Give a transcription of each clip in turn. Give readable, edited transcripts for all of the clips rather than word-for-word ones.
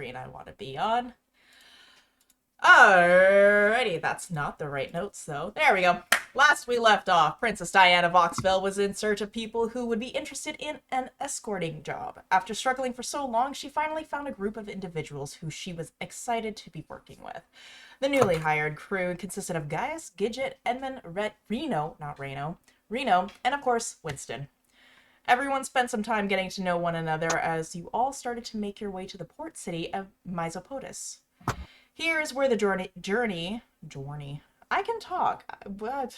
screen I want to be on. Alrighty, that's not the right notes though. There we go. Last we left off, Princess Diana of Oxville was in search of people who would be interested in an escorting job. After struggling for so long, she finally found a group of individuals who she was excited to be working with. The newly hired crew consisted of Gaius, Gidget, Edmund, Reno, and of course, Winston. Everyone spent some time getting to know one another as you all started to make your way to the port city of Myzopodis. Here is where the journey. I can talk, but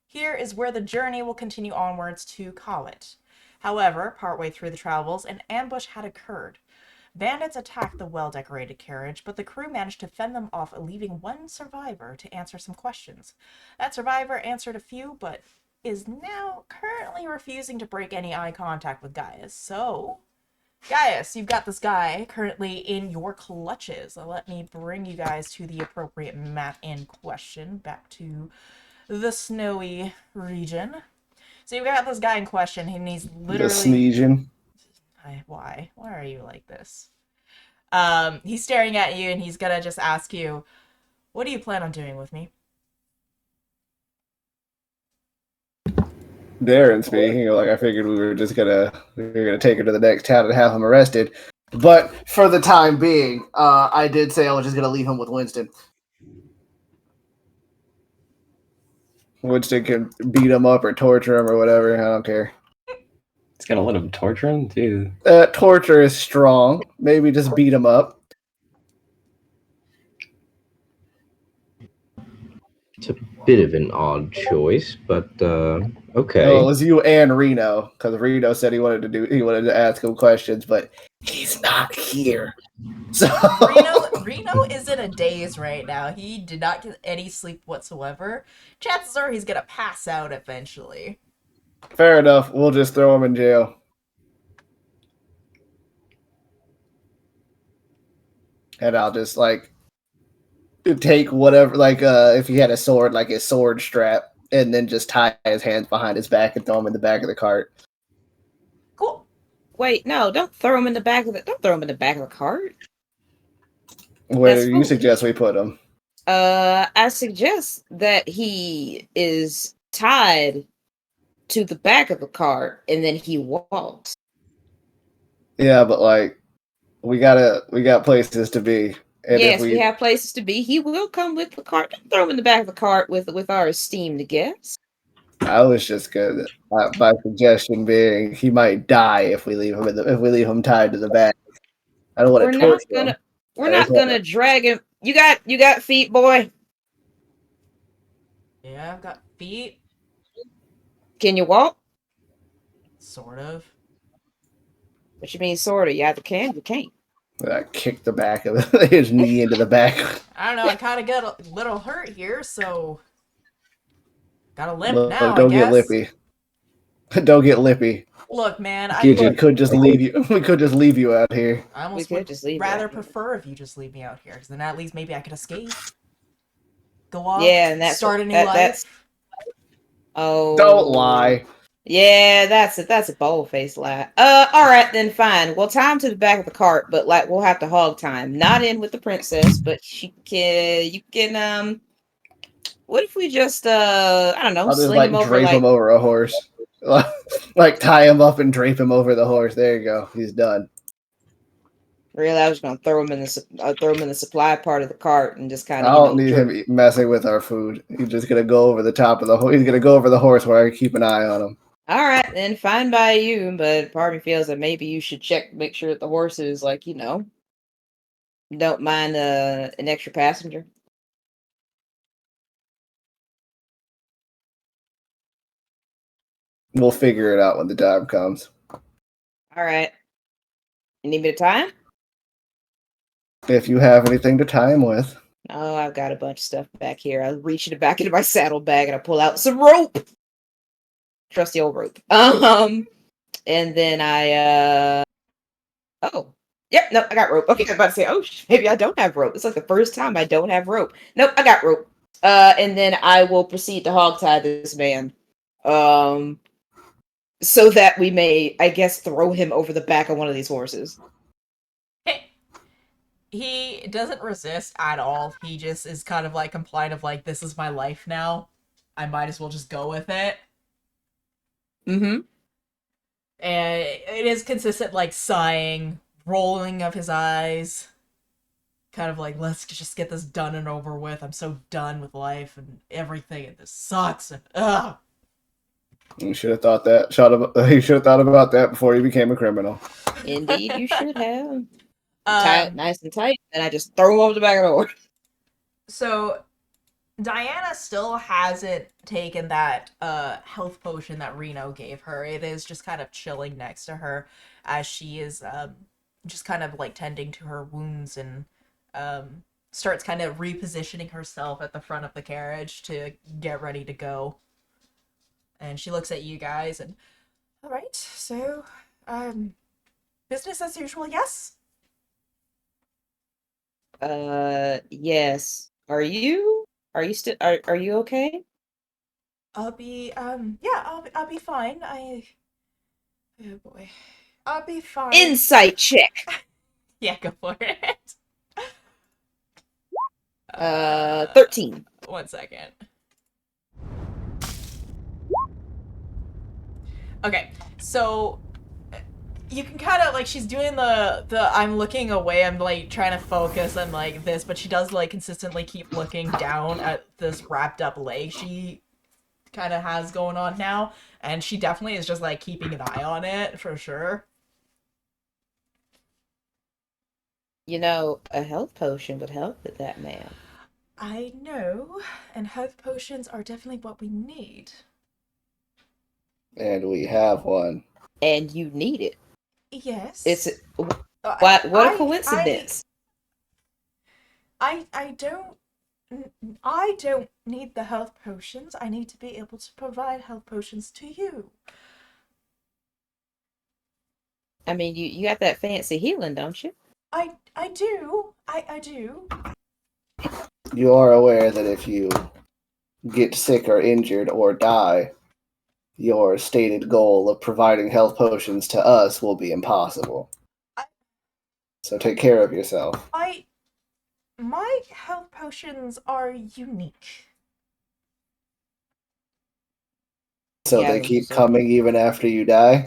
here is where the journey will continue onwards to Kawit. However, partway through the travels, an ambush had occurred. Bandits attacked the well-decorated carriage, but the crew managed to fend them off, leaving one survivor to answer some questions. That survivor answered a few, but is now currently refusing to break any eye contact with Gaius. So, Gaius, you've got this guy currently in your clutches. Let me bring you guys to the appropriate map in question, back to the snowy region. So you've got this guy in question, and he's The literally... sneezing. Why? Why are you like this? He's staring at you, and he's gonna just ask you, what do you plan on doing with me? Darren speaking. Like I figured we were gonna take her to the next town and have him arrested. But for the time being, I did say I was just gonna leave him with Winston. Winston can beat him up or torture him or whatever. I don't care. It's gonna let him torture him, dude. Torture is strong. Maybe just beat him up. It's a bit of an odd choice, but okay. No, it was you and Reno, because Reno said he wanted to ask him questions, but he's not here. So Reno is in a daze right now. He did not get any sleep whatsoever. Chances are he's gonna pass out eventually. Fair enough. We'll just throw him in jail. And I'll just take whatever, if he had a sword, like his sword strap, and then just tie his hands behind his back and throw him in the back of the cart. Cool. Wait, no, don't throw him in the back of the cart. Where do you suggest we put him? I suggest that he is tied to the back of the cart and then he walks. Yeah, but we got places to be. And yes, we have places to be. He will come with the cart. Don't throw him in the back of the cart with our esteemed guests. I was just good. My suggestion being, he might die if we leave him tied to the back. I don't want to torture him. We're not gonna drag him. You got feet, boy. Yeah, I've got feet. Can you walk? Sort of. What you mean, sort of? You either can, you can't. I kicked the back of his knee into the back. I don't know. I kind of got a little hurt here, so got a limp now. Don't I guess. get lippy. Don't get lippy. Look, man, we could just leave you. We could just leave you out here. I almost would rather prefer if you just leave me out here, because then at least maybe I could escape, go off, and start a new life. Oh, don't lie. Yeah, that's a bold-faced lie. All right, then fine. We'll tie him to the back of the cart, but we'll have to hog time. Not in with the princess, but you can what if we just I don't know, I'll just sling him drape him over a horse. Tie him up and drape him over the horse. There you go. He's done. Really, I was gonna throw him in the supply part of the cart and just kind of. I don't need him messing with our food. He's just gonna go over the top of the horse. He's gonna go over the horse where I keep an eye on him. All right, then fine by you, but part of me feels that maybe you should make sure that the horse is don't mind an extra passenger. We'll figure it out when the time comes. All right. You need me to tie him? If you have anything to tie him with. Oh, I've got a bunch of stuff back here. I reach in the back into my saddlebag and I pull out some rope. Trusty old rope. And then I oh. Yep, no, I got rope. Okay, I was about to say, oh, maybe I don't have rope. It's like the first time I don't have rope. Nope, I got rope. And then I will proceed to hogtie this man. So that we may, I guess, throw him over the back of one of these horses. Hey, He doesn't resist at all. He just is kind of like compliant of like, this is my life now. I might as well just go with it. Mm-hmm. And it is consistent, like, sighing, rolling of his eyes. Kind of like, let's just get this done and over with. I'm so done with life and everything, and this sucks, and ugh. You should have thought that. You should have thought about that before you became a criminal. Indeed, you should have. Tie it Um, nice and tight, and I just throw him over the back of the door. so Diana still hasn't taken that health potion that Reno gave her. It is just kind of chilling next to her as she is just kind of like tending to her wounds and starts kind of repositioning herself at the front of the carriage to get ready to go. And she looks at you guys and, all right, so business as usual, yes? Yes. Are you still are you okay? I'll be yeah, I'll be fine. Oh boy. I'll be fine. Insight check. Yeah, go for it. 13. 1 second. Okay, so you can kind of like, she's doing the I'm looking away, I'm like trying to focus on like this, but she does like consistently keep looking down at this wrapped up leg she kind of has going on now, and she definitely is just like keeping an eye on it for sure. You know, a health potion would help with that, man. I know, and health potions are definitely what we need. And we have one. And you need it. Yes. It's what a coincidence. I don't need the health potions. I need to be able to provide health potions to you. I mean, you got that fancy healing, don't you? I do. I do. You are aware that if you get sick or injured or die, your stated goal of providing health potions to us will be impossible. So take care of yourself. My health potions are unique. So Yeah, they keep so- coming even after you die?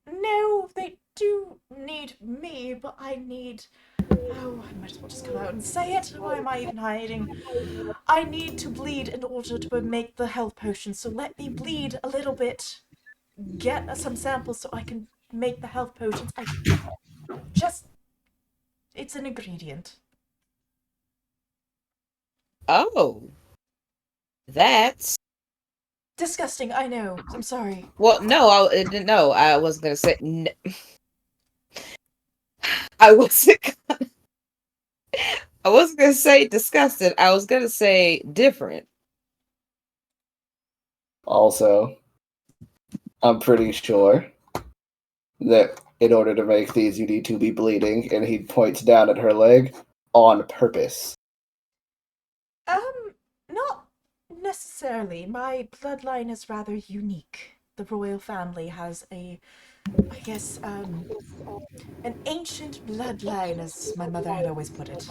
No, they do need me, but I need... Oh, I might as well just come out and say it. Why am I even hiding? I need to bleed in order to make the health potions, so let me bleed a little bit. Get some samples so I can make the health potions. It's an ingredient. Oh. That's Disgusting, I know. I'm sorry. well, no, I wasn't gonna say. I wasn't. I wasn't gonna say disgusted. I was gonna say different. Also, I'm pretty sure that in order to make these, you need to be bleeding, and he points down at her leg, on purpose. Not necessarily. My bloodline is rather unique. The royal family has I guess, an ancient bloodline, as my mother had always put it.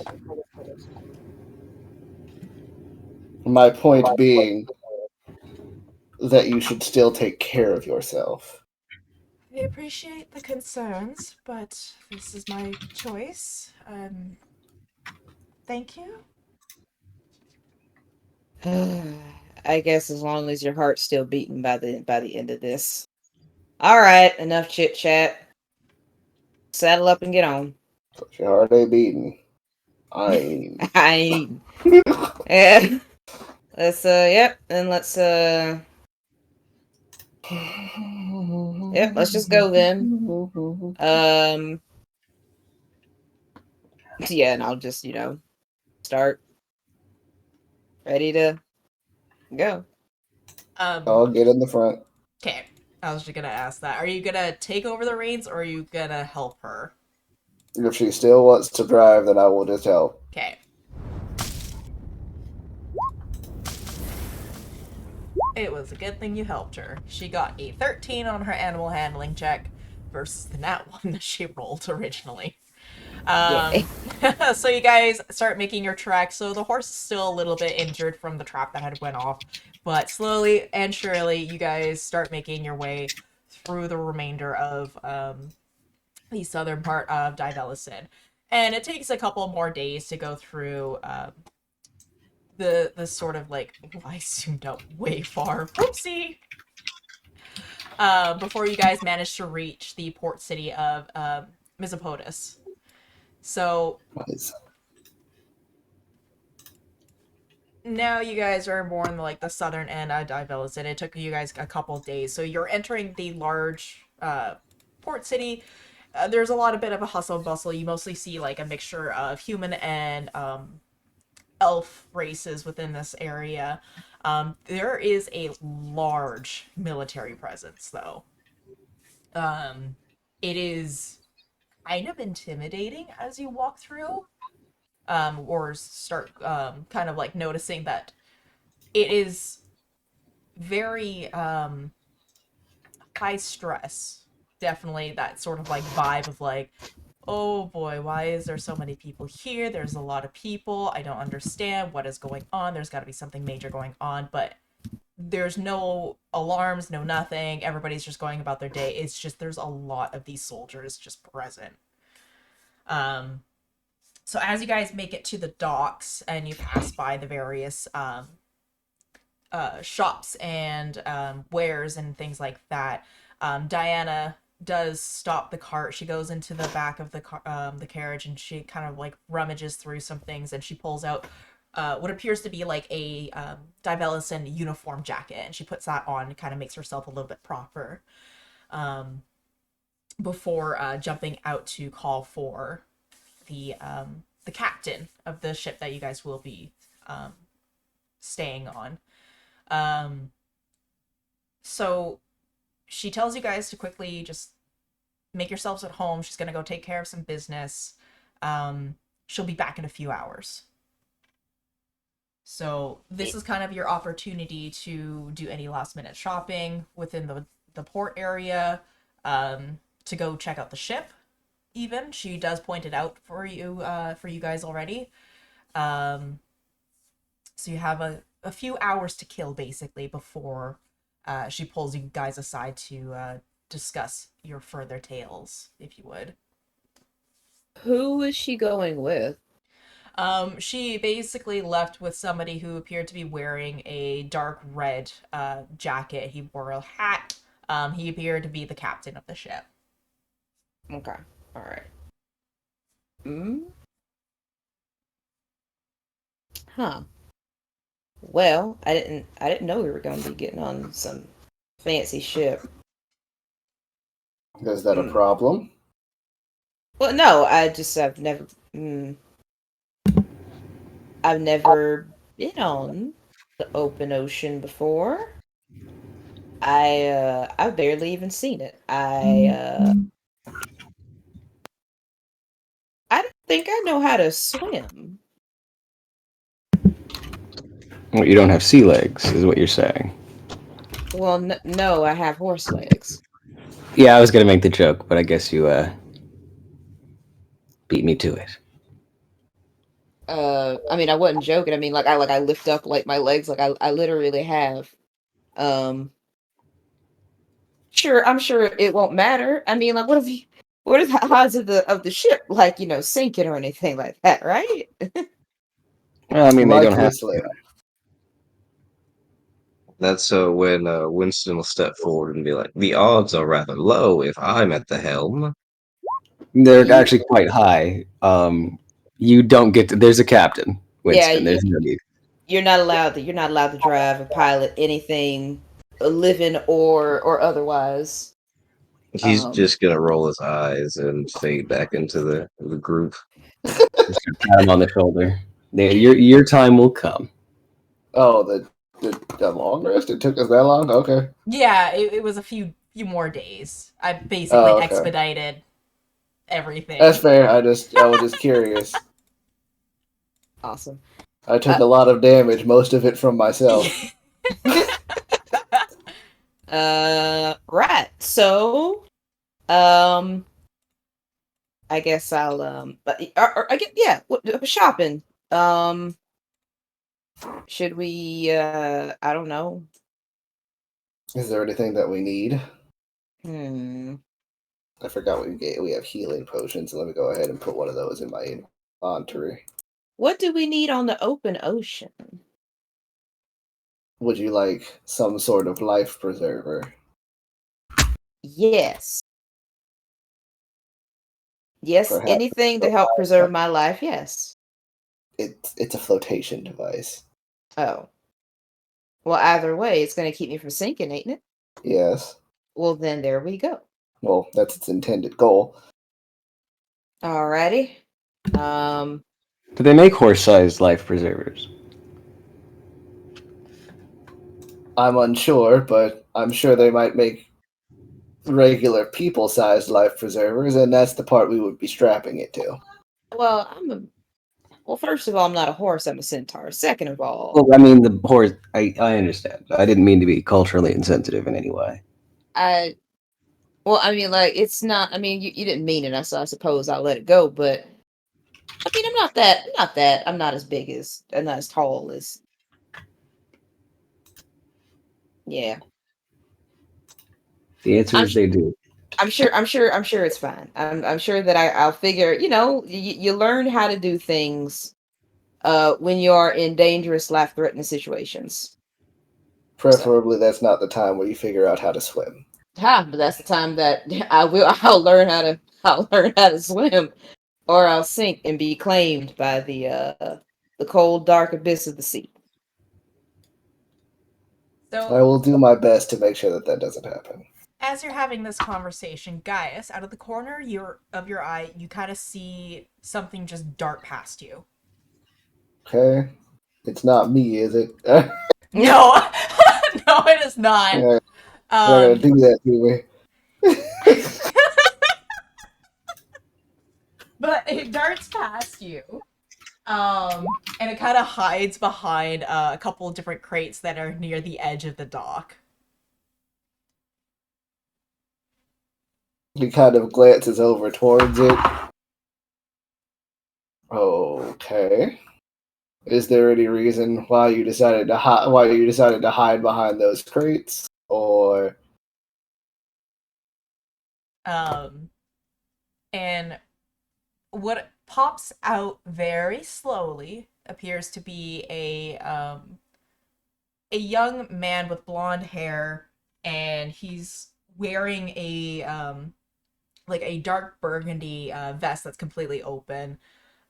My point being that you should still take care of yourself. I appreciate the concerns, but this is my choice. Thank you. I guess as long as your heart's still beating by the end of this. All right, enough chit chat. Saddle up and get on. If your heart ain't beating, I ain't. I ain't. Yeah. Let's yep, and let's yep, let's just go then. Yeah, and I'll just, start ready to go. I'll get in the front. Okay. I was just gonna ask that. Are you gonna take over the reins, or are you gonna help her? If she still wants to drive, then I will just help. Okay. It was a good thing you helped her. She got a 13 on her animal handling check versus the nat 1 that she rolled originally. Yeah. So you guys start making your trek. So the horse is still a little bit injured from the trap that had went off, but slowly and surely you guys start making your way through the remainder of the southern part of Divelinson. And it takes a couple more days to go through the sort of like, oh, I zoomed out way far. Whoopsie. Before you guys manage to reach the port city of Myzopodis. So Nice. now you guys are more in like the southern end of Divelinson. It took you guys a couple days. So you're entering the large port city. There's a lot of bit of a hustle and bustle. You mostly see like a mixture of human and elf races within this area. There is a large military presence, though. It is kind of intimidating as you walk through, or start kind of like noticing that it is very high stress. Definitely that sort of like vibe of like, oh boy, why is there so many people here? There's a lot of people. I don't understand what is going on. There's got to be something major going on, but there's no alarms, no nothing. Everybody's just going about their day. It's just there's a lot of these soldiers just present. So as you guys make it to the docks and you pass by the various shops and wares and things like that, Diana does stop the cart. She goes into the back of the carriage and she kind of like rummages through some things and she pulls out what appears to be like a Divelinson uniform jacket, and she puts that on and kind of makes herself a little bit proper before jumping out to call for the captain of the ship that you guys will be staying on. So she tells you guys to quickly just make yourselves at home. She's gonna go take care of some business. She'll be back in a few hours. So this is kind of your opportunity to do any last minute shopping within the port area, to go check out the ship. Even she does point it out for you guys already. So you have a few hours to kill basically before she pulls you guys aside to discuss your further tales, if you would. Who is she going with? She basically left with somebody who appeared to be wearing a dark red jacket. He wore a hat. He appeared to be the captain of the ship. Okay. All right. Hmm. Huh. Well, I didn't know we were going to be getting on some fancy ship. Is that a problem? Well, no, I've never been on the open ocean before. I've barely even seen it. I don't think I know how to swim. Well, you don't have sea legs, is what you're saying. Well, no, I have horse legs. Yeah, I was gonna make the joke, but I guess you beat me to it. I mean, I wasn't joking. I mean, I lift up like my legs, like I literally have. Sure, I'm sure it won't matter. I mean, like, what is the odds of the ship, like, sinking or anything like that, right? Well, I mean, they don't have. Likely. That's when Winston will step forward and be like, "The odds are rather low if I'm at the helm." They're actually quite high. You don't get to. There's a captain, Winston. Yeah, There's no need. you're not allowed to drive or pilot anything, living or otherwise. He's just gonna roll his eyes and fade back into the group. Just pat him on the shoulder. Your time will come. Oh, the long rest? It took us that long? Okay. Yeah, it was a few more days. I basically okay. expedited everything. That's fair. I was just curious. Awesome. I took a lot of damage, most of it from myself. Right. So, I guess I'll but I get shopping. Should we I don't know. Is there anything that we need? Hmm. I forgot we have healing potions. Let me go ahead and put one of those in my inventory. What do we need on the open ocean? Would you like some sort of life preserver? Yes. Yes, Perhaps anything to help preserve my life, yes. it's a flotation device. Oh. Well, either way, it's gonna keep me from sinking, ain't it? Yes. Well, then there we go. Well, that's its intended goal. Alrighty. Do they make horse-sized life preservers? I'm unsure, but I'm sure they might make regular people-sized life preservers, and that's the part we would be strapping it to. Well, well, first of all, I'm not a horse, I'm a centaur. Second of all, Well, I mean, the horse. I understand. I didn't mean to be culturally insensitive in any way. I mean, like, it's not, I mean, you didn't mean it, so I suppose I'll let it go, but I mean, I'm not as big as, I'm not as tall as, yeah. The answer is they do. I'm sure it's fine. I'm sure that I'll figure, you learn how to do things when you are in dangerous, life-threatening situations. Preferably, that's not the time where you figure out how to swim. But that's the time that I'll learn how to swim, or I'll sink and be claimed by the cold, dark abyss of the sea. So, I will do my best to make sure that doesn't happen. as you're having this conversation, Gaius, out of the corner of your eye, you kind of see something just dart past you. Okay? It's not me, is it? No, no, it is not. You're not gonna do that to me. But it darts past you. And it kind of hides behind a couple of different crates that are near the edge of the dock. He kind of glances over towards it. Okay. Is there any reason why you decided to hide behind those crates, or? And what pops out very slowly appears to be a young man with blonde hair, and he's wearing a dark burgundy vest that's completely open,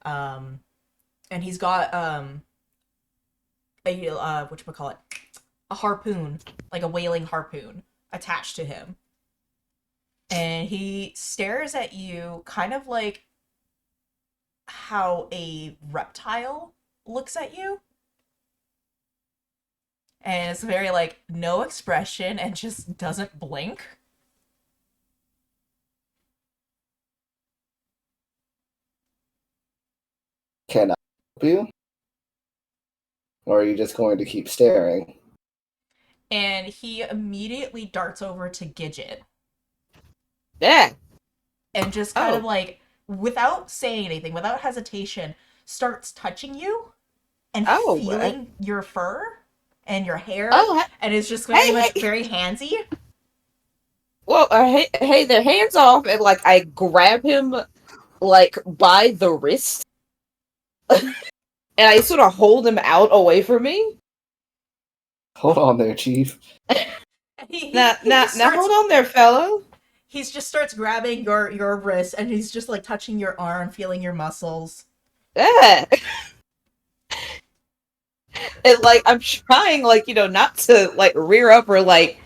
and he's got a whatchamacallit, a harpoon, like a whaling harpoon, attached to him. And he stares at you kind of like how a reptile looks at you. And it's very like no expression and just doesn't blink. Can I help you? Or are you just going to keep staring? And he immediately darts over to Gidget. Yeah. And just kind of like, without saying anything, without hesitation, starts touching you and feeling your fur and your hair. And it's just very much very handsy. Well, hey there, hands off, and like I grab him like by the wrist, and I sort of hold him out away from me. Hold on there, Chief. Now, hold on there, fellow. He just starts grabbing your wrist, and he's just like touching your arm, feeling your muscles. Yeah. And like I'm trying, like, not to like rear up or like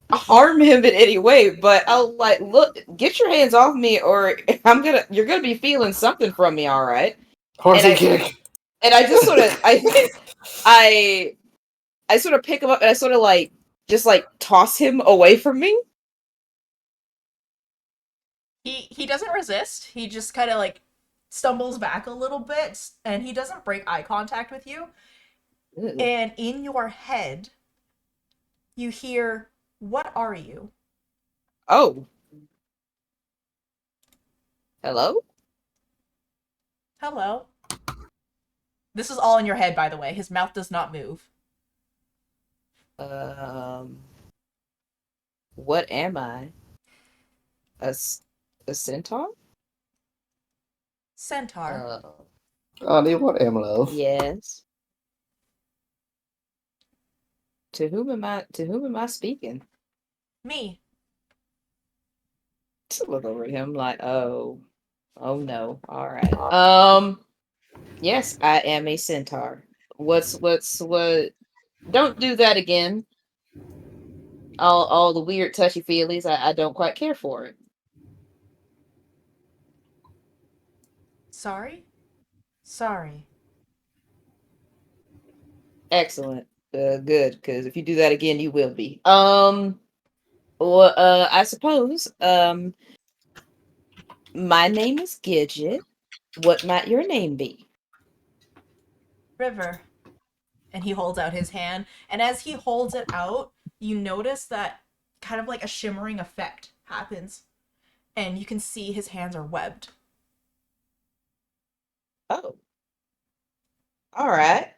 harm him in any way, but I'll like, look, get your hands off me, or you're gonna be feeling something from me, all right? Horsey kick. And I just sort of, I sort of pick him up and I sort of like just like toss him away from me. He doesn't resist. He just kind of like stumbles back a little bit, and he doesn't break eye contact with you. Ew. And in your head, you hear, "What are you?" Oh. Hello? Hello. This is all in your head, by the way. His mouth does not move. What am I? A centaur? Centaur. Ani, what am love? Yes. To whom am I speaking? Me. Just look over at him like, oh no. All right. Yes, I am a centaur. What? Don't do that again. All the weird touchy feelies. I don't quite care for it. Sorry? Sorry. Excellent. Good, because if you do that again, you will be. I suppose. My name is Gidget. What might your name be? River. And he holds out his hand. And as he holds it out, you notice that kind of like a shimmering effect happens. And you can see his hands are webbed. Oh. All right.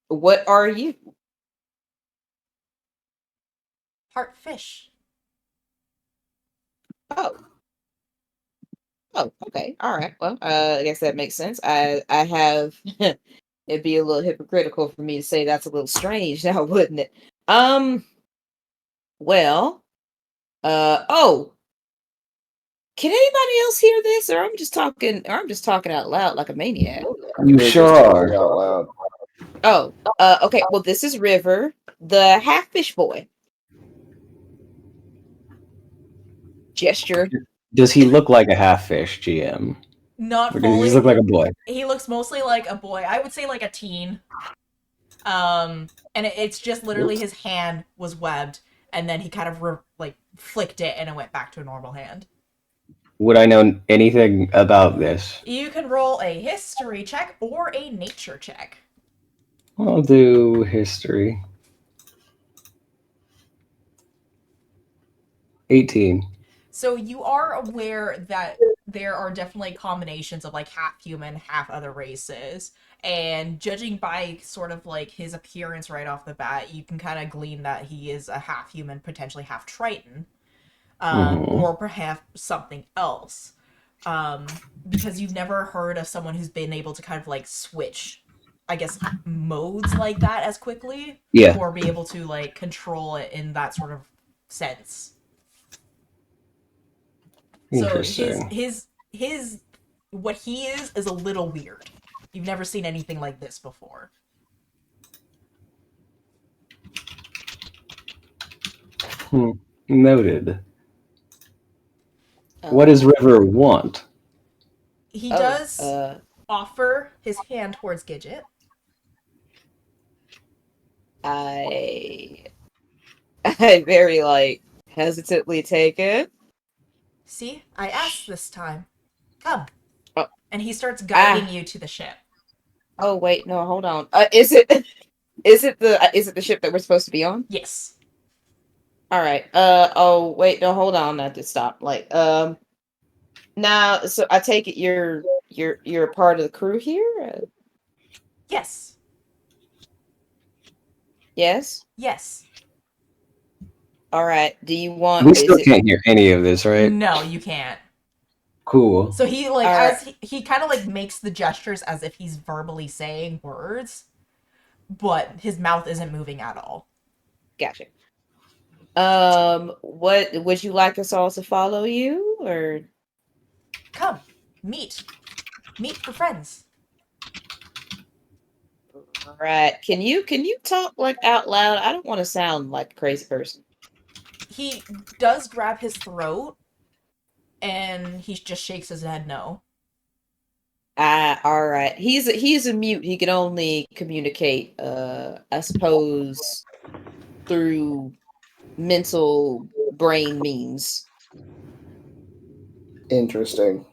What are you? Heartfish. Oh. Oh, okay. All right. Well, I guess that makes sense. I have it'd be a little hypocritical for me to say that's a little strange now, wouldn't it? Well, oh, can anybody else hear this, or I'm just talking out loud like a maniac? You You're sure just talking are. out loud. Oh, okay. Well, this is River, the half fish boy. Gesture. Does he look like a half fish, GM? Not Or does he fully. just look like a boy? He looks mostly like a boy. I would say like a teen. And it's just literally his hand was webbed, and then he kind of flicked it, and it went back to a normal hand. Would I know anything about this? You can roll a history check or a nature check. I'll do history. 18. So you are aware that there are definitely combinations of like half human, half other races. And judging by sort of like his appearance right off the bat, you can kind of glean that he is a half human, potentially half Triton, or perhaps something else. Because you've never heard of someone who's been able to kind of like switch, I guess, modes like that as quickly. Yeah. Or be able to like control it in that sort of sense. So Interesting. his what he is a little weird. You've never seen anything like this before. Noted. What does River want? He does offer his hand towards Gidget. I very hesitantly take it. See, I asked this time. Come. Oh. And he starts guiding you to the ship. Oh wait, no, hold on. Is it the ship that we're supposed to be on? Yes. All right. Oh wait, no, hold on. I have to stop. Now, so I take it you're a part of the crew here? Yes. Yes. Yes. All right. Do you want? We still can't hear any of this, right? No, you can't. Cool. So he he kind of like makes the gestures as if he's verbally saying words, but his mouth isn't moving at all. Gotcha. What would you like us all to follow you, or? Come, meet for friends. Right. Can you talk like out loud? I don't want to sound like a crazy person. He does grab his throat, and he just shakes his head no. All right. He's a mute. He can only communicate, I suppose, through mental brain means. Interesting.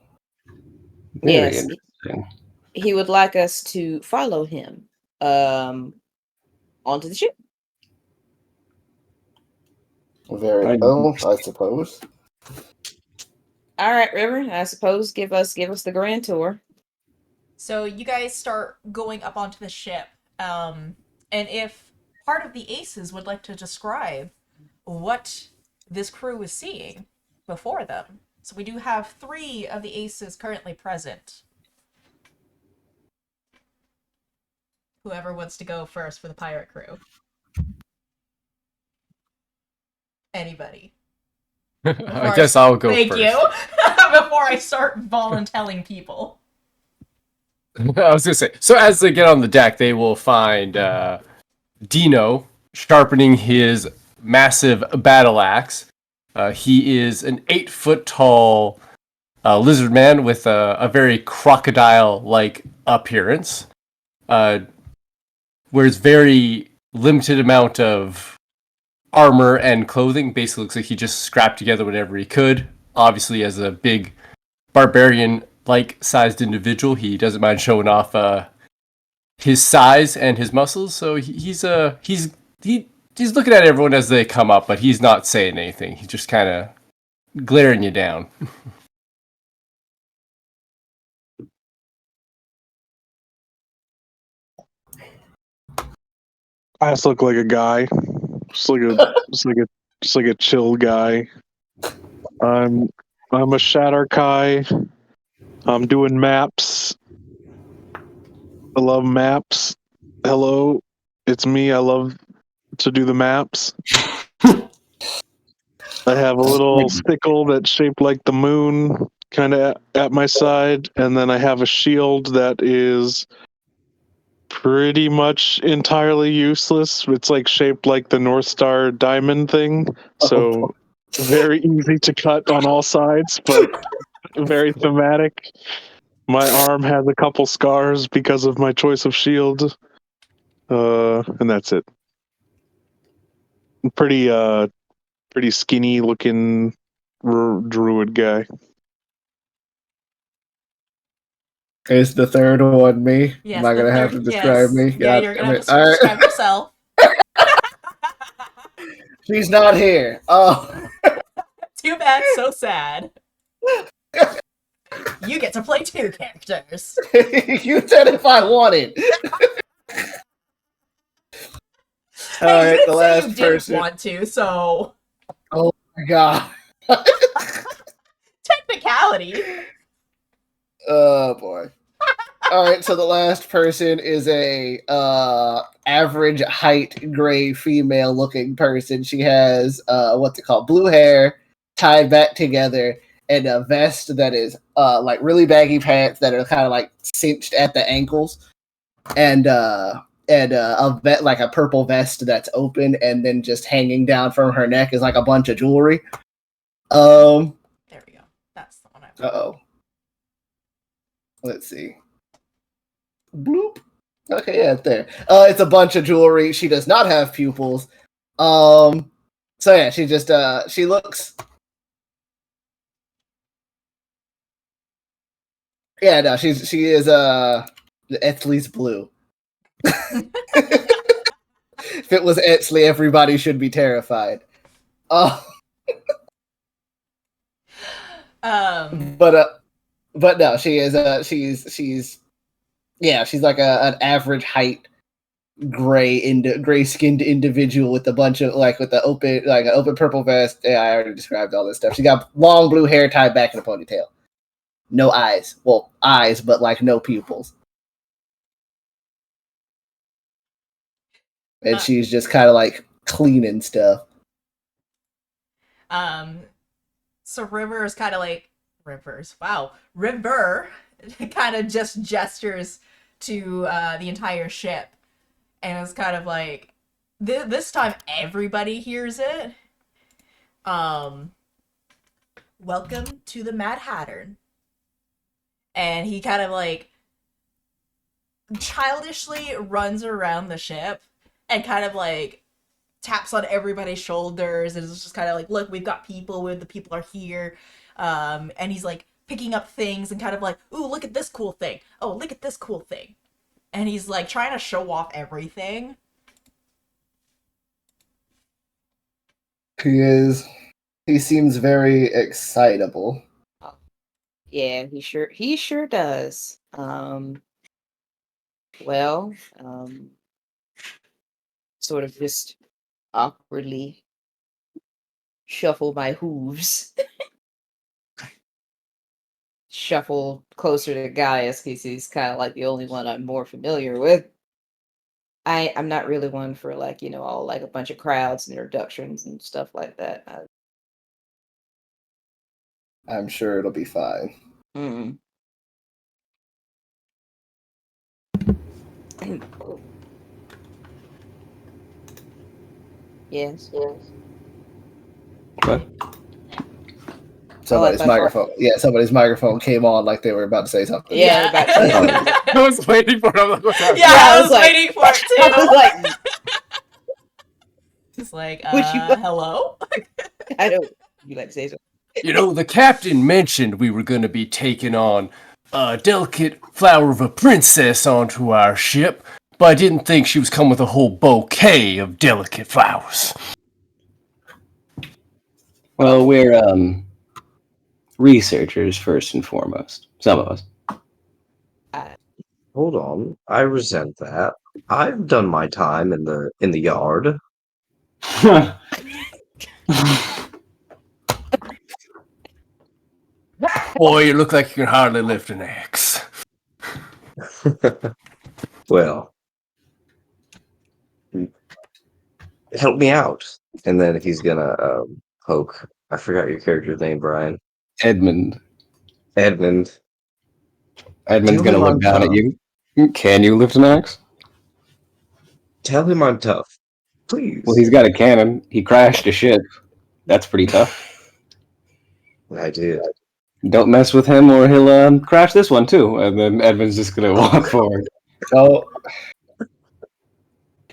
Very Yes. interesting. He would like us to follow him onto the ship. Very well, I suppose. All right, River. I suppose give us the grand tour. So you guys start going up onto the ship. And if part of the aces would like to describe what this crew is seeing before them. So we do have 3 of the aces currently present. Whoever wants to go first for the pirate crew. Anybody. I guess I'll go Thank first. you. Before I start volunteering people. I was gonna say. So as they get on the deck, they will find Dino sharpening his massive battle axe. He is an 8-foot tall lizard man with a very crocodile-like appearance. Wears very limited amount of armor and clothing. Basically looks like he just scrapped together whatever he could. Obviously, as a big barbarian-like sized individual, he doesn't mind showing off his size and his muscles. So he's looking at everyone as they come up, but he's not saying anything. He's just kind of glaring you down. I just look like a guy, just like a chill guy. I'm a Shatterkai. I'm doing maps. I love maps. Hello, it's me. I love to do the maps. I have a little sickle that's shaped like the moon, kind of at my side, and then I have a shield that is pretty much entirely useless. It's like shaped like the North Star diamond thing, so very easy to cut on all sides, but very thematic. My arm has a couple scars because of my choice of shield, and that's it. Pretty skinny looking druid guy. Is the third one me? Yes, Am I gonna have to describe me? Yeah, God you're damn gonna it. have to describe yourself. She's not here. Oh. Too bad, so sad. You get to play 2 characters. You said if I wanted. All Hey, right, you the didn't say last you didn't person. want to, so Oh my god. technicality. Oh boy. All right, so the last person is a average height gray female looking person. She has what's it called? Blue hair tied back together and a vest that is like really baggy pants that are kind of like cinched at the ankles. And a like a purple vest that's open and then just hanging down from her neck is like a bunch of jewelry. There we go. That's the one I want. Uh-oh. Let's see. Bloop. Okay, yeah, it's there. It's a bunch of jewelry. She does not have pupils. So yeah, she just she looks. Yeah, no, she is Ethley's blue. If it was Etzley, everybody should be terrified. Um, But no, she is she's like an average height gray skinned individual with a bunch of with an open purple vest. Yeah, I already described all this stuff. She got long blue hair tied back in a ponytail. No eyes. Well, eyes, but like no pupils. And she's just kind of like cleaning stuff. So River is kind of like River kind of just gestures to the entire ship, and it's kind of like this time everybody hears it. Welcome to the Mad Hatter. And he kind of like childishly runs around the ship and kind of like taps on everybody's shoulders and it's just kind of like, look, we've got people, the people are here. And he's like picking up things and kind of like, ooh, look at this cool thing. Oh, look at this cool thing. And he's like trying to show off everything. He seems very excitable. Yeah, he sure does. Well, sort of just awkwardly shuffle my hooves. Shuffle closer to Gaius because he's kind of like the only one I'm more familiar with. I'm not really one for like, all like a bunch of crowds and introductions and stuff like that. I'm sure it'll be fine. Mm. Yes. What? Somebody's thought- microphone. Yeah, somebody's microphone came on like they were about to say something. Yeah, about to- I was waiting for it. I'm like, what's happening? Yeah, I I was was like- waiting for it I was too. like, It's like, Would you- hello? I don't. You like to say something? You know, the captain mentioned we were going to be taking on a delicate flower of a princess onto our ship, but I didn't think she was coming with a whole bouquet of delicate flowers. Well, we're researchers first and foremost. Some of us. Hold on. I resent that. I've done my time in the yard. Boy, you look like you can hardly lift an axe. Well, help me out. And then he's gonna poke. I forgot your character's name, Brian. Edmund. Edmund. Edmund's Tell gonna him look I'm down at tough. you. Can you lift an axe? Tell him I'm tough. Please. Well, he's got a cannon. He crashed a ship. That's pretty tough. I did. Don't mess with him or he'll crash this one too. And then Edmund's just gonna walk forward. So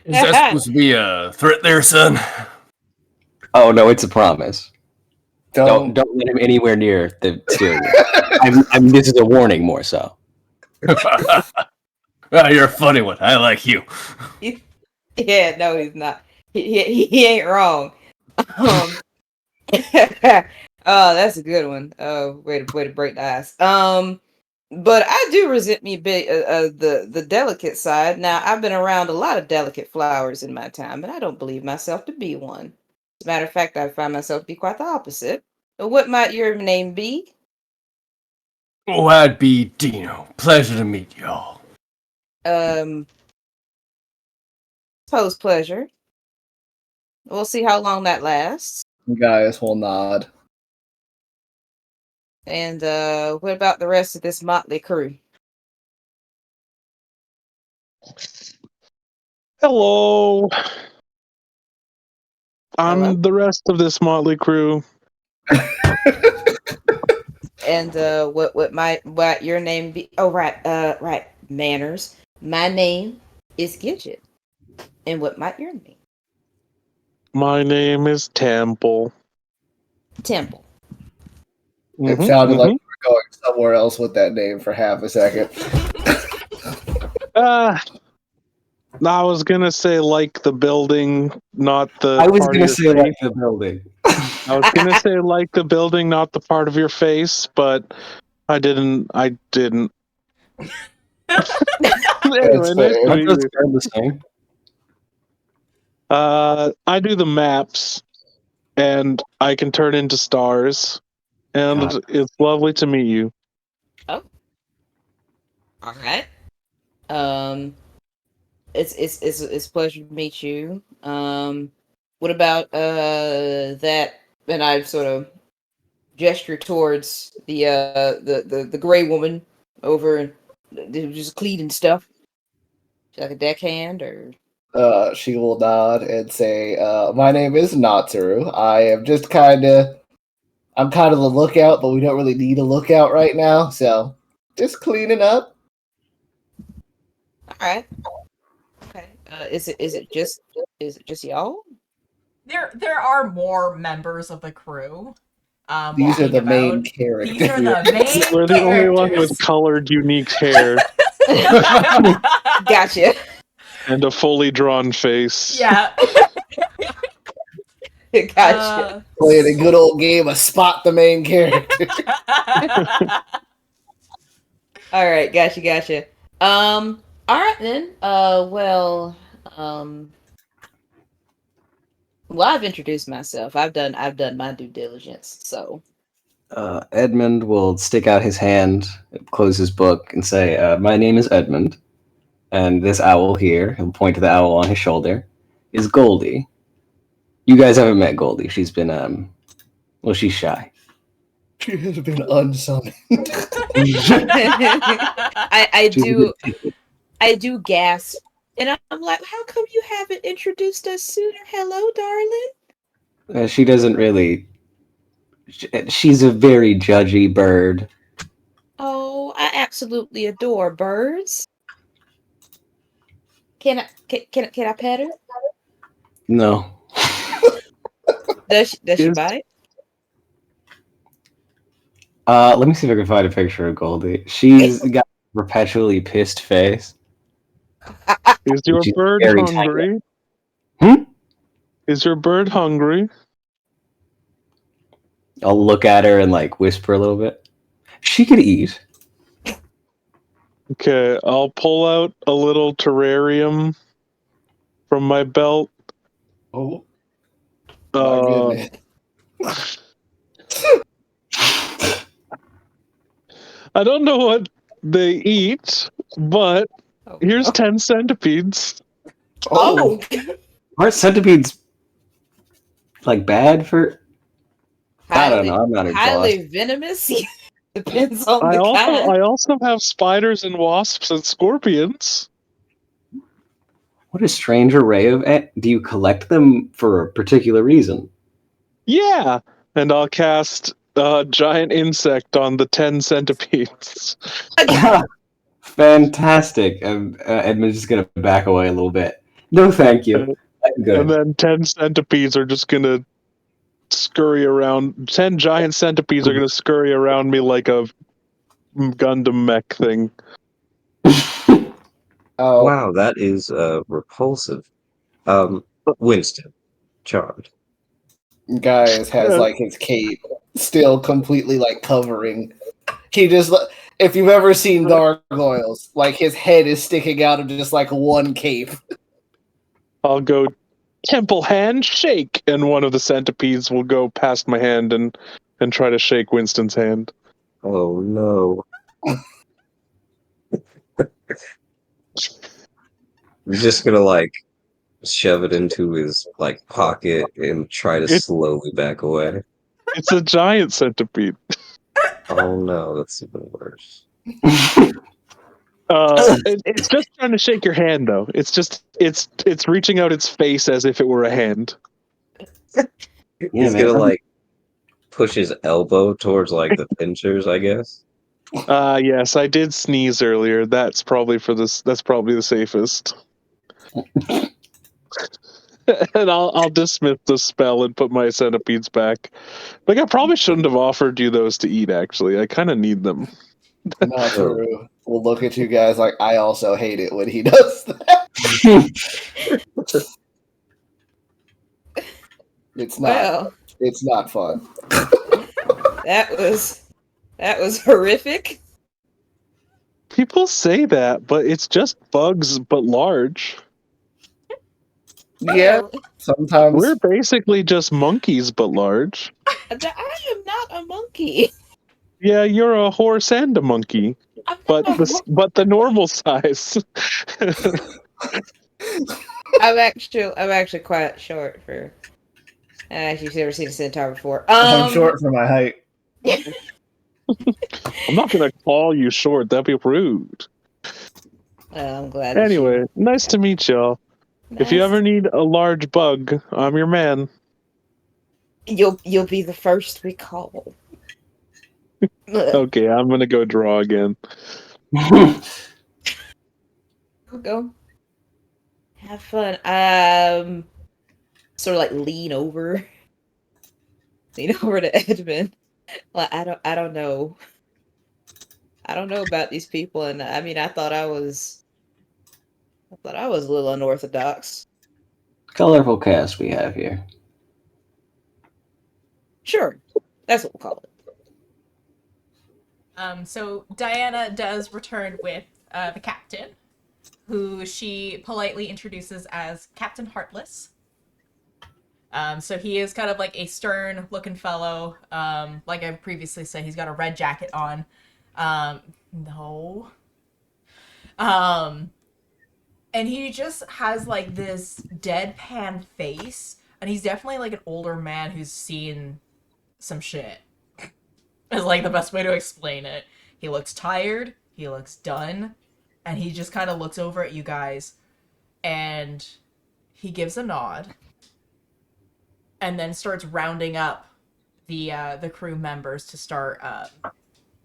Is that supposed to be a threat there, son? Oh no, it's a promise. don't Don't let him anywhere near the stereo. This is a warning more so. Well, you're a funny one. I like you. Yeah, no, he's not. He ain't wrong. Oh, that's a good one. Way to break the ice. But I do resent me big the delicate side. Now I've been around a lot of delicate flowers in my time, but I don't believe myself to be one. As a matter of fact, I find myself to be quite the opposite. What might your name be? Oh, I'd be Dino. Pleasure to meet y'all. Suppose pleasure. We'll see how long that lasts. Gaius will nod. And what about the rest of this motley crew? Hello. I'm Hello? the rest of this motley crew. And what your name be? Oh, right, manners. My name is Gidget. And what might your name? My name is Temple. Temple. It Mhm, sounded like mhm. we were going somewhere else with that name for half a second. I was gonna say like the building, not the. I was part of gonna your say face. like the building. I was gonna say like the building, not the part of your face, but I didn't. Anyway, nice to fair. meet That's you. the same. I do the maps, and I can turn into stars, and God. it's lovely to meet you. All right. It's a pleasure to meet you. What about that? And I sort of gesture towards the gray woman over just cleaning stuff. She's like a deckhand or She will nod and say, "My name is Natsuru. I am just I'm kind of the lookout, but we don't really need a lookout right now, so just cleaning up." all right. Okay. Is it just y'all? There are more members of the crew. These are walking the main about. characters. These are the main We're the only one with characters. colored, unique hair Gotcha. and a fully drawn face. Yeah. Gotcha. Playing a good old game of spot the main character. All right, gotcha. All right then. Well, I've introduced myself. I've done my due diligence. So, Edmund will stick out his hand, close his book, and say, "My name is Edmund, and this owl here," he'll point to the owl on his shoulder, "is Goldie. You guys haven't met Goldie. She's been, well, she's shy." She has been unsummoned. I do gasp, and I'm like, "How come you haven't introduced us sooner? Hello, darling." She doesn't really. She's a very judgy bird. Oh, I absolutely adore birds. Can I pet her? No. Does she bite? Let me see if I can find a picture of Goldie. She's got a perpetually pissed face. Is your She's bird very hungry? Hmm? Is your bird hungry? I'll look at her and like whisper a little bit. She could eat. Okay, I'll pull out a little terrarium from my belt. Oh, my Uh, goodness. I don't know what they eat, but here's 10 centipedes. Oh. Aren't centipedes like bad for? I don't know. I'm not a boss. highly venomous. Depends on the kind. I also have spiders and wasps and scorpions. What a strange array of. Do you collect them for a particular reason? Yeah, and I'll cast a giant insect on the 10 centipedes. Fantastic. Edmund's just gonna back away a little bit. No, thank you. I'm good. And then 10 centipedes are just gonna scurry around. 10 giant centipedes are gonna scurry around me like a Gundam mech thing. Oh, Wow, that is repulsive. Winston, charmed. Gaius has like his cape still completely like covering. He just, if you've ever seen gargoyles, like his head is sticking out of just like one cape. I'll go temple hand shake, and one of the centipedes will go past my hand and try to shake Winston's hand. Oh no. I'm just gonna like shove it into his like pocket and try to slowly back away. It's a giant centipede. Oh no, that's even worse. It's just trying to shake your hand, though. It's just it's reaching out its face as if it were a hand. He's gonna like push his elbow towards like the pinchers, I guess. Yes, I did sneeze earlier. That's probably the safest. And I'll dismiss the spell and put my centipedes back. Like, I probably shouldn't have offered you those to eat, actually. I kind of need them. Not true. We'll look at you guys like, I also hate it when he does that. It's not fun. That was horrific. People say that, but it's just bugs, but large. Yeah, sometimes. We're basically just monkeys, but large. I am not a monkey. Yeah, you're a horse and a monkey, but the normal size. I'm actually quite short for. You've never seen a centaur before. I'm short for my height. I'm not gonna call you short. That'd be rude. I'm glad. Anyway, nice to meet y'all. Nice. If you ever need a large bug, I'm your man. You'll be the first we call. Okay, I'm gonna go draw again. Go. Have fun. Sort of like lean over to Edmund. Like, I don't know. I don't know about these people, and I mean, I thought I was a little unorthodox. Colorful cast we have here. Sure, that's what we'll call it. So Diana does return with the captain, who she politely introduces as Captain Heartless. So he is kind of like a stern-looking fellow. Like I previously said, he's got a red jacket on. No. And he just has like this deadpan face, and he's definitely like an older man who's seen some shit. Is like the best way to explain it. He looks tired, he looks done, and he just kind of looks over at you guys, and he gives a nod, and then starts rounding up the crew members to start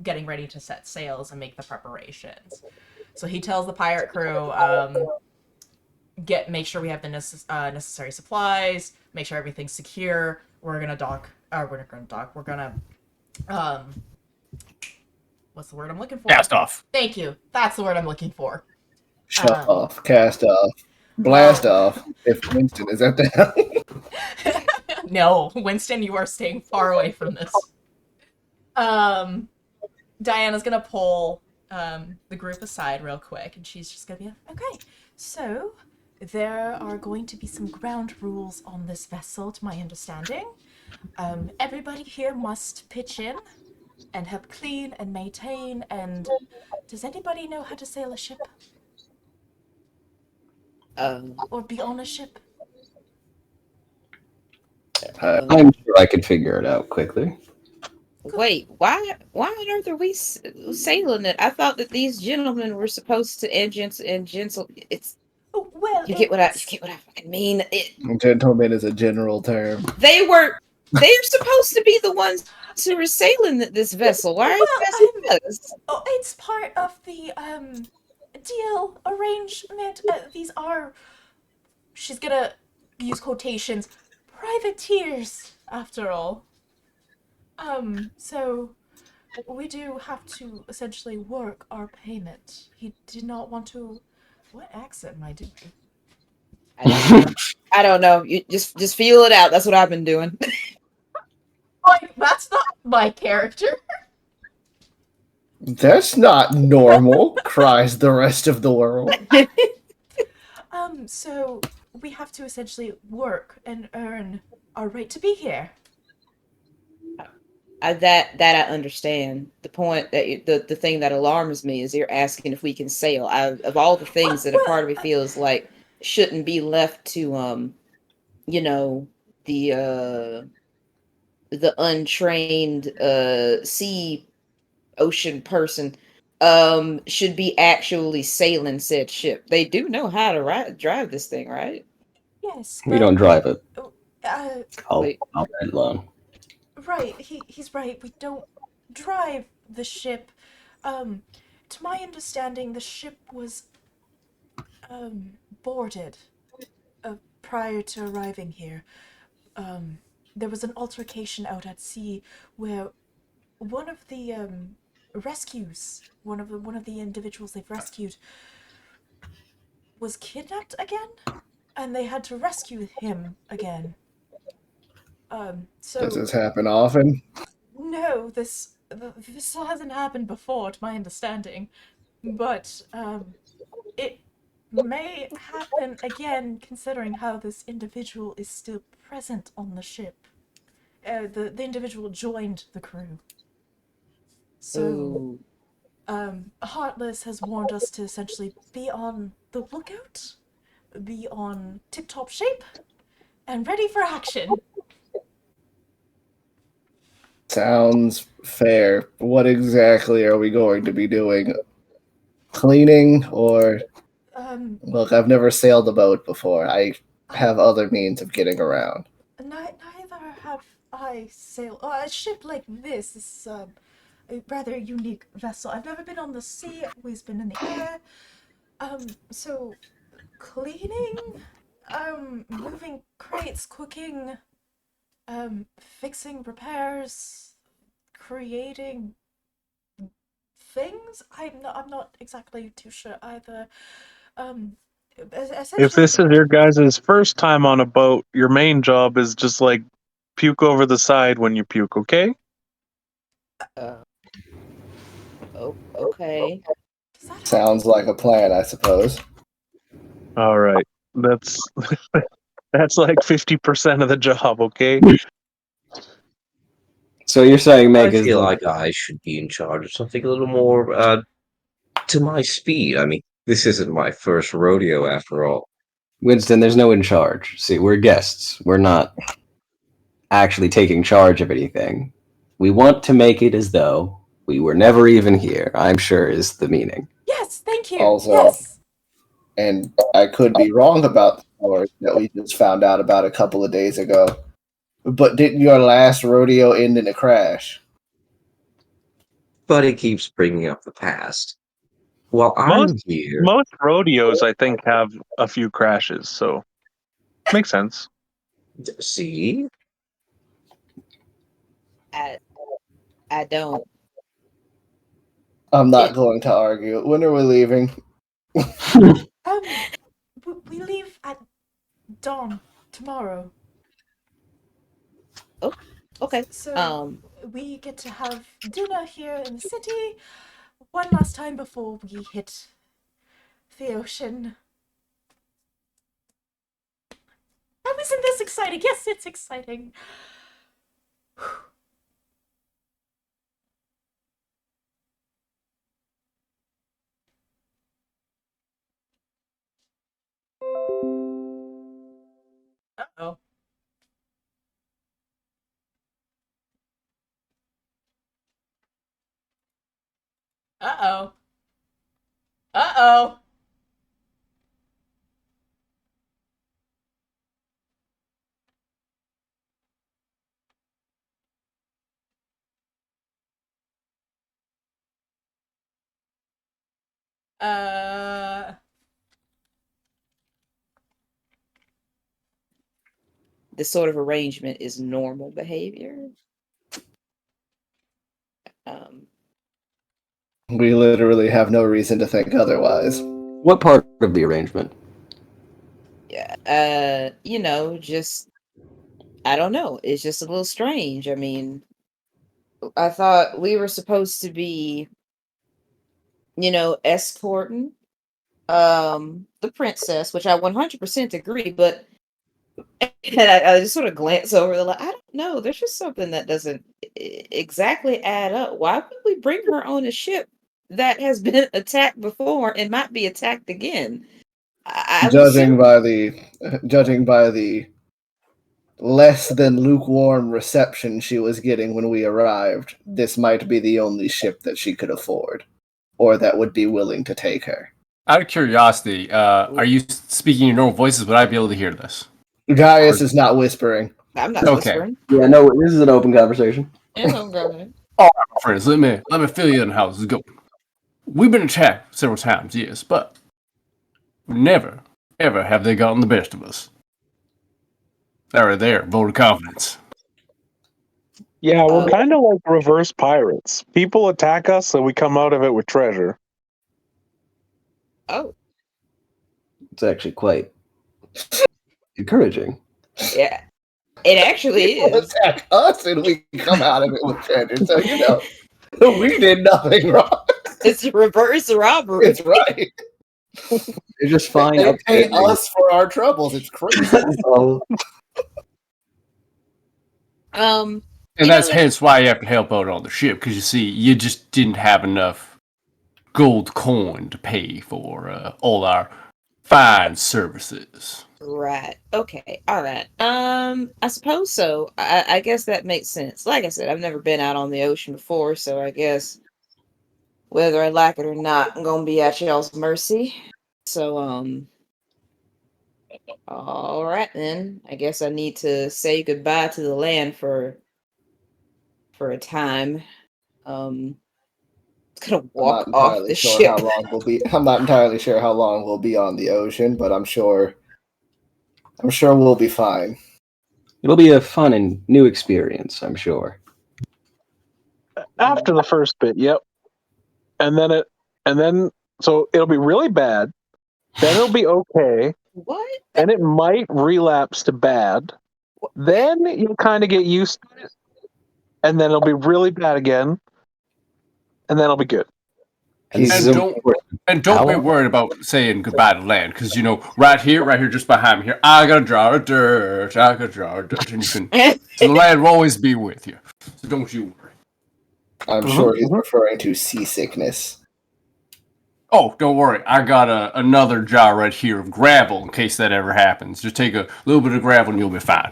getting ready to set sails and make the preparations. So he tells the pirate crew, make sure we have the necessary supplies, make sure everything's secure. We're gonna dock. We're not gonna dock. We're gonna what's the word I'm looking for? Cast off. Thank you. That's the word I'm looking for. Shut off, cast off, blast off. If Winston is at the helm. No, Winston, you are staying far away from this. Diana's gonna pull the group aside real quick, and she's just gonna be like, okay, so there are going to be some ground rules on this vessel, to my understanding. Everybody here must pitch in and help clean and maintain, and does anybody know how to sail a ship? Or be on a ship? I'm sure I could figure it out quickly. Wait, why on earth are we sailing it? I thought that these gentlemen were supposed to and gents. It's Well, you get what I fucking mean. Gentleman is a general term. They're supposed to be the ones who are sailing this vessel. Why are you guys us? Oh, it's part of the deal arrangement. These are, she's gonna use quotations, privateers, after all. So we do have to essentially work our payment. He did not want to. What accent am I doing? I don't know. You just feel it out. That's what I've been doing. Like, that's not my character. That's not normal, cries the rest of the world. So we have to essentially work and earn our right to be here. That I understand. The point that the thing that alarms me is you're asking if we can sail. Of all the things that a part of me feels like shouldn't be left to the untrained ocean person should be actually sailing said ship. They do know how to drive this thing, right? Yes. We don't drive it. I'll Wait. let it alone. Right, he's right. We don't drive the ship. To my understanding, the ship was boarded prior to arriving here. There was an altercation out at sea where one of the rescues, one of the individuals they've rescued, was kidnapped again, and they had to rescue him again. So Does this happen often? no, this hasn't happened before, to my understanding, but it may happen again, considering how this individual is still present on the ship. The individual joined the crew. So, Heartless has warned us to essentially be on the lookout, be on tip-top shape, and ready for action. Sounds fair. What exactly are we going to be doing? Cleaning or... Look, I've never sailed a boat before. I have other means of getting around. Neither have I sailed. A ship like this is a rather unique vessel. I've never been on the sea, I've always been in the air. So cleaning, moving crates, cooking, fixing repairs, creating things. I'm not exactly too sure either. If this is your guys' first time on a boat, your main job is just like puke over the side when you puke, okay? Oh, okay. Does that Sounds like a plan, I suppose. All right. That's that's like 50% of the job, okay? So you're saying I Meg is feel the like I should be in charge of something a little more to my speed. I mean, this isn't my first rodeo after all. Winston? There's no in charge. See, we're guests. We're not actually taking charge of anything. We want to make it as though we were never even here. I'm sure is the meaning. Yes, thank you. Also- Yes. And I could be wrong about the story that we just found out about a couple of days ago. But didn't your last rodeo end in a crash? But he keeps bringing up the past. While I'm Most here, most rodeos, I think, have a few crashes, so makes sense. see, I don't. I'm not going to argue. When are we leaving? We leave at dawn tomorrow. Okay. So we get to have dinner here in the city one last time before we hit the ocean. How isn't this exciting? Yes, it's exciting. Uh-oh. Uh-oh. Uh-oh. This sort of arrangement is normal behavior. We literally have no reason to think otherwise. What part of the arrangement? Yeah. Just I don't know. It's just a little strange. I mean, I thought we were supposed to be, escorting the princess, which I 100% agree, but and I just sort of glance over the like, I don't know, there's just something that doesn't exactly add up. Why would we bring her on a ship that has been attacked before and might be attacked again? I would Judging assume- by the less than lukewarm reception she was getting when we arrived, this might be the only ship that she could afford, or that would be willing to take her. Out of curiosity, are you speaking your normal voices? Would I be able to hear this? Gaius is not whispering. I'm not Okay. whispering. Yeah, no, this is an open conversation. Yeah, no, go Friends, let me fill you in how this is going. We've been attacked several times, yes, but never, ever have they gotten the best of us. They're there, vote of confidence. Yeah, we're Oh. kind of like reverse pirates. People attack us, and we come out of it with treasure. Oh, It's actually quite encouraging. yeah. It actually People is. attack us and we come out of it with treasure, so we did nothing wrong. It's a reverse robbery. It's right. They're just fine. They pay upstanding. us for our troubles. It's crazy. Oh, And You that's know, hence why you have to help out on the ship, because you see, you just didn't have enough gold coin to pay for all our fine services. Right. Okay. All right. I suppose so. I guess that makes sense. Like I said, I've never been out on the ocean before, so I guess whether I like it or not, I'm gonna be at y'all's mercy. So, all right then. I guess I need to say goodbye to the land for a time. It's gonna I'm walk not off entirely the sure ship. how long we'll be. I'm not entirely sure how long we'll be on the ocean, but I'm sure we'll be fine. it'll be a fun and new experience, I'm sure. After the first bit, yep. And then so it'll be really bad. Then it'll be okay. What? Then it might relapse to bad. Then you'll kind of get used to it. And then it'll be really bad again. And then it'll be good. And this He's- is And don't be Owl? worried about saying goodbye to land, because right here, just behind me here, I got a jar of dirt, and you can. So the land will always be with you. So don't you worry. I'm sure he's referring to seasickness. Oh, don't worry. I got another jar right here of gravel in case that ever happens. Just take a little bit of gravel and you'll be fine.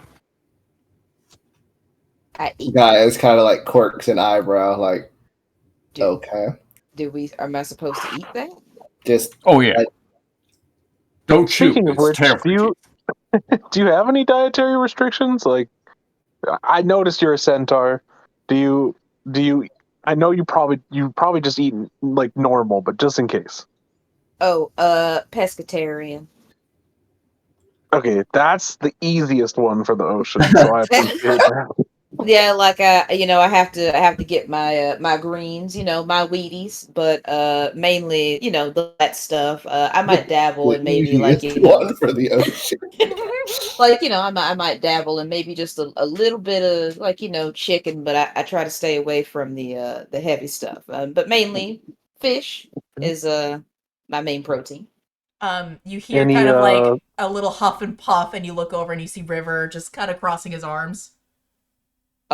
I eat. Guy is kind of like quirks an eyebrow, like, okay. Am I supposed to eat that? Just Oh yeah. Don't chew. Speaking of It's which, terrible. do you have any dietary restrictions? Like, I noticed you're a centaur. Do you? I know you probably just eat like normal, but just in case. Oh, pescatarian. Okay, that's the easiest one for the ocean. So I appreciate that. Yeah, like I have to get my my greens, my Wheaties, but mainly, that stuff. I might dabble in maybe like easiest one for the ocean. like I might dabble in maybe just a little bit of like chicken, but I try to stay away from the heavy stuff. But mainly fish is my main protein. You hear Any, kind of like a little huff and puff, and you look over and you see River just kind of crossing his arms.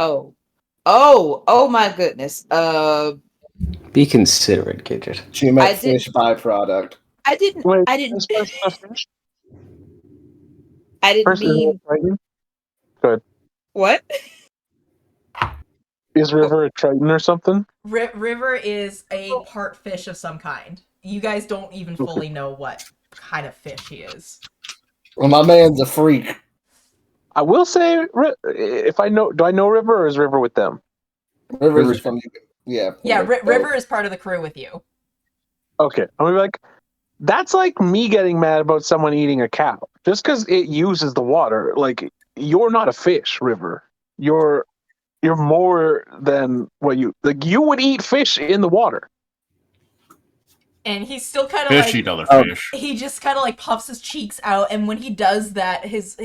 Oh my goodness. Be considerate, Gidget. She meant fish byproduct. I didn't Wait, I didn't is first a fish? I didn't First, is mean what? Is River a Triton or something? River is a part fish of some kind. You guys don't even fully know what kind of fish he is. Well, my man's a freak. I will say, if I know, do I know River or is River with them? River's from yeah. Yeah, River is part of the crew with you. Okay, I'm gonna be like, that's like me getting mad about someone eating a cow just because it uses the water. Like, you're not a fish, River. You're more than what you like. You would eat fish in the water. And he's still kind of Fish like eat other fish. he just kind of like puffs his cheeks out, and when he does that, his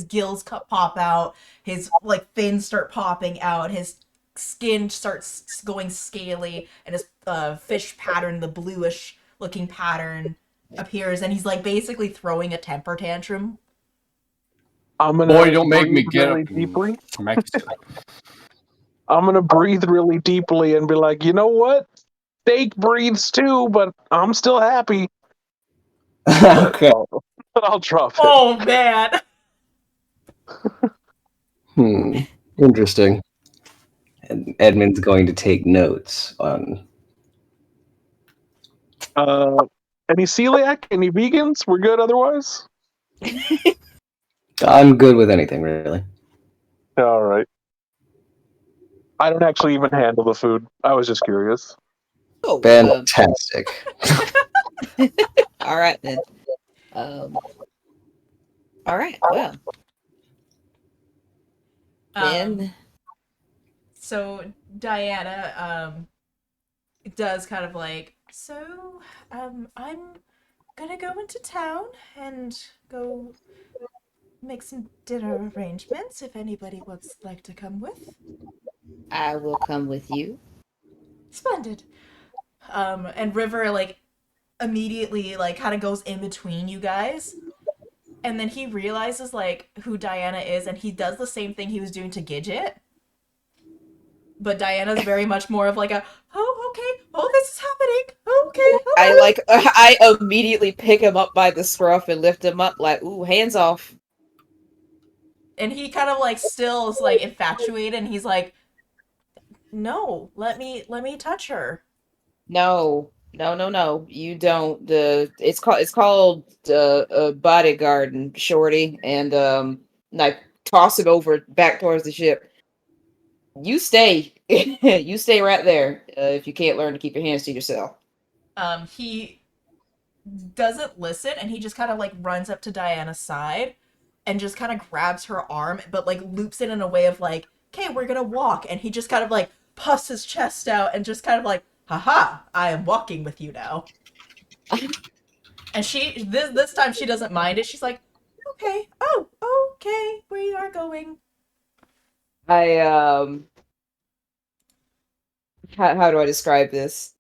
gills pop out, his like fins start popping out, his skin starts going scaly, and his fish pattern, the bluish looking pattern, appears, and he's like basically throwing a temper tantrum. I'm gonna Boy, don't make me breathe get really up and deeply. smack you silly. I'm gonna breathe really deeply and be like, you know what? Steak breathes too, but I'm still happy. Okay. But I'll drop it. Oh man. Interesting. And Edmund's going to take notes on. Any celiac? Any vegans? We're good otherwise? I'm good with anything, really. All right. I don't actually even handle the food. I was just curious. Oh, Fantastic. all right then. All right. Well, then So Diana does kind of like, so I'm gonna go into town and go make some dinner arrangements if anybody would like to come with. I will come with you. Splendid. And River like immediately like kind of goes in between you guys, and then he realizes like who Diana is, and he does the same thing he was doing to Gidget. But Diana's very much more of like a, oh, okay, oh, this is happening, okay. I immediately pick him up by the scruff and lift him up like, ooh, hands off. And he kind of like still is like infatuated, and he's like, no, let me touch her. No, you don't. It's called bodyguarding, shorty, and I toss it over back towards the ship. You stay, you stay right there. If you can't learn to keep your hands to yourself. He doesn't listen, and he just kind of like runs up to Diana's side and just kind of grabs her arm, but like loops it in a way of like, okay, we're gonna walk. And he just kind of like puffs his chest out and just kind of like, haha, I am walking with you now. And she this time she doesn't mind it. She's like, okay, oh, okay, we are going. How do I describe this?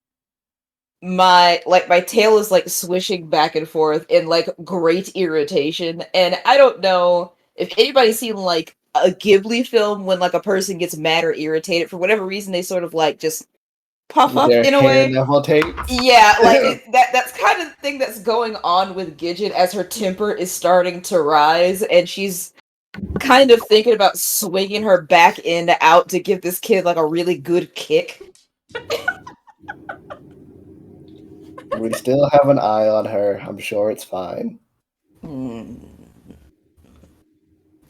my tail is like swishing back and forth in like great irritation, and I don't know if anybody's seen like a Ghibli film when like a person gets mad or irritated for whatever reason they sort of like just puff up Their in a hair way. levitates. Yeah, like that's kind of the thing that's going on with Gidget as her temper is starting to rise, and she's kind of thinking about swinging her back end out to give this kid like a really good kick. We still have an eye on her. I'm sure it's fine.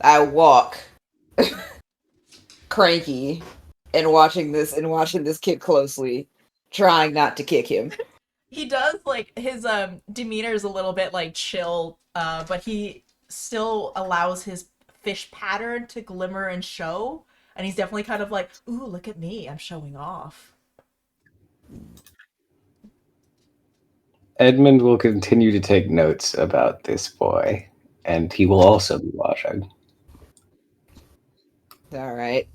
I walk cranky and watching this kid closely, trying not to kick him. He does, like, his demeanor is a little bit like chill, but he still allows his fish pattern to glimmer and show, and he's definitely kind of like, ooh, look at me, I'm showing off. Edmund will continue to take notes about this boy, and he will also be watching. All right,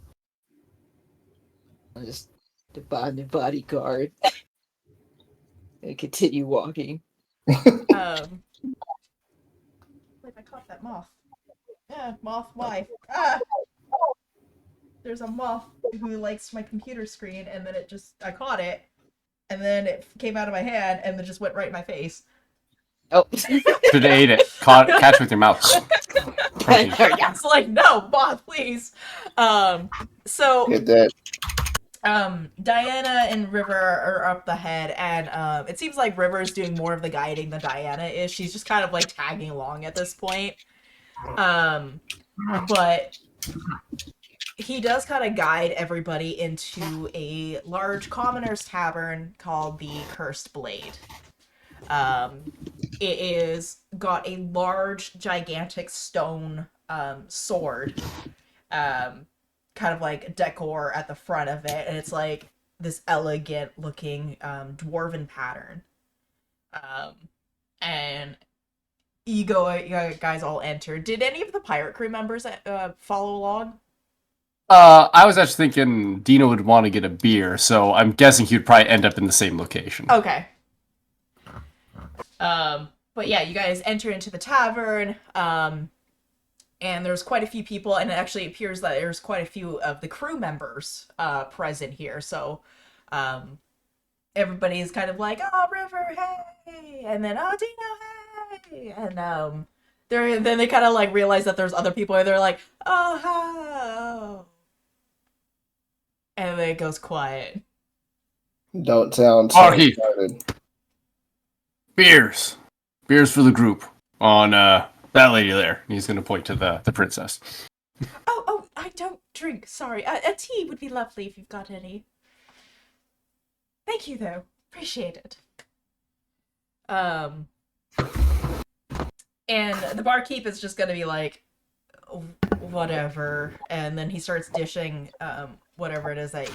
I'll just define the bodyguard and continue walking. Wait, I caught that moth. Yeah, moth wife. Ah! There's a moth who likes my computer screen, and then I caught it, and then it came out of my hand, and then just went right in my face. Oh, Should have ate it. Catch with your mouth. It's like, no, moth, please. So Get that. Diana and River are up the head, and it seems like River's doing more of the guiding than Diana is. She's just kind of like tagging along at this point. But he does kind of guide everybody into a large commoner's tavern called the Cursed Blade. It is got a large, gigantic stone sword, kind of like decor at the front of it, and it's like this elegant looking dwarven pattern. And you guys all enter. Did any of the pirate crew members follow along? I was actually thinking Dino would want to get a beer, so I'm guessing he'd probably end up in the same location. Okay. But yeah, you guys enter into the tavern, and there's quite a few people, and it actually appears that there's quite a few of the crew members present here. So everybody's kind of like, oh, River, hey, and then, oh, Dino, hey, and then they kind of like realize that there's other people, and they're like, oh, hi, and then it goes quiet. Don't sound Oh, so he- excited. Beers for the group on that lady there. He's going to point to the princess. Oh, I don't drink. Sorry, a tea would be lovely if you've got any. Thank you, though. Appreciate it. And the barkeep is just gonna be like, whatever, and then he starts dishing whatever it is that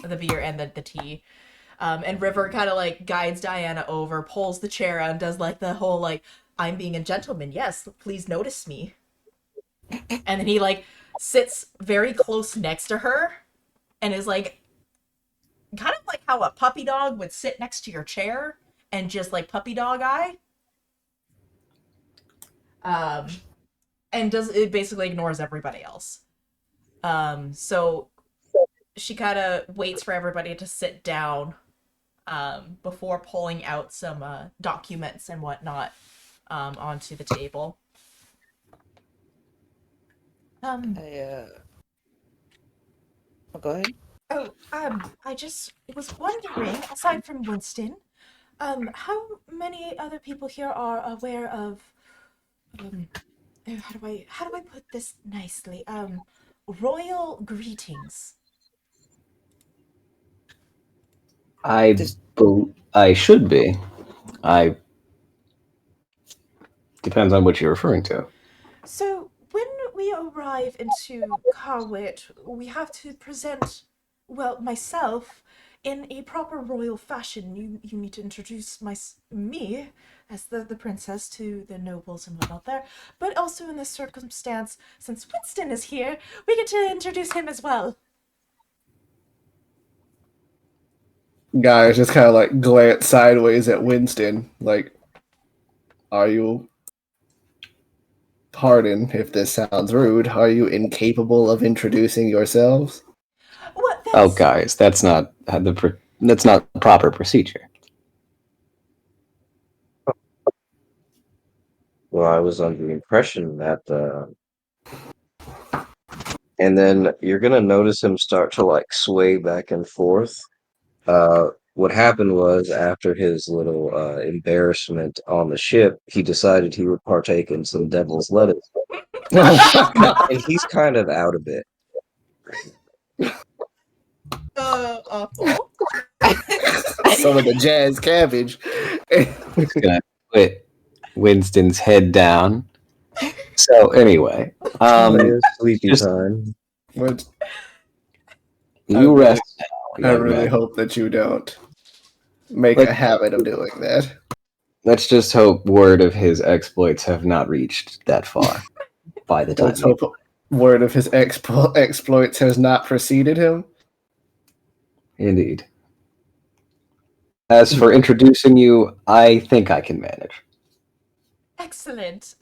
the beer and the tea. And River kind of like guides Diana over, pulls the chair out, and does like the whole like, I'm being a gentleman, yes, please notice me. And then he like sits very close next to her and is like, kind of like how a puppy dog would sit next to your chair and just like puppy dog eye. And it basically ignores everybody else. So she kind of waits for everybody to sit down before pulling out some documents and whatnot onto the table. Go ahead. Oh, I just was wondering, aside from Winston, how many other people here are aware of, how do I put this nicely? Royal greetings. I should be. Depends on what you're referring to. So, when we arrive into Kawit, we have to present, well, myself in a proper royal fashion. You need to introduce me as the princess to the nobles and whatnot there. But also in this circumstance, since Winston is here, we get to introduce him as well. Guys just kind of like glance sideways at Winston, like, are you, pardon if this sounds rude, are you incapable of introducing yourselves? What? Oh, guys, that's not that's not the proper procedure. Well, I was under the impression that, and then you're gonna notice him start to like sway back and forth. What happened was after his little embarrassment on the ship, he decided he would partake in some devil's lettuce, and he's kind of out of it. Awful. Some of the jazz cabbage. Just gonna put Winston's head down. So anyway, Sleepy just- time. What- you really- rest now. I young really man. hope that you don't make Like- a habit of doing that. Let's just hope word of his exploits have not reached that far by the time. Let's hope word of his exploits has not preceded him. Indeed. As for introducing you, I think I can manage. Excellent.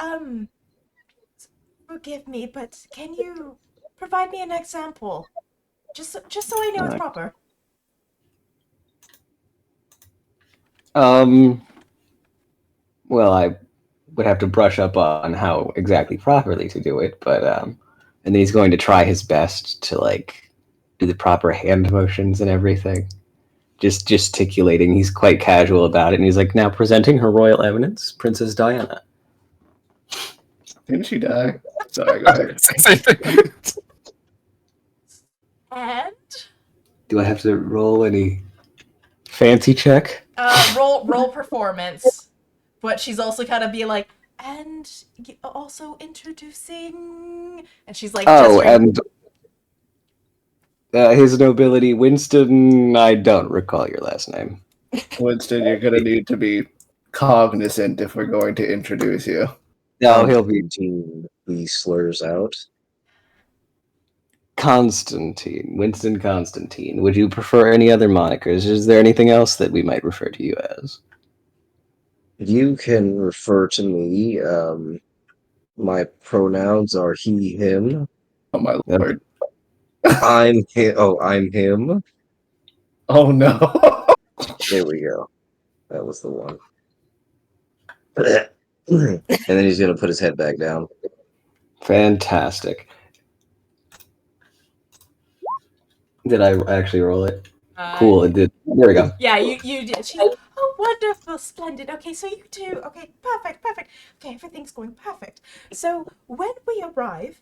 Forgive me, but can you provide me an example? Just so I know it's proper. Well, I would have to brush up on how exactly properly to do it, but and then he's going to try his best to like do the proper hand motions and everything. Just gesticulating. He's quite casual about it, and he's like, "Now presenting Her Royal Eminence, Princess Diana." Didn't she die? Sorry, go ahead. Same thing. And Do I have to roll any fancy check? roll performance. But she's also kind of be like, and also introducing, and she's like, Oh, gesturing. and his nobility, Winston. I don't recall your last name. Winston, you're going to need to be cognizant if we're going to introduce you. No, he'll be He slurs out. Constantine. Winston Constantine. Would you prefer any other monikers? Is there anything else that we might refer to you as? You can refer to me. My pronouns are he, him. Oh, my lord. I'm him. Oh, I'm him. Oh, no. There we go. That was the one. And then he's gonna put his head back down. Fantastic. Did I actually roll it? Cool, it did. There we go. Yeah, you did. She's like, oh, wonderful, splendid. Okay, so you do. Okay, perfect. Okay, everything's going perfect. So when we arrive,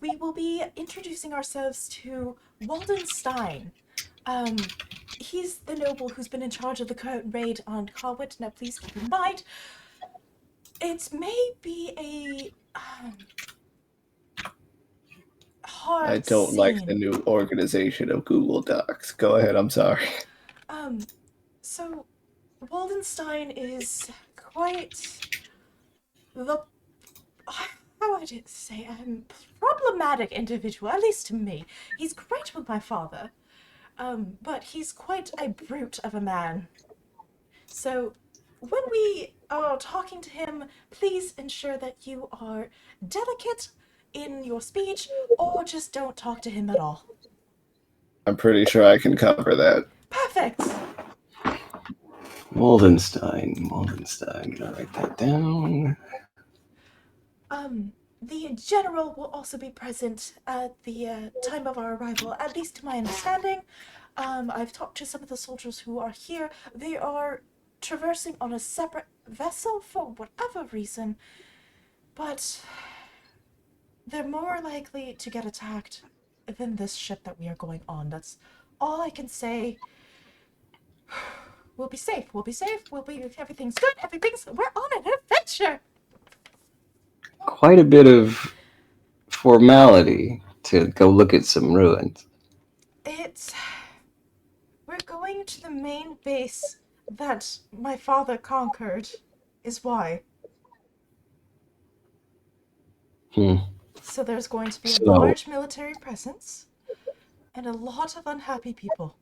we will be introducing ourselves to Waldenstein. He's the noble who's been in charge of the current raid on Kawit. Now, please keep in mind, it may be a hard I don't like scene. the new organization of Google Docs. Go ahead, I'm sorry. So Waldenstein is quite the, how would it say, problematic individual, at least to me. He's great with my father, but he's quite a brute of a man. So when we are talking to him, please ensure that you are delicate in your speech, or just don't talk to him at all. I'm pretty sure I can cover that. Perfect. Waldenstein. I'll write that down. The general will also be present at the time of our arrival, at least to my understanding. I've talked to some of the soldiers who are here. They are traversing on a separate vessel for whatever reason, but they're more likely to get attacked than this ship that we are going on. That's all I can say. We'll be safe. Everything's good. We're on an adventure. Quite a bit of formality to go look at some ruins. We're going to the main base that my father conquered, is why. So there's going to be a large military presence and a lot of unhappy people.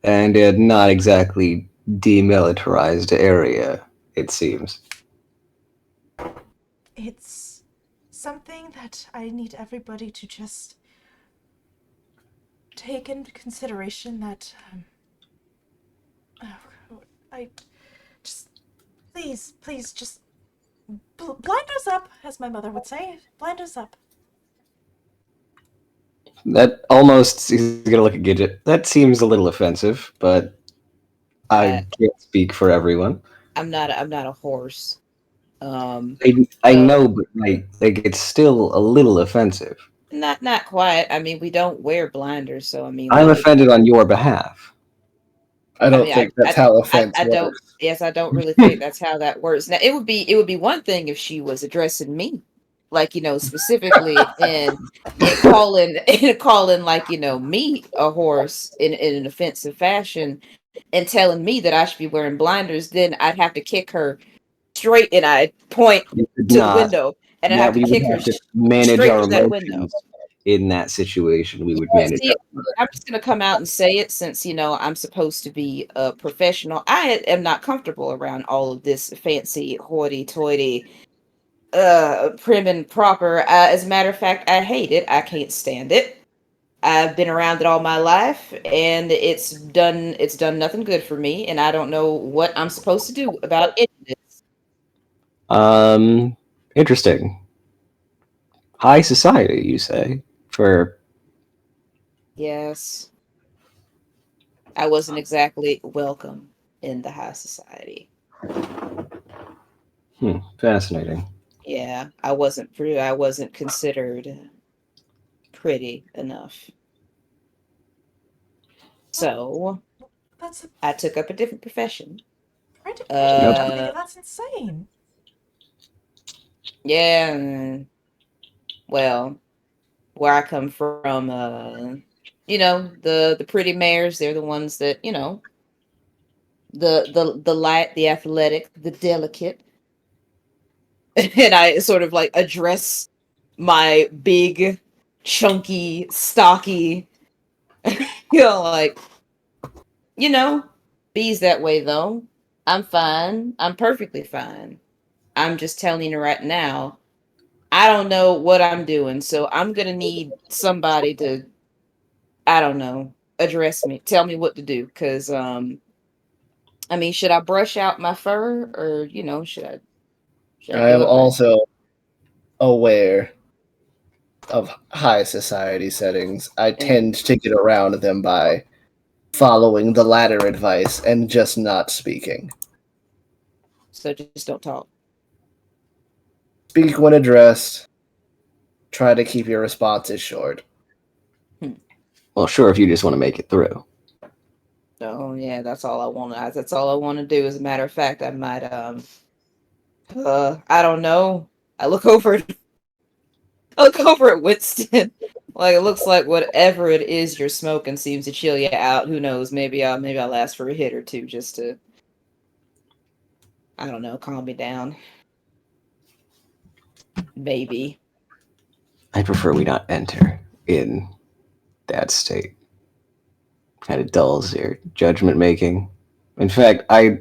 and a not exactly demilitarized area, it seems. It's something that I need everybody to just take into consideration that I just please just blinders up, as my mother would say. Blinders up. That almost, he's gonna look at Gidget. That seems a little offensive, but I can't speak for everyone. I'm not a horse. I know, but like it's still a little offensive. Not quite. I mean, we don't wear blinders, so I mean, I'm what offended on your behalf. I don't think that's how offense I works. don't. Yes, I don't really think that's how that works. Now, it would be one thing if she was addressing me, like specifically and calling like me a horse in an offensive fashion, and telling me that I should be wearing blinders. Then I'd have to kick her straight, and I'd point You could to the not. window, and I'd Yeah, have to we kick would her have to manage straight our to that window. emotions in that situation. We would Well, manage. see, I'm just gonna come out and say it since I'm supposed to be a professional. I am not comfortable around all of this fancy hoity-toity, prim and proper. As a matter of fact, I hate it. I can't stand it. I've been around it all my life, and it's done nothing good for me, and I don't know what I'm supposed to do about it. Interesting. High society, you say? For Yes, I wasn't exactly welcome in the high society. fascinating. Yeah, I wasn't considered pretty enough. So That's a I took up a different profession. pretty Uh, ugly. That's insane. yeah, well, where I come from, the pretty mares, they're the ones that, the light, the athletic, the delicate. And I sort of like address my big, chunky, stocky, like, bees that way though. I'm fine. I'm perfectly fine. I'm just telling you right now, I don't know what I'm doing, so I'm gonna need somebody to, I don't know, address me, tell me what to do. Cause I mean, should I brush out my fur, or should I I am do it also aware of high society settings. I tend to get around them by following the latter advice and just not speaking. So just don't talk. Speak when addressed. Try to keep your responses short. Well, sure, if you just want to make it through. Oh yeah, that's all I want. That's all I want to do. As a matter of fact, I might I don't know. I look over at Winston. Like, it looks like whatever it is you're smoking seems to chill you out. Who knows? Maybe I'll last for a hit or two just to, I don't know, calm me down. Maybe. I prefer we not enter in that state. Kind of dulls your judgment making. In fact, he's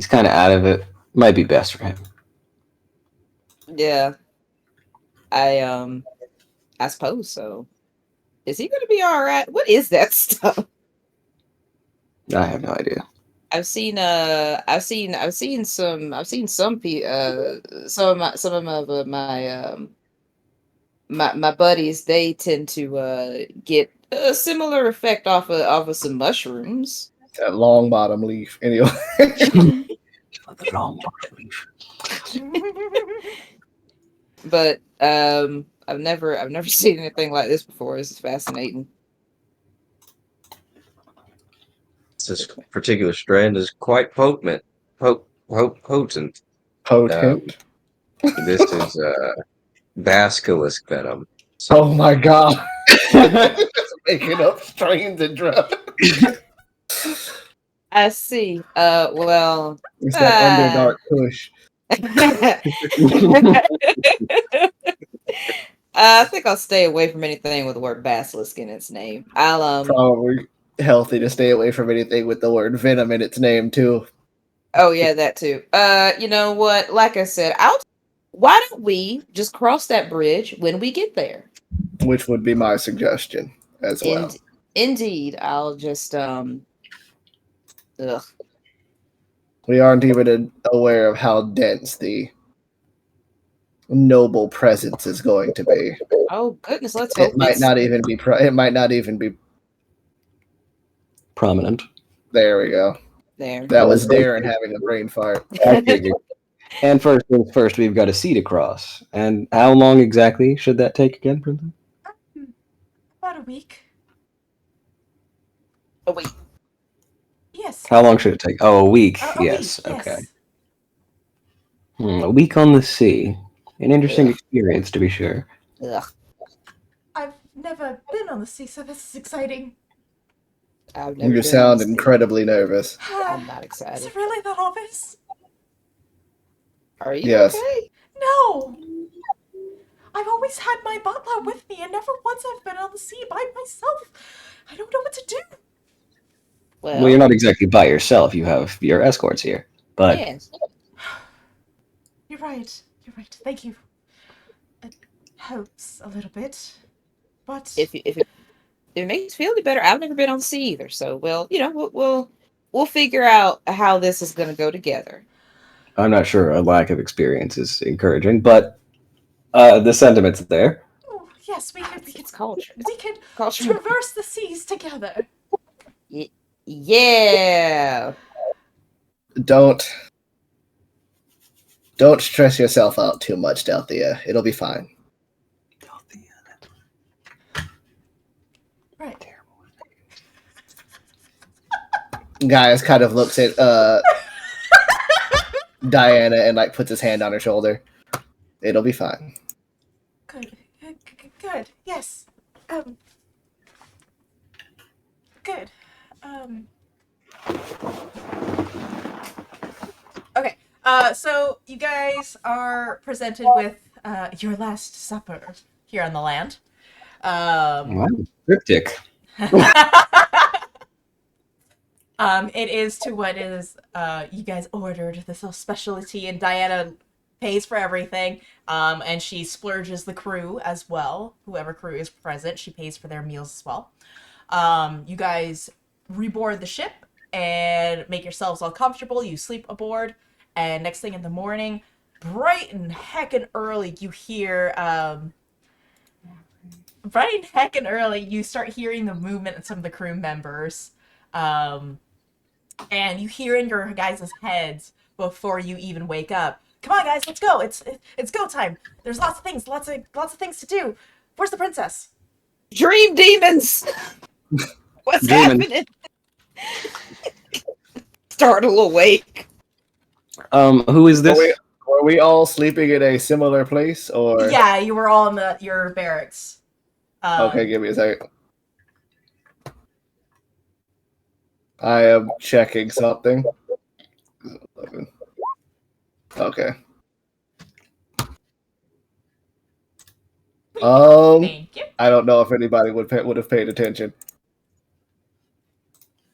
kind of out of it. Might be best for him. Yeah. I suppose so. Is he gonna be all right? What is that stuff? I have no idea. I've seen some some of my buddies, they tend to get a similar effect off of some mushrooms. That long bottom leaf. Anyway. But I've never seen anything like this before. This is fascinating. This particular strand is quite potent. Potent. Potent. This is basilisk venom. Oh my god. Making up strains and drugs. I see. Well, It's that Underdark push. I think I'll stay away from anything with the word basilisk in its name. I'll Probably healthy to stay away from anything with the word venom in its name too. Oh yeah, that too. You know what? Like I said, why don't we just cross that bridge when we get there? Which would be my suggestion as well. Indeed, I'll just ugh. We aren't even aware of how dense the noble presence is going to be. Oh goodness, let's hope It might not even be. It might not even be Prominent. There we go. there. That was Darren having a brain fart. I figured. And first things first, we've got a sea to cross. And how long exactly should that take again, Princess? About a week. Oh wait. Yes. How long should it take? Oh, a week. A Yes. week, Okay. yes. A week on the sea. An interesting experience, to be sure. Ugh. I've never been on the sea, so this is exciting. I've never You been sound on the sea. incredibly nervous. I'm not Is excited. it really that obvious? Are you Yes. okay? No! I've always had my butler with me, and never once I've been on the sea by myself. I don't know what to do. Well, you're not exactly by yourself. You have your escorts here. But yes. You're right. You're right. Thank you. It helps a little bit, but If it makes you feel any better, I've never been on the sea either. So we'll figure out how this is going to go together. I'm not sure a lack of experience is encouraging, but the sentiment's there. oh, yes, we could It's culture. traverse the seas together. Yeah. Don't stress yourself out too much, Delthea. It'll be fine. Right. Guys kind of looks at Diana and like puts his hand on her shoulder. It'll be fine. Good. Good. Yes. Good. Okay. So you guys are presented with your last supper here on the land. Wow, cryptic. It is to what is you guys ordered, this little specialty, and Diana pays for everything. And she splurges the crew as well. Whoever crew is present, she pays for their meals as well. You guys reboard the ship and make yourselves all comfortable. You sleep aboard, and next thing in the morning, bright and heckin' early, you hear bright and heckin' early, you start hearing the movement of some of the crew members. And you hear in your guys' heads before you even wake up. Come on, guys, let's go! It's go time. There's lots of things, lots of things to do. Where's the princess? Dream demons. What's Dreamin'. happening? Startle awake. Who is this? Were we all sleeping in a similar place, or? Yeah, you were all in your barracks. Okay, give me a second. I am checking something. Okay. Thank you. I don't know if anybody would have paid attention.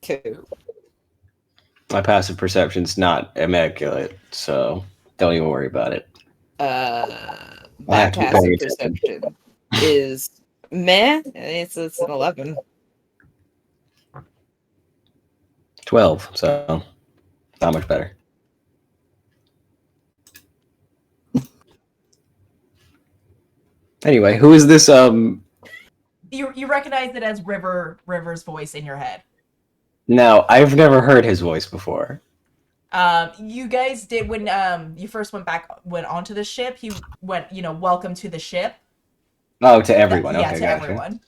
Cool. My passive perception's not immaculate, so don't even worry about it. My have to be passive paying attention. perception is meh. It's an 11. 12, so not much better. Anyway, who is this? You recognize it as River's voice in your head. Now, I've never heard his voice before. You guys did when you first went onto the ship. He went, welcome to the ship. Oh, to everyone. Yeah, Okay, to gotcha. everyone.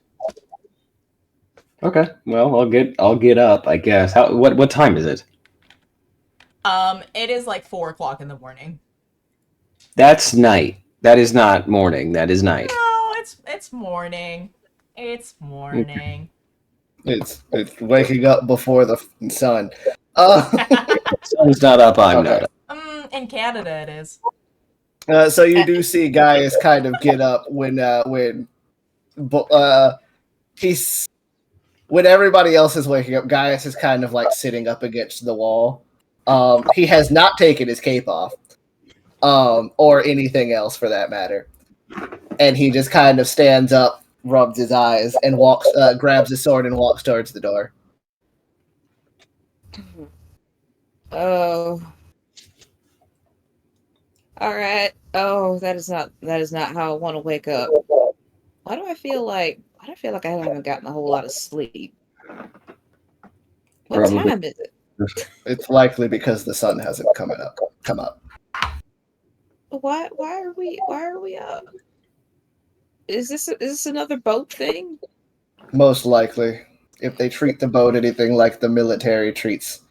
Okay, well, I'll get up, I guess. What time is it? It is like 4:00 in the morning. That's night. That is not morning. That is night. No, it's morning. It's morning. It's waking up before the sun. Sun's not up. I'm not up. In Canada it is. So you do see Gaius kind of get up when he's when everybody else is waking up. Gaius is kind of like sitting up against the wall. He has not taken his cape off, or anything else for that matter, and he just kind of stands up, rubs his eyes, and walks, grabs his sword, and walks towards the door. Oh. All right. Oh, that is not how I want to wake up. Why do I feel like I haven't gotten a whole lot of sleep? What Probably. time is it? It's likely because the sun hasn't come up. Why are we up? Is this another boat thing? Most likely, if they treat the boat anything like the military treats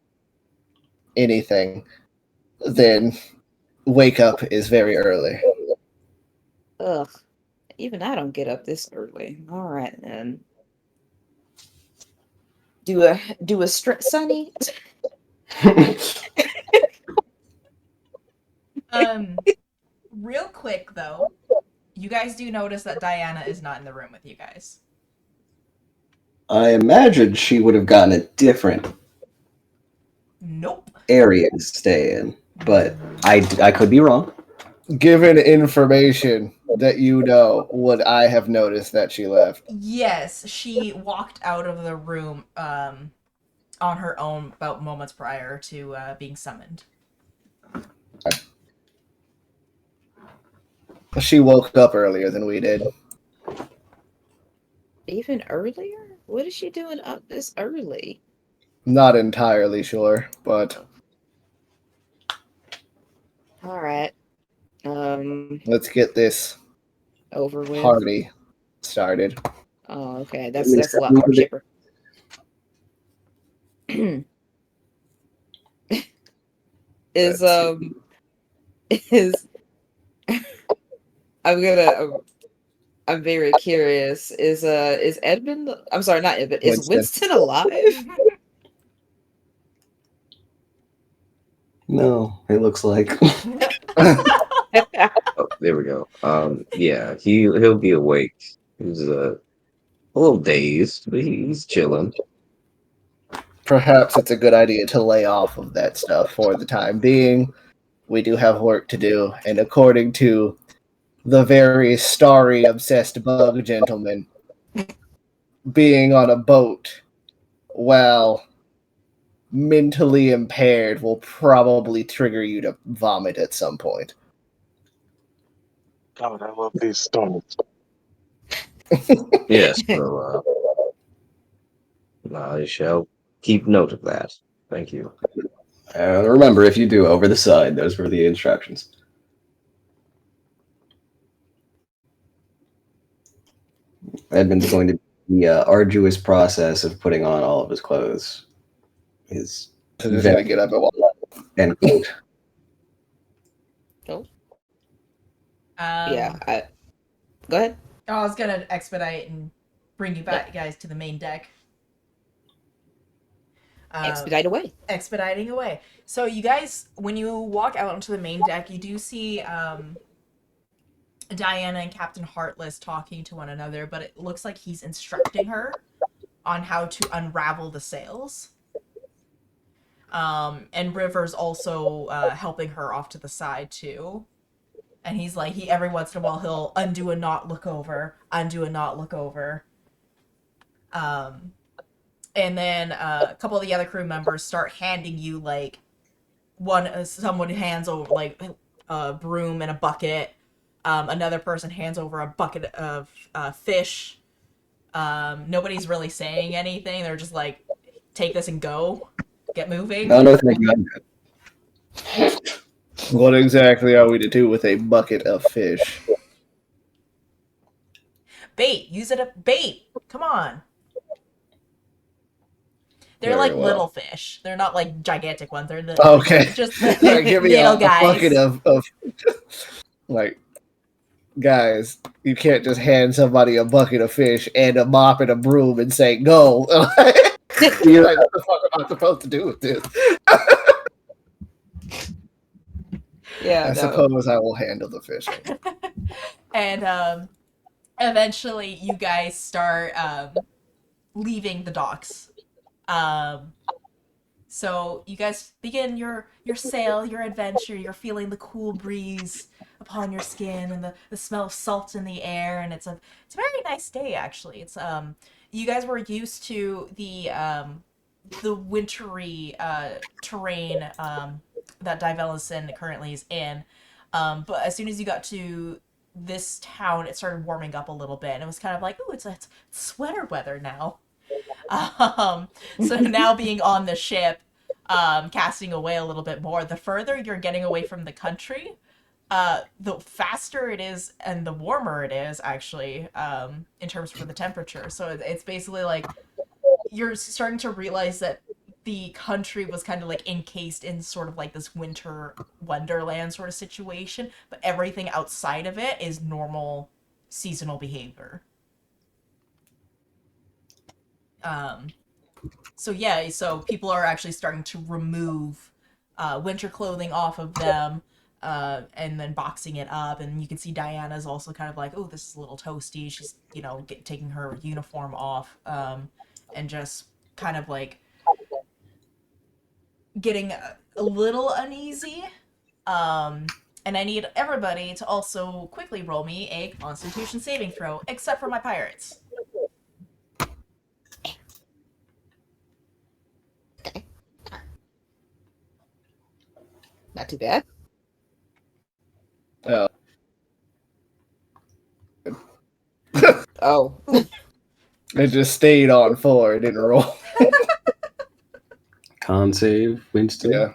anything, then wake up is very early. Ugh. Even I don't get up this early. All right then. Do a Sunny? Real quick though, you guys do notice that Diana is not in the room with you guys. I imagined she would have gotten a different Nope. area to stay in, but I could be wrong. Given information that you know, would I have noticed that she left? Yes, she walked out of the room on her own about moments prior to being summoned. She woke up earlier than we did. Even earlier? What is she doing up this early? Not entirely sure, but All right. let's get this Over with. party started. Oh, okay. That's a lot more chipper. is I'm very curious. Is Edmund? I'm sorry, not Edmund. Is Winston alive? No, it looks like. Oh, there we go. Yeah, he'll be awake. He's a little dazed, but he's chilling. Perhaps it's a good idea to lay off of that stuff for the time being. We do have work to do, and according to the very starry obsessed bug gentleman, being on a boat while mentally impaired will probably trigger you to vomit at some point. God, I love these stones. Yes, so I shall keep note of that. Thank you. Remember, if you do, over the side. Those were the instructions. Edmund's going to be the arduous process of putting on all of his clothes. His So just gonna get up and walk. end quote. Oh. Yeah. Go ahead. I was gonna expedite and bring you back, guys, to the main deck. Expedite away. Expediting away. So you guys, when you walk out onto the main deck, you do see Diana and Captain Heartless talking to one another, but it looks like he's instructing her on how to unravel the sails. And River's also helping her off to the side too. And he's like, every once in a while he'll undo a knot, look over, undo a knot, look over. And then a couple of the other crew members start handing you like someone hands over like a broom and a bucket. Another person hands over a bucket of fish. Nobody's really saying anything. They're just like, take this and go. Get moving. No, thank you. I'm good. What exactly are we to do with a bucket of fish? Bait. Use it as bait. Come on. They're Very like well. little fish. They're not like gigantic ones. They're Okay. just Like, give me a little guys. bucket of like, guys, you can't just hand somebody a bucket of fish and a mop and a broom and say go. You're like, what the fuck am I supposed to do with this? Yeah, I no. suppose I will handle the fishing. And eventually you guys start leaving the docks. So you guys begin your sail, your adventure. You're feeling the cool breeze upon your skin and the smell of salt in the air, and it's a very nice day actually. It's you guys were used to the wintry terrain that Divelinson currently is in. But as soon as you got to this town, it started warming up a little bit, and it was kind of like, ooh, it's sweater weather now. So now being on the ship, casting away a little bit more, the further you're getting away from the country, the faster it is and the warmer it is actually, in terms for the temperature. So it's basically like you're starting to realize that the country was kind of like encased in sort of like this winter wonderland sort of situation, but everything outside of it is normal seasonal behavior. So yeah, so people are actually starting to remove winter clothing off of them, and then boxing it up, and you can see Diana's also kind of like, oh, this is a little toasty. She's, taking her uniform off, and just kind of like getting a little uneasy. And I need everybody to also quickly roll me a Constitution saving throw, except for my pirates. Not too bad. Oh. Oh. It just stayed on 4. It didn't roll. Con save, Winston. Yeah.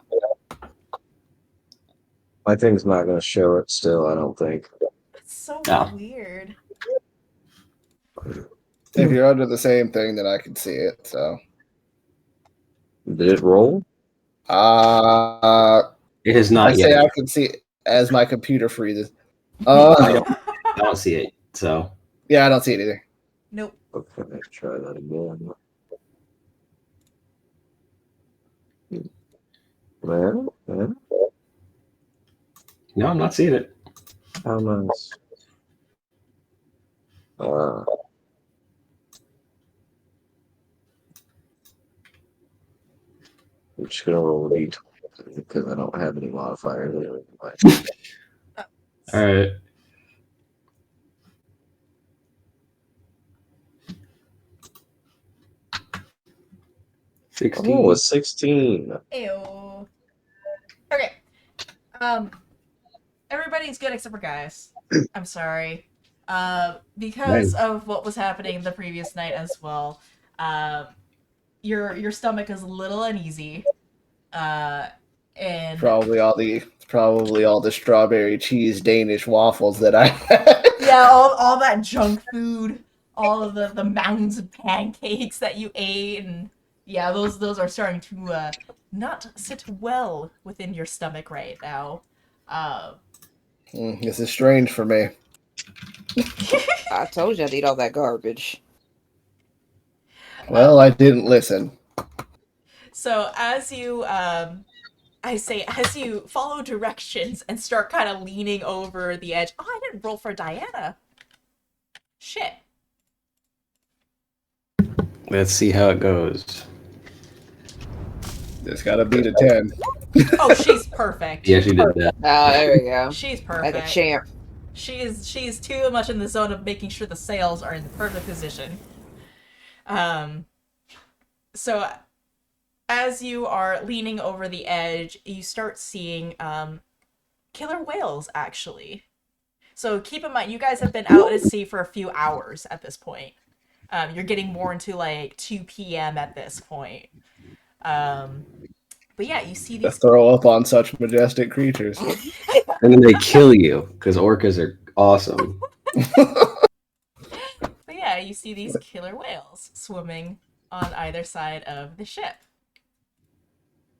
My thing's not going to show it still, I don't think. It's so No. weird. If you're under the same thing, then I can see it. So. Did it roll? It is I not say yet. I can see it as my computer freezes. I don't see it. So Yeah, I don't see it either. Nope. Okay, try that again. Well, no, I'm not seeing it. how nice. I'm just gonna roll a d20 because I don't have any modifiers. All right. Oh, a 16. Ew. Okay. Everybody's good except for guys. I'm sorry. Because of what was happening the previous night as well. Your stomach is a little uneasy. And Probably all the strawberry cheese Danish waffles that I had. yeah, all that junk food, all of the mounds of pancakes that you ate, and yeah, those are starting to not sit well within your stomach right now. This is strange for me. I told you I'd eat all that garbage. Well, I didn't listen. So as you as you follow directions and start kind of leaning over the edge. Oh, I didn't roll for Diana. Shit. Let's see how it goes. Just gotta beat a 10. Oh, she's perfect. Yeah, she did that. Oh, there we go. She's perfect. Like a champ. She is too much in the zone of making sure the sails are in the perfect position. So as you are leaning over the edge, you start seeing killer whales, actually. So keep in mind, you guys have been out at sea for a few hours at this point. You're getting more into like 2 p.m. at this point. But yeah, you see these. Throw up on such majestic creatures. And then they kill you because orcas are awesome. But yeah, you see these killer whales swimming on either side of the ship.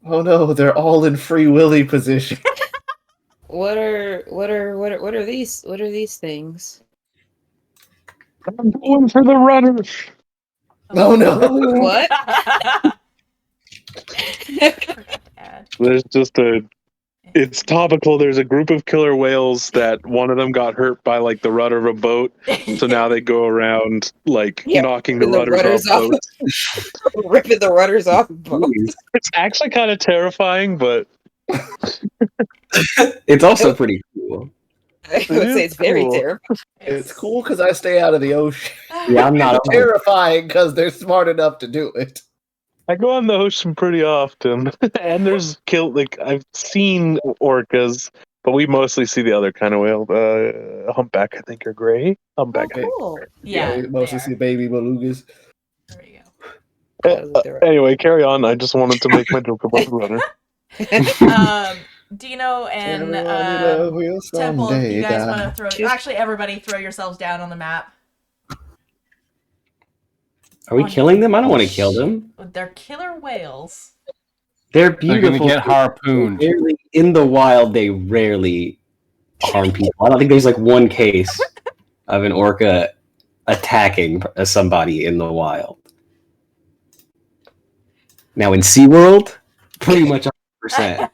Oh no, they're all in Free Willy position. What are these things? I'm going for the rudder. Oh no. What? Forgot to add. There's just a It's topical. There's a group of killer whales that one of them got hurt by like the rudder of a boat. So now they go around like Yeah, knocking the ripping rudders off boats. ripping the rudders off boats. Jeez. It's actually kind of terrifying, but It's also pretty cool. I would say it's very cool. terrifying. It's cool because I stay out of the ocean. Yeah, I'm not. It's terrifying because they're smart enough to do it. I go on the ocean pretty often, and there's I've seen orcas, but we mostly see the other kind of whale, humpback. I think are gray. Humpback. Oh, cool. Yeah, we mostly they see baby belugas. There you go. Anyway, carry on. I just wanted to make my joke about the rudder. Dino and Everyone will Temple, if you someday guys die. want to throw... Actually, everybody throw yourselves down on the map. Are we killing them? I don't want to kill them. They're killer whales. They're They're beautiful. gonna get harpooned. In the wild, they rarely harm people. I don't think there's like one case of an orca attacking somebody in the wild. Now in SeaWorld, pretty much 100%.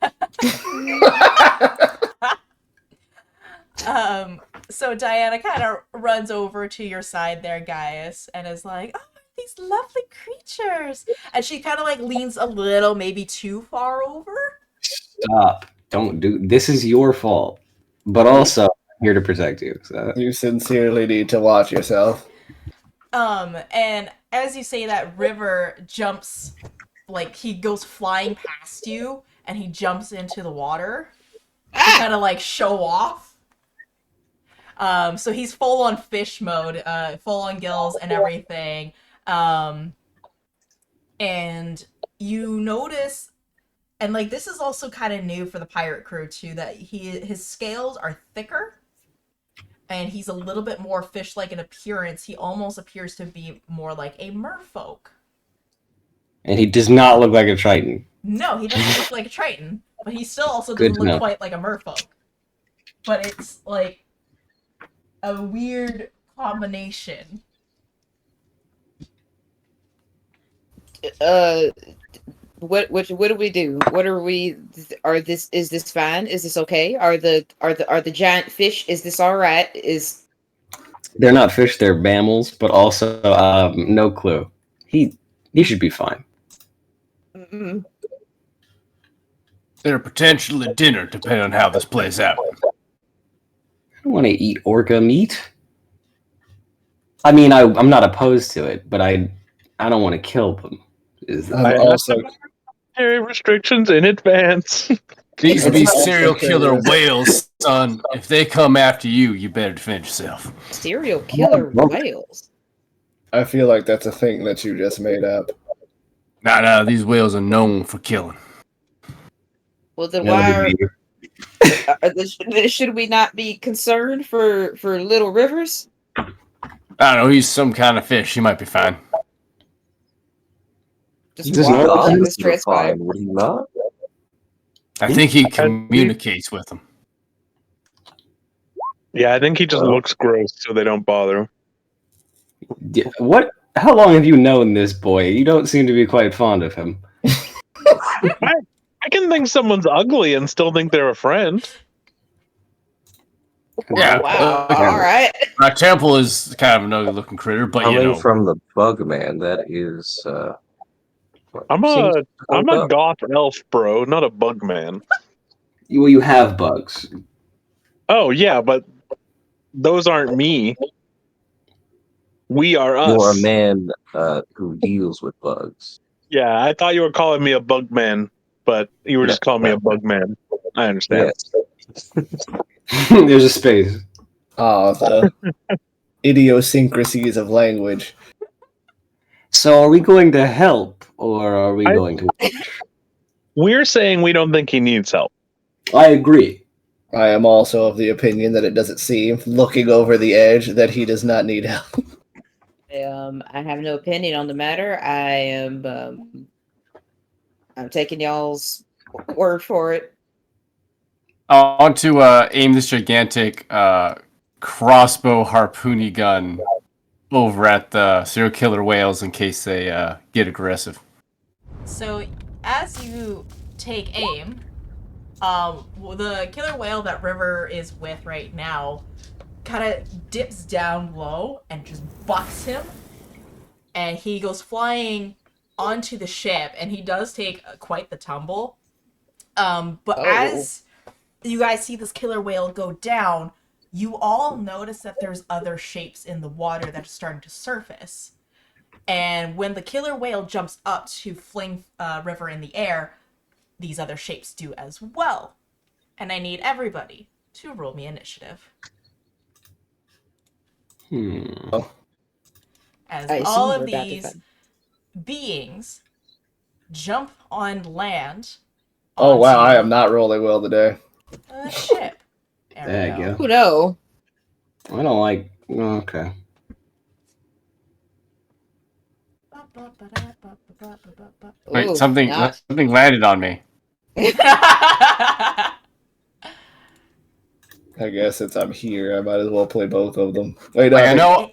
So Diana kind of runs over to your side there, Gaius, and is like, "Oh, these lovely creatures," and she kind of like leans a little, maybe too far over. Stop. Don't do this. Is your fault. But also, I'm here to protect you. So. You sincerely need to watch yourself. And as you say that, River jumps, like he goes flying past you, and he jumps into the water to kind of like show off. So he's full on fish mode, full on gills and everything. And you notice, and like this is also kind of new for the pirate crew too, that his scales are thicker, and he's a little bit more fish-like in appearance. He almost appears to be more like a merfolk. And he does not look like a Triton. No, he doesn't look like a Triton, but he still also Good doesn't to look know. quite like a merfolk. But it's like a weird combination. What do we do? What are we? Is this fine? Is this okay? Are the giant fish? Is this all right? They're not fish, they're mammals, but also no clue. He should be fine. Mm-mm. They're potentially dinner, depending on how this plays out. I don't want to eat orca meat. I mean, I'm not opposed to it, but I don't want to kill them. I'm also Restrictions in advance. These would be It's also serial killer curious. whales, son. If they come after you, you better defend yourself. Serial killer whales. I feel like that's a thing that you just made up. Nah, these whales are known for killing. Well, then Never why did you. should we not be concerned for Little Rivers? I don't know, he's some kind of fish. He might be fine. Just Just walk not along God this is fine, transpire. would he not? I think he communicates with them. Yeah, I think he just looks gross, so they don't bother him. Yeah, what? How long have you known this boy? You don't seem to be quite fond of him. I can think someone's ugly and still think they're a friend. Yeah. Wow. Okay. All right. My temple is kind of an ugly looking critter, but you Coming know. from the bug man, that is. I'm seems a to hold I'm a up. goth elf, bro, not a bug man. You have bugs. Oh yeah, but those aren't me. We are us. You're a man who deals with bugs. Yeah, I thought you were calling me a bug man, but you were just calling me a bug man. I understand. Yes. There's a space. Oh, the idiosyncrasies of language. So are we going to help, or are we going to... We're saying we don't think he needs help. I agree. I am also of the opinion that it doesn't seem, looking over the edge, that he does not need help. I have no opinion on the matter. I'm taking y'all's word for it. I want to aim this gigantic crossbow harpoony gun over at the serial killer whales in case they get aggressive. So as you take aim, The killer whale that River is with right now kind of dips down low and just bucks him, and he goes flying onto the ship, and he does take quite the tumble. But as you guys see this killer whale go down, you all notice that there's other shapes in the water that are starting to surface. And when the killer whale jumps up to fling River in the air, these other shapes do as well. And I need everybody to roll me initiative. As I all assume of we're about to these find- beings jump on land. Oh wow, I am onto not rolling well today. a ship. There you go. Oh no. I don't like. Okay. Wait, Ooh, something not- landed on me. I guess since I'm here, I might as well play both of them. Wait, no, Like, I know.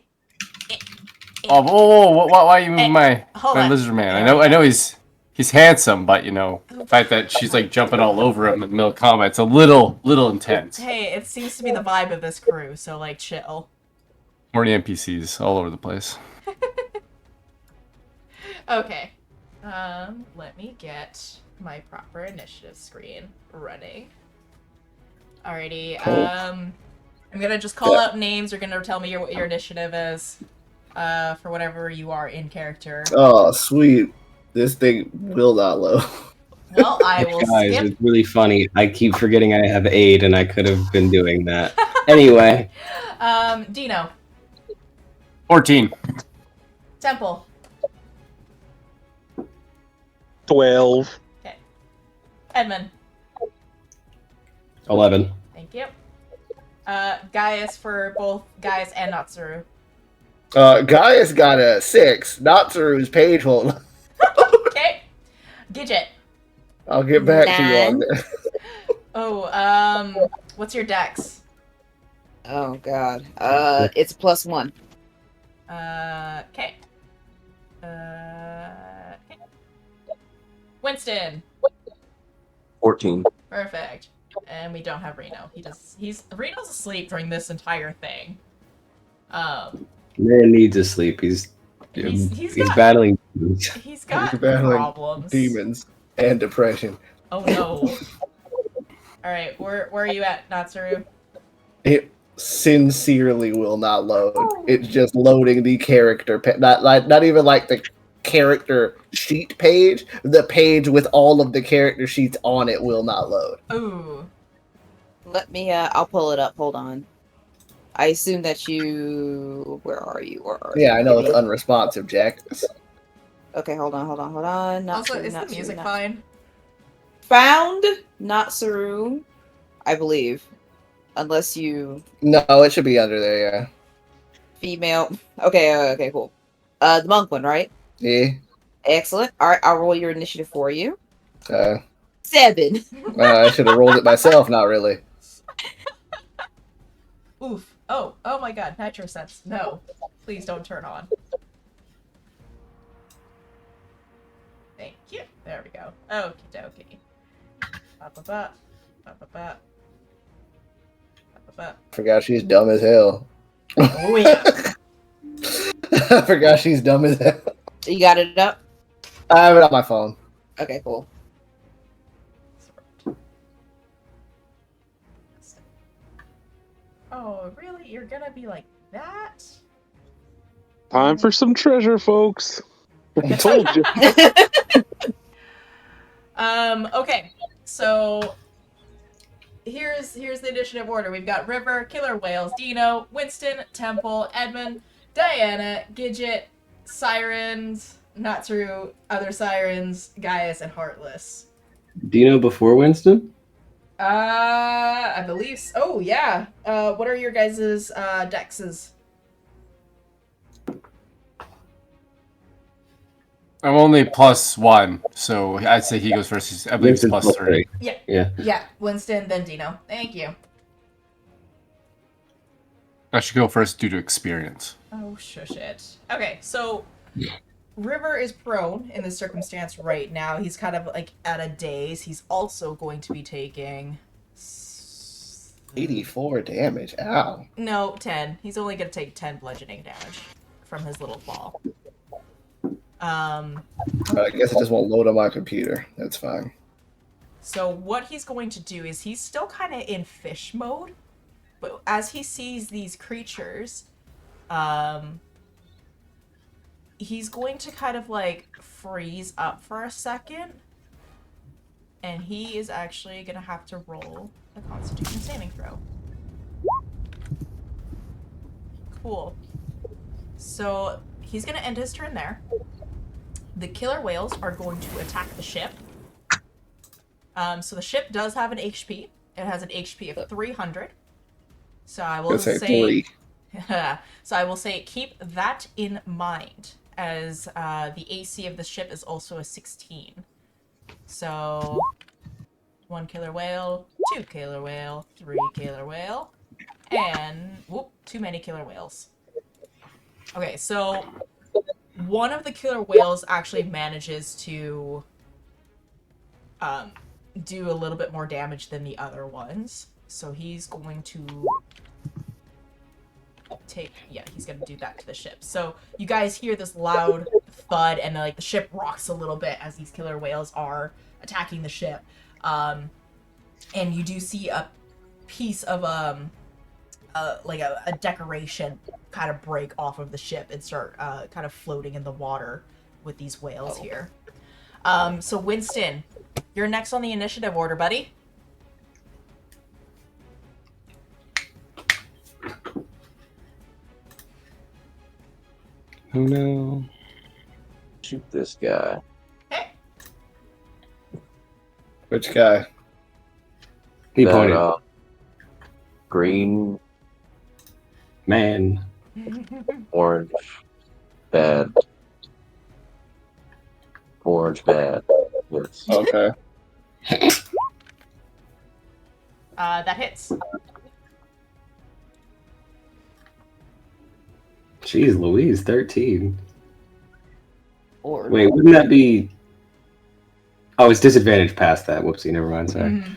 Oh, whoa! Why are you moving my Hold on. lizard man? There we I know go. he's handsome, but the fact that she's like jumping all over him in the middle of combat, it's a little intense. Hey, it seems to be the vibe of this crew, so like chill. More the NPCs all over the place. Okay. Let me get my proper initiative screen running. Alrighty. Cool. I'm gonna just call out names. You're gonna tell me what your initiative is. For whatever you are in character. Oh, sweet. This thing will not load. Well, I will Guys, skip. it's really funny. I keep forgetting I have aid, and I could have been doing that. Anyway, Dino. 14. Temple. 12. Edmund. 11. Thank you. Gaius for both Gaius and Natsuru. Gaius got a 6. Natsuru's page hold. Okay. Gidget. I'll get back to you on 9. that. Oh, what's your dex? Oh god. It's +1. Okay. Okay. Winston. 14. Perfect. And we don't have Reno. Reno's asleep during this entire thing. Man needs to sleep. He's got- battling. He's got He's battling problems. Demons and depression. Oh no. Alright, where are you at, Natsuru? It sincerely will not load. It's just loading the character, not even like the character sheet page. The page with all of the character sheets on it will not load. Ooh. Let me I'll pull it up. Hold on. I assume that you where are you? Yeah, I know it's Maybe- unresponsive, Jack. Okay, hold on. Not Also, Saru, is not the music Saru, not- fine? Found, not Saru, I believe. Unless you No, it should be under there, yeah. female. Okay, cool. The monk one, right? Yeah. Excellent. All right, I'll roll your initiative for you. 7. I should have rolled it myself, not really. Oof. Oh my god, Nitro Sense. No. Please don't turn on. Thank you. There we go. Okie dokie. Ba-ba-ba. Ba-ba-ba. Ba-ba-ba. Forgot she's dumb as hell. Oh yeah. I forgot she's dumb as hell. You got it up? I have it on my phone. Okay, cool. Oh, really? You're gonna be like that? Time for some treasure, folks. I told you. Okay. So here's the initiative order. We've got River, Killer Whales, Dino, Winston, Temple, Edmund, Diana, Gidget, Sirens, Natsuru, other Sirens, Gaius, and Heartless. Dino before Winston? I believe so. Oh yeah. What are your guys' dexes? I'm only +1, so I'd say he goes first. I believe it's Winston's +3. Yeah, Winston, then Dino. Thank you. I should go first due to experience. Oh, shush it. Okay, so River is prone in this circumstance right now. He's kind of like at a daze. He's also going to be taking 84 damage. Ow. no 10. He's only going to take 10 bludgeoning damage from his little fall. I guess it just won't load on my computer. That's fine. So what he's going to do is he's still kind of in fish mode, but as he sees these creatures, he's going to kind of like freeze up for a second, and he is actually going to have to roll a Constitution saving throw. Cool. So he's going to end his turn there. The killer whales are going to attack the ship. So the ship does have an HP. It has an HP of 300. So I will say 3. So I will say keep that in mind, as the AC of the ship is also a 16. So 1 killer whale, 2 killer whale, 3 killer whale, and whoop, too many killer whales. Okay, so one of the killer whales actually manages to do a little bit more damage than the other ones. So he's going to he's gonna do that to the ship. So you guys hear this loud thud, and like the ship rocks a little bit as these killer whales are attacking the ship. And you do see a piece of like a decoration kind of break off of the ship and start kind of floating in the water with these whales here. So Winston, you're next on the initiative order, buddy. Oh no. Shoot this guy. Okay. Which guy? He That, pointed. green, Man. orange, bad. Orange, bad. Yes. Okay. That hits. Jeez Louise, 13. Or Wait, wouldn't that be... Oh, it's disadvantage past that. Whoopsie, never mind, sorry. Mhm.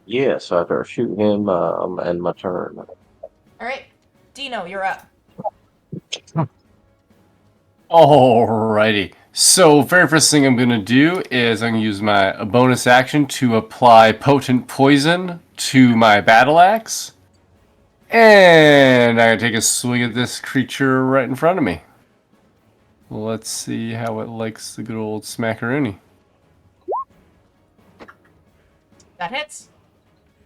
Yeah, so after I shoot him, I'm gonna end my turn. All right, Dino, you're up. Alrighty. So, very first thing I'm going to do is I'm going to use my bonus action to apply potent poison to my battle axe. And I'm going to take a swing at this creature right in front of me. Let's see how it likes the good old smackaroonie. That hits.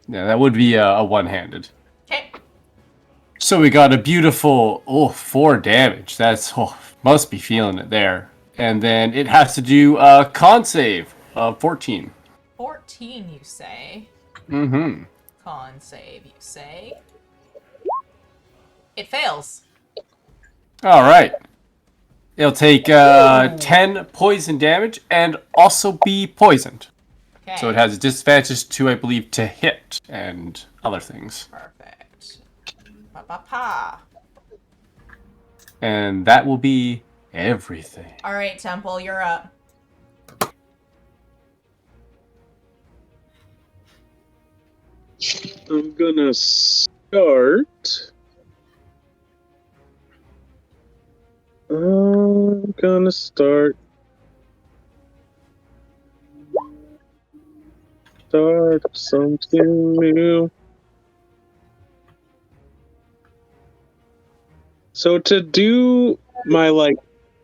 Yeah, that would be a one-handed. Okay. So we got a beautiful 4 damage. That's must be feeling it there. And then it has to do a con save of 14. 14, you say. Mm-hmm. Con save, you say. It fails. All right. It'll take 10 poison damage and also be poisoned. Okay. So it has a disadvantage to, I believe, to hit and other things. Perfect. Pa-pa-pa. And that will be everything. All right, Temple, you're up. I'm gonna start. I'm gonna start. Start something new. So to do my like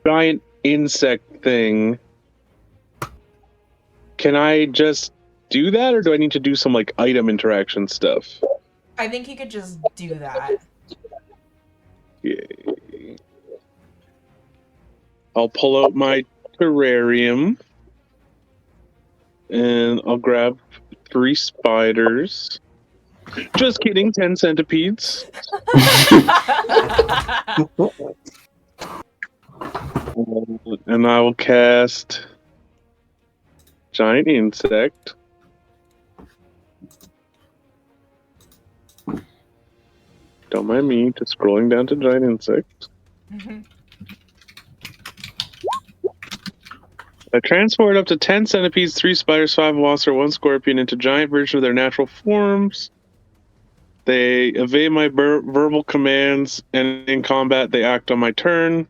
giant insect thing, can I just do that, or do I need to do some like item interaction stuff? I think you could just do that. Yay. I'll pull out my terrarium and I'll grab 3 spiders. Just kidding, 10 centipedes. And I will cast Giant Insect. Don't mind me, just scrolling down to Giant Insect. I transport up to 10 centipedes, 3 spiders, 5 wasps, or 1 scorpion into giant version of their natural forms. They evade my verbal commands, and in combat, they act on my turn.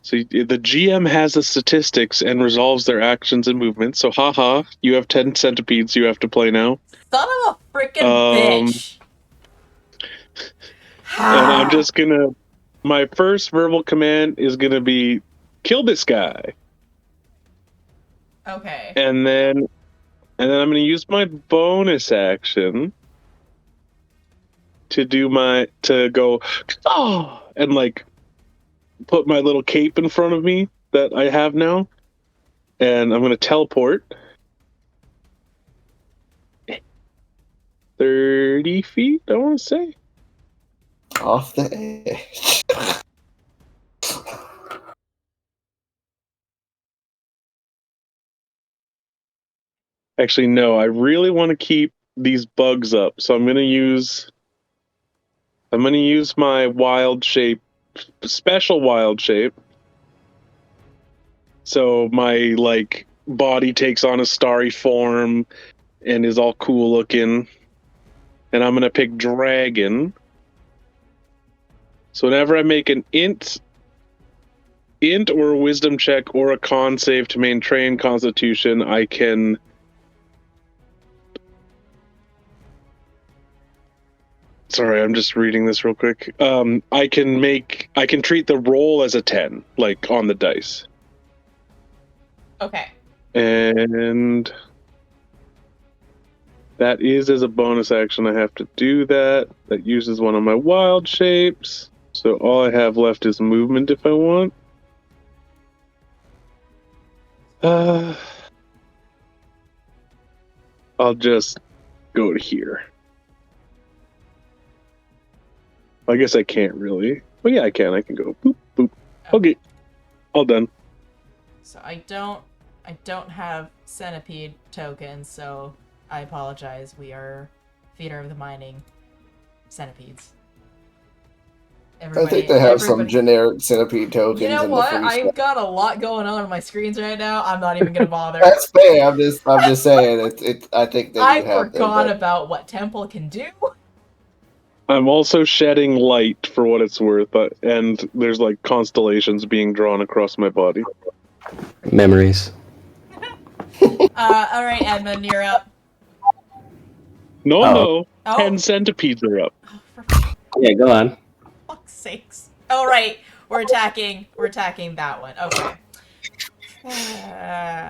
So the GM has the statistics and resolves their actions and movements. So, haha, you have 10 centipedes you have to play now. Son of a freaking bitch. And I'm just gonna... My first verbal command is gonna be, kill this guy. Okay. And then I'm gonna use my bonus action to go, oh, and like put my little cape in front of me that I have now, and I'm gonna teleport 30 feet, I want to say. Off the edge. Actually, no, I really want to keep these bugs up, so I'm gonna use my wild shape, special wild shape. So my like body takes on a starry form and is all cool looking. And I'm gonna pick dragon. So whenever I make an int or a wisdom check or a con save to maintain constitution, I can sorry, I'm just reading this real quick. I can treat the roll as a 10, like on the dice. Okay. And that is as a bonus action. I have to do that. That uses one of my wild shapes. So all I have left is movement if I want. I'll just go to here. I guess I can't really. Oh yeah, I can. I can go boop, boop. Okay. All done. So I don't have centipede tokens, so I apologize. We are Theater of the Mining centipedes. I think they have some generic centipede tokens. You know in what? the free I've stuff. got a lot going on my screens right now. I'm not even gonna bother. That's fair. I'm just saying. I think that I you have forgot them, about what Temple can do. I'm also shedding light for what it's worth, and there's like constellations being drawn across my body. Memories. All right, Edmund, you're up. No, Oh. 10 centipedes are up. Oh, for Yeah, go on. fuck's sakes! Oh right, we're attacking that one. Okay.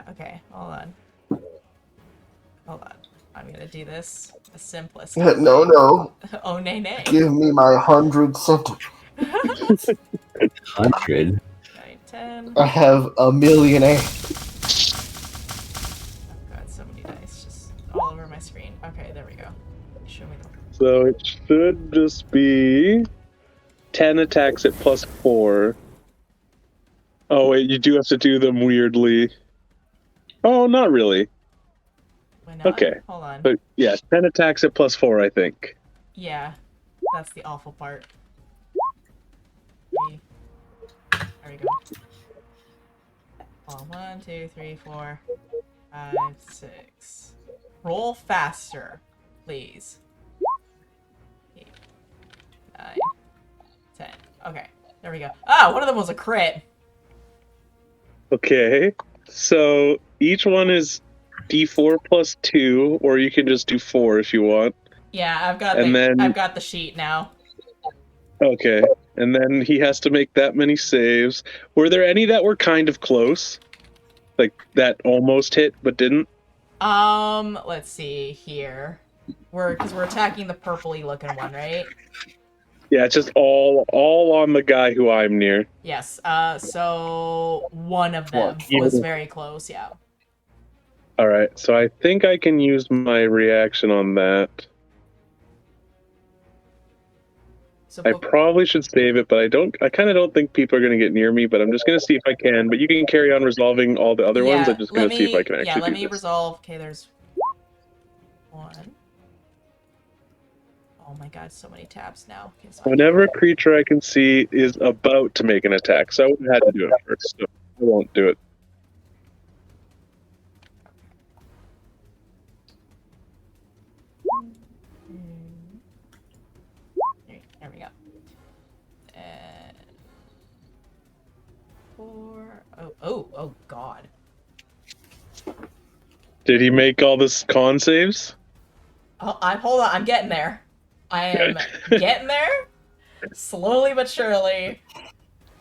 Okay, hold on. I'm gonna do this the simplest. but no. Oh nay. Give me my 100 centipedes. 100. 9, 10. I have a millionaire. I've got so many dice just all over my screen. Okay, there we go. Show me the... So it should just be 10 attacks at +4. Oh wait, you do have to do them weirdly. Oh, not really. Why not? Okay. Hold on. But yeah, 10 attacks at +4, I think. Yeah, that's the awful part. There we go. Oh, 1, 2, 3, 4, 5, 6. Roll faster, please. 8, 9, 10. Okay, there we go. Ah, one of them was a crit. Okay. So each one is D4 +2, or you can just do 4 if you want. Yeah, I've got the sheet now. Okay. And then he has to make that many saves. Were there any that were kind of close? Like, that almost hit, but didn't? Let's see here. Because we're attacking the purpley looking one, right? Yeah, it's just all on the guy who I'm near. Yes, so one of them was very close, yeah. Alright, so I think I can use my reaction on that. So I probably should save it, but I kind of don't think people are going to get near me, but I'm just going to see if I can. But you can carry on resolving all the other ones. I'm just going to see if I can actually let me do this. resolve. Okay, there's 1. Oh my god, so many tabs now. Okay, so Whenever a creature I can see is about to make an attack, so I would have had to do it first. So I won't do it. There we go. And 4. Oh god. Did he make all this con saves? Oh, hold on, I'm getting there. I am getting there. Slowly but surely.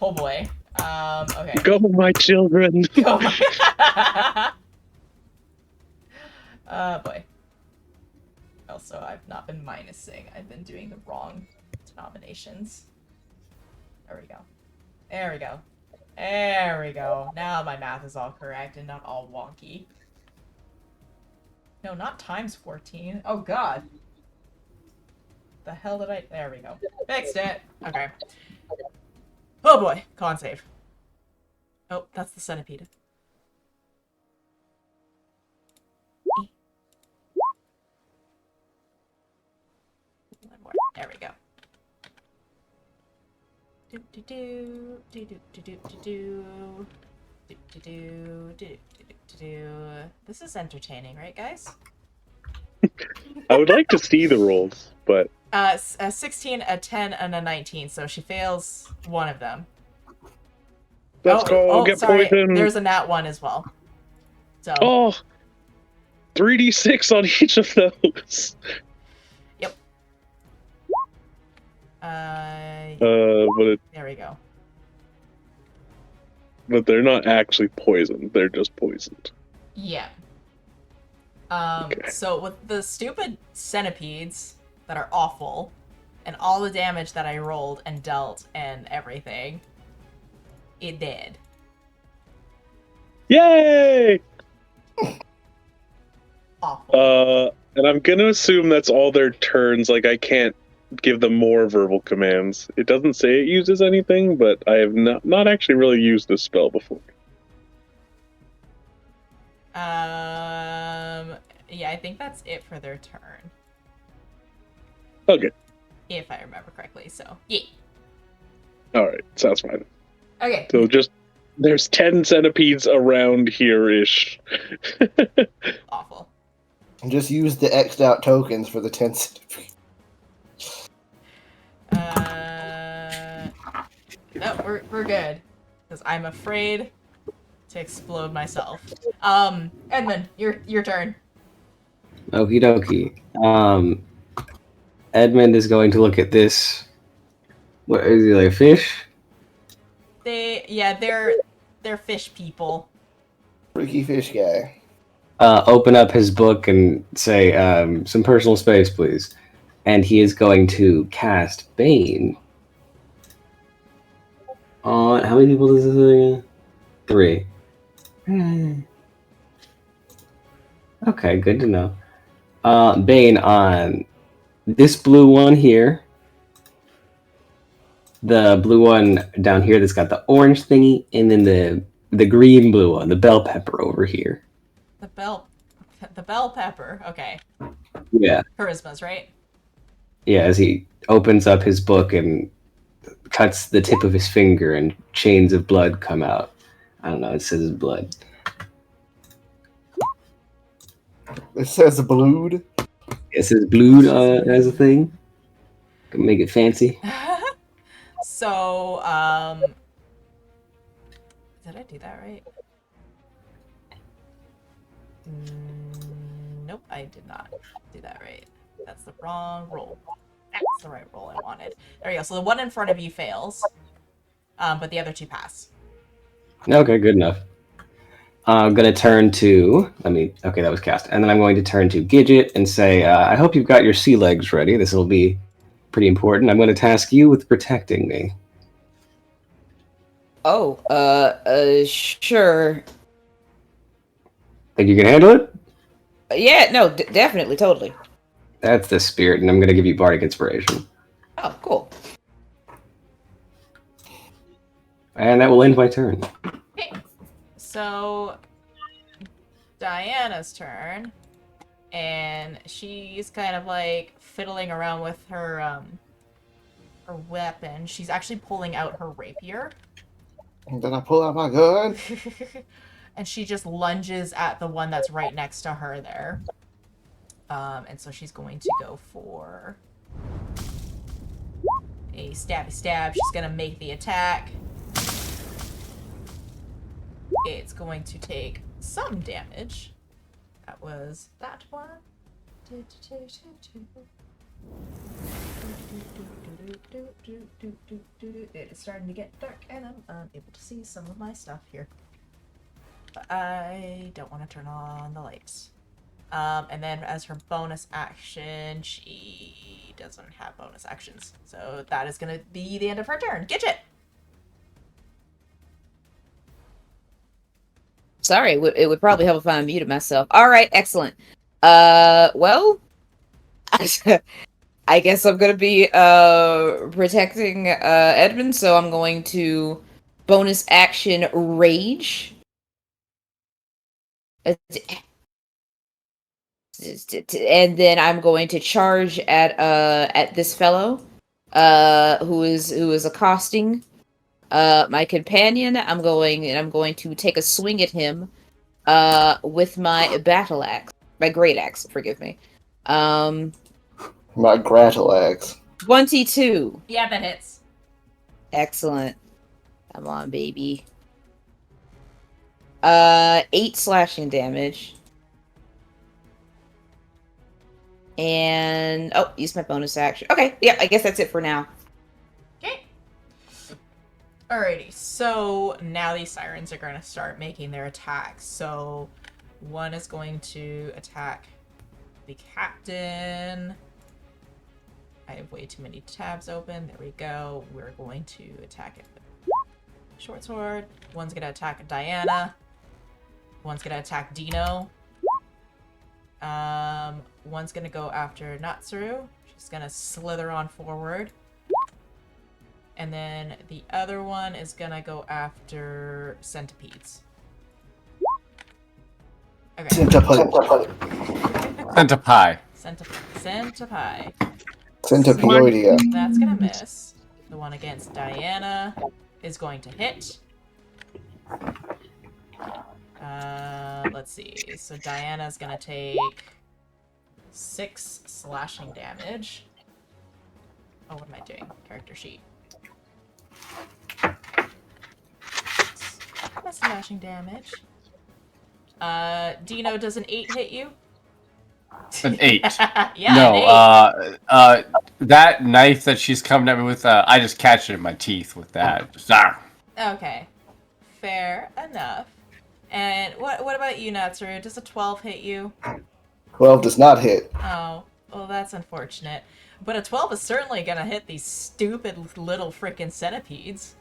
Oh boy. Okay. Go, my children. Oh my. Boy. Also, I've not been minusing. I've been doing the wrong denominations. There we go. There we go. There we go. Now my math is all correct and not all wonky. No, not times 14. Oh god. The hell did I... There we go. Fixed it. Okay. Oh boy. Con save. Oh, that's the centipede. One more. There we go. Do do do do do do do do do do do do do do do. This is entertaining, right, guys? I would like to see the rolls, but A 16, a 10, and a 19. So she fails one of them. let's go get sorry. poison. There's a nat 1 as well. So. Oh, 3d6 on each of those. Yep. But There we go. they're not actually poisoned. They're just poisoned. Yeah. Okay. So with the stupid centipedes that are awful, and all the damage that I rolled and dealt and everything, it did. Yay! Awful. And I'm gonna assume that's all their turns. Like, I can't give them more verbal commands. It doesn't say it uses anything, but I have not actually really used this spell before. Yeah, I think that's it for their turn. Okay. If I remember correctly, so yeah. Alright, sounds fine. Okay. So just, there's 10 centipedes around here-ish. Awful. Just use the X'd out tokens for the 10 centipedes. No, we're good. Because I'm afraid to explode myself. Edmund, your turn. Okie dokie. Edmund is going to look at this. What is he, like a fish? They're fish people. Freaky fish guy. Open up his book and say, some personal space, please. And he is going to cast Bane. On how many people does this again? 3. Okay, good to know. Bane on this blue one here. The blue one down here that's got the orange thingy, and then the green blue one, the bell pepper over here. The bell pepper. Okay. Yeah. Charisma's, right? Yeah, as he opens up his book and cuts the tip of his finger and chains of blood come out. I don't know, it says blood. It says blood. It says blood as a thing. Can make it fancy. So, did I do that right? Nope, I did not do that right. That's the wrong roll. That's the right roll I wanted. There you go. So the one in front of you fails, but the other 2 pass. Okay, good enough. I'm going to turn to... Okay, that was cast. And then I'm going to turn to Gidget and say, I hope you've got your sea legs ready. This will be pretty important. I'm going to task you with protecting me. Oh, sure. Think you can handle it? Yeah, no, definitely, totally. That's the spirit, and I'm going to give you Bardic Inspiration. Oh, cool. And that will end my turn. Okay. So, Diana's turn. and she's kind of like fiddling around with her weapon. She's actually pulling out her rapier. And then I pull out my gun. And she just lunges at the one that's right next to her there. And so she's going to go for a stabby stab. She's going to make the attack. It's going to take some damage. That was that one. It is starting to get dark and I'm unable to see some of my stuff here. But I don't want to turn on the lights. And then as her bonus action, she doesn't have bonus actions. So that is going to be the end of her turn. Gidget! Sorry, it would probably help if I unmuted myself. All right, excellent. Well, I guess I'm gonna be protecting Edmund, so I'm going to bonus action rage. And then I'm going to charge at this fellow who is accosting my companion. I'm going to take a swing at him with my battle axe, my great axe, forgive me. My grattle axe. 22. Yeah, that hits. Excellent. Come on, baby. 8 slashing damage. And use my bonus action. Okay, yeah, I guess that's it for now. Okay. Alrighty, so now these sirens are going to start making their attacks. So one is going to attack the captain. I have way too many tabs open. There we go. We're going to attack it with short sword. One's going to attack Diana. One's going to attack Dino. One's going to go after Natsuru. She's going to slither on forward. And then the other one is going to go after centipedes. Okay. Centipede. Centipie. Centipede. Centipioidea. That's gonna miss. The one against Diana is going to hit. Let's see. So Diana's gonna take 6 slashing damage. Oh, what am I doing? Character sheet. That's slashing damage. Dino, does an 8 hit you? An 8. Yeah, No, that knife that she's coming at me with, I just catch it in my teeth with that. Just, Okay. Fair enough. And what about you, Natsuru? Does a 12 hit you? 12 does not hit. Oh, well, that's unfortunate. But a 12 is certainly gonna hit these stupid little frickin' centipedes.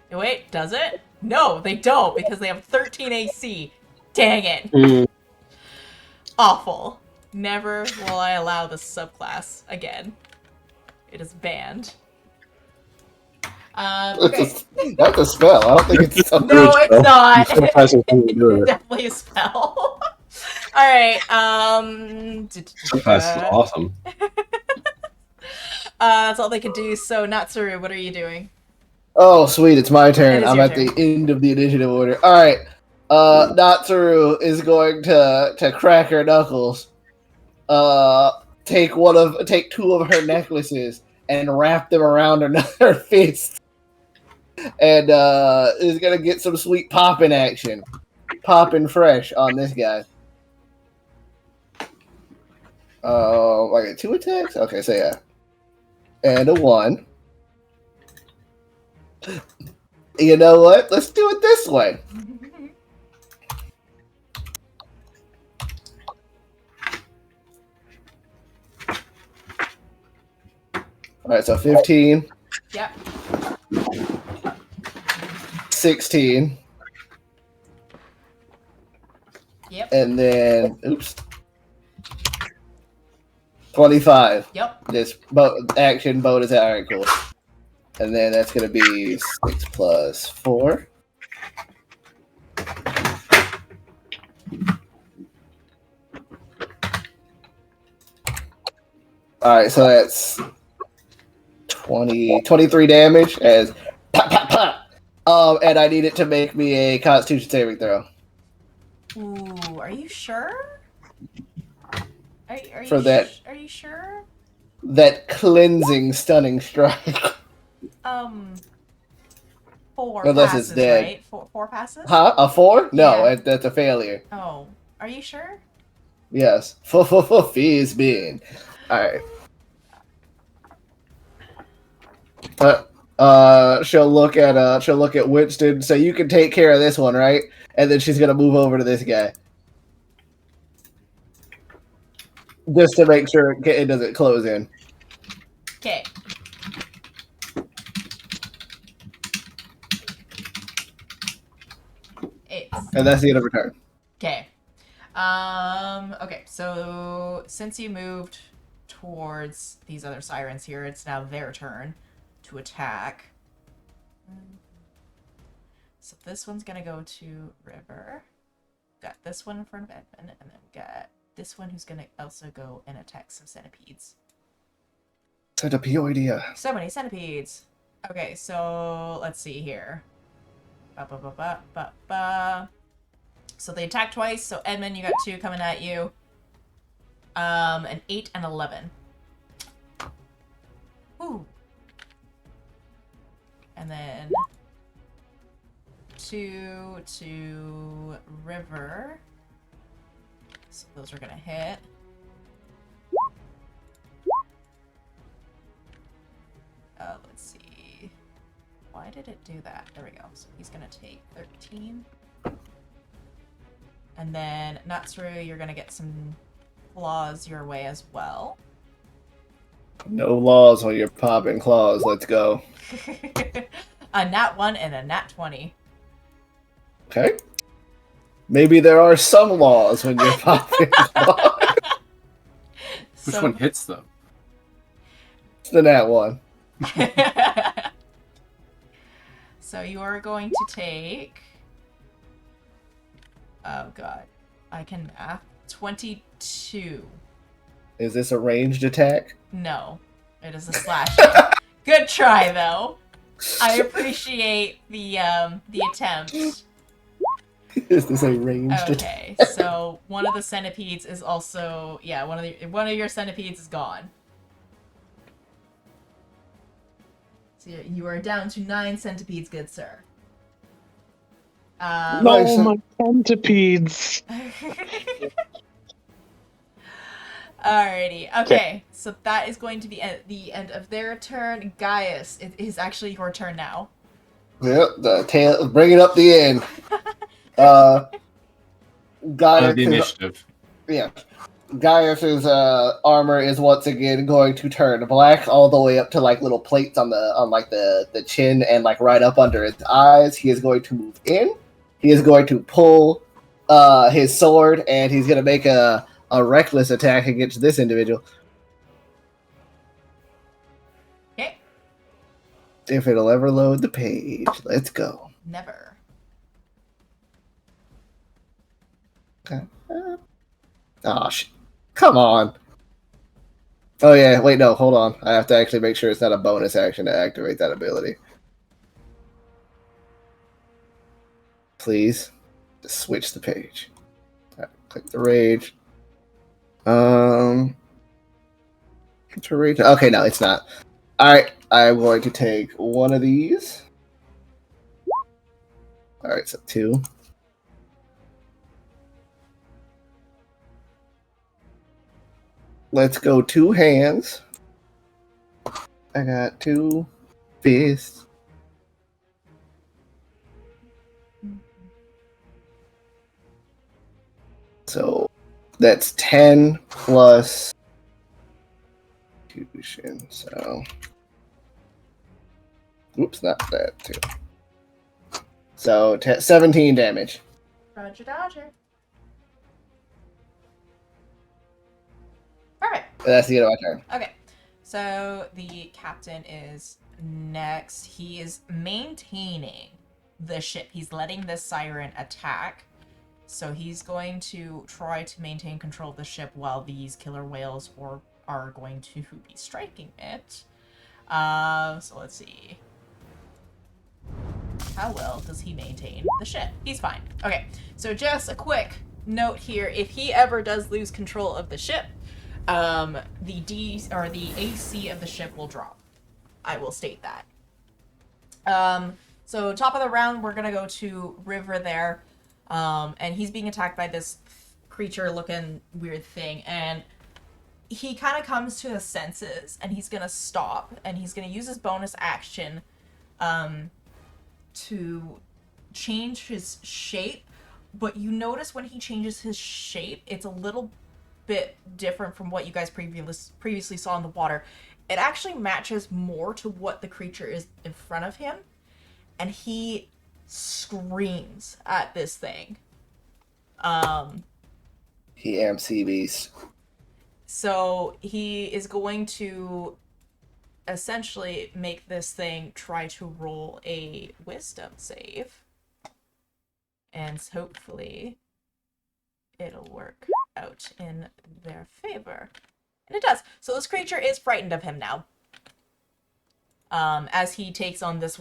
Wait, does it? No, they don't, because they have 13 AC. Dang it. Awful. Never will I allow this subclass again. It is banned. Okay. That's a spell. I don't think it's something. No, it's not. Surprising thing to do with It's it. definitely a spell. Alright, That's awesome. that's all they can do. So, Natsuru, what are you doing? Oh, sweet. It's my turn. It is I'm your at turn. the end of the initiative order. All right. Natsuru is going to crack her knuckles. Take 2 of her necklaces and wrap them around her fist. And is gonna get some sweet popping action. Popping fresh on this guy. I get 2 attacks? Okay, so yeah. And a 1. You know what? Let's do it this way. Alright, so 15. Yep. 16. Yep. And then, 25. Yep. This action bonus. Alright, cool. And then that's going to be 6 plus 4. Alright, so that's 23 damage as pop, pop, pop. And I need it to make me a Constitution saving throw. Ooh, are you sure? For that. Are you sure? That cleansing, stunning strike. 4 Unless passes, it's dead. right? Four passes? Huh? A 4? No, Yeah. that's a failure. Oh, are you sure? Yes. Fees being. Alright. She'll look at Winston, so you can take care of this one, right? And then she's gonna move over to this guy. Just to make sure it doesn't close in. Okay. And that's the end of her turn. Okay. Okay, so since you moved towards these other sirens here, it's now their turn to attack. So this one's gonna go to River. Got this one in front of Edmund, and then we got this one who's gonna also go and attack some centipedes. Centipioidea. So many centipedes. Okay, so let's see here. So they attack twice. So Edmund, you got 2 coming at you. An 8 and 11. Ooh. And then 2 to River. So those are gonna hit. Let's see. Why did it do that? There we go. So he's gonna take 13. And then Natsuru, you're gonna get some claws your way as well. No laws when you're popping claws. Let's go. A nat 1 and a nat 20. Okay. Maybe there are some laws when you're popping claws. Which one hits them? It's the nat 1. So you are going to take... Oh god. I can math. 22. Is this a ranged attack? No. It is a slashing. Good try, though. I appreciate the attempt. Is this a ranged Okay, so one of the centipedes is also... Yeah, one of your centipedes is gone. So you are down to 9 centipedes, good sir. No, my centipedes. Alrighty. Okay, so that is going to be at the end of their turn. Gaius, it is actually your turn now. Yep, the tail, bringing up the end. Gaius, The initiative. yeah. Gaius's armor is once again going to turn black all the way up to like little plates on the chin and like right up under its eyes. He is going to move in. He is going to pull his sword and he's going to make a reckless attack against this individual. Okay. If it'll ever load the page, let's go. Never. Okay. Oh, come on. Oh, yeah. Wait, no. Hold on. I have to actually make sure it's not a bonus action to activate that ability. Please. Just switch the page. Right, click the rage. To rage. Okay, no, it's not. Alright. I'm going to take one of these. Alright, so 2. Let's go 2 hands. I got 2 fists. So that's 10 plus Constitution. So, oops, not that too. So 17 damage. Roger Dodger. Perfect. That's the end of my turn. Okay. So the captain is next. He is maintaining the ship. He's letting this siren attack. So he's going to try to maintain control of the ship while these killer whales or are going to be striking it. So let's see. How well does he maintain the ship? He's fine. Okay, so just a quick note here. If he ever does lose control of the ship, the AC of the ship will drop. I will state that. So top of the round, we're gonna go to River there. And he's being attacked by this creature looking weird thing, and he kind of comes to his senses, and he's gonna stop, and he's gonna use his bonus action to change his shape. But you notice when he changes his shape, it's a little bit different from what you guys previously saw in the water. It actually matches more to what the creature is in front of him, and he screams at this thing. He MC Beast. So he is going to essentially make this thing try to roll a wisdom save. And hopefully it'll work out in their favor. And it does. So this creature is frightened of him now. As he takes on this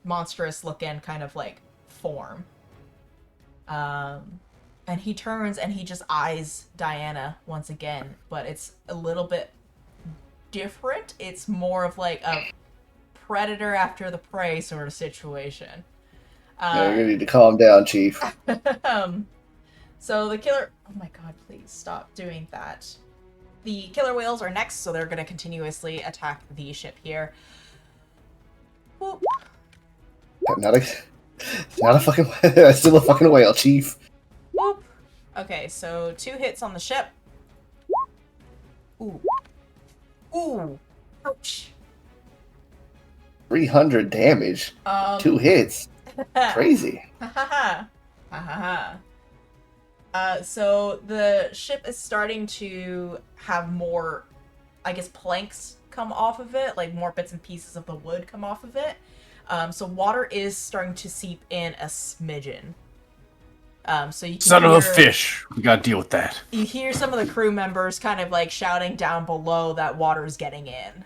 monstrous looking kind of like form. And he turns and he just eyes Diana once again, but it's a little bit different. It's more of like a predator after the prey sort of situation. You're gonna need to calm down, Chief. So the killer... Oh my god, please stop doing that. The killer whales are next, so they're going to continuously attack the ship here. Whoop. Not a fucking... That's still a fucking whale, Chief. Whoop. Okay, so 2 hits on the ship. Ooh. Ooh. Ouch. 300 damage. 2 hits. Crazy. Ha ha ha. Ha ha ha. So the ship is starting to have more, I guess, planks come off of it, like more bits and pieces of the wood come off of it. So water is starting to seep in a smidgen. So you can Son of a fish. We gotta deal with that. You hear some of the crew members kind of like shouting down below that water's getting in.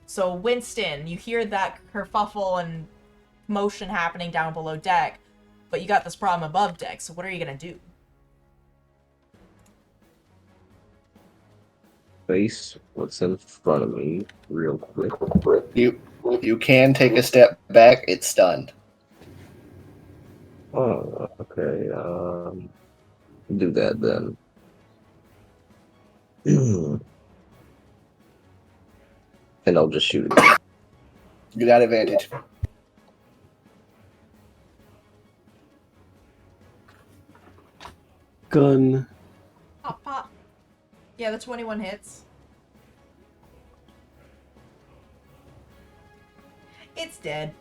So Winston, you hear that kerfuffle and motion happening down below deck. But you got this problem above deck, so what are you gonna do? Face what's in front of me real quick. You can take a step back. It's stunned. Oh, okay. Do that then. And I'll just shoot it. You got advantage. Gun. Pop, pop. Yeah, the 21 hits. It's dead.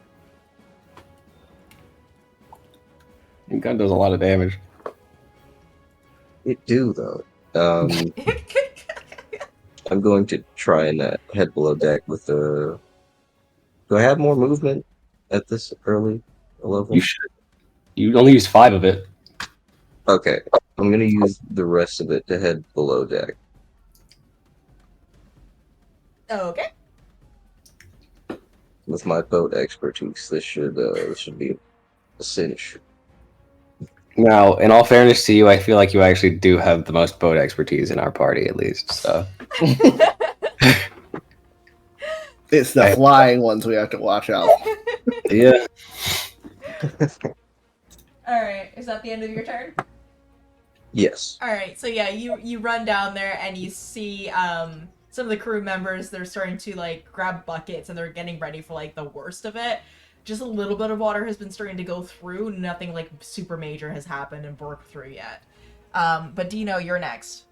Your gun does a lot of damage. It do though. I'm going to try and head below deck with the. Do I have more movement at this early level? You should. You only use 5 of it. Okay, I'm gonna use the rest of it to head below deck. Okay. With my boat expertise, this should be a cinch. Now, in all fairness to you, I feel like you actually do have the most boat expertise in our party, at least. So It's the flying ones we have to watch out. yeah. Alright, is that the end of your turn? Yes. Alright, so yeah, you run down there and you see some of the crew members, they're starting to like grab buckets and they're getting ready for like the worst of it. Just a little bit of water has been starting to go through. Nothing like super major has happened and broke through yet. But Dino, you're next.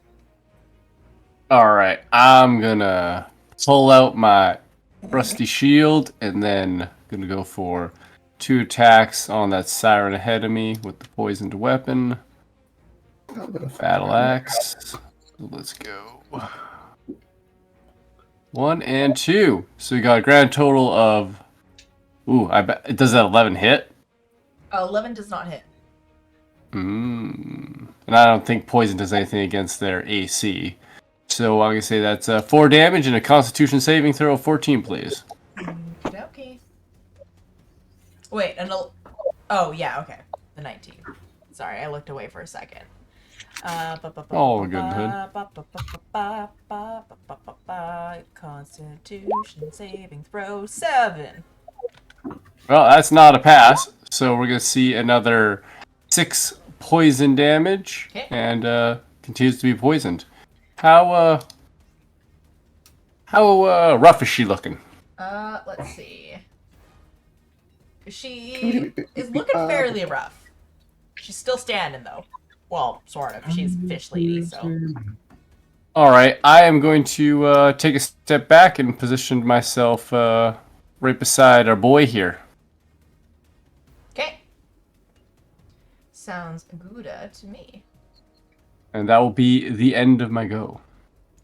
Alright, I'm gonna pull out my rusty shield and then gonna go for 2 attacks on that siren ahead of me with the poisoned weapon. Battle axe. So let's go. 1 and 2. So we got a grand total of. Ooh, I bet. Does that 11 hit? 11 does not hit. And I don't think poison does anything against their AC. So I'm going to say that's 4 damage and a constitution saving throw of 14, please. Okay. Wait, oh, yeah, okay. The 19. Sorry, I looked away for a second. Oh, good hood. Constitution saving throw 7. Well, that's not a pass. So we're going to see another 6 poison damage. Okay. And continues to be poisoned. How rough is she looking? Let's see. She is looking fairly rough. She's still standing, though. Well, sort of. She's fish lady, so. Alright, I am going to take a step back and position myself right beside our boy here. Okay. Sounds good to me. And that will be the end of my go.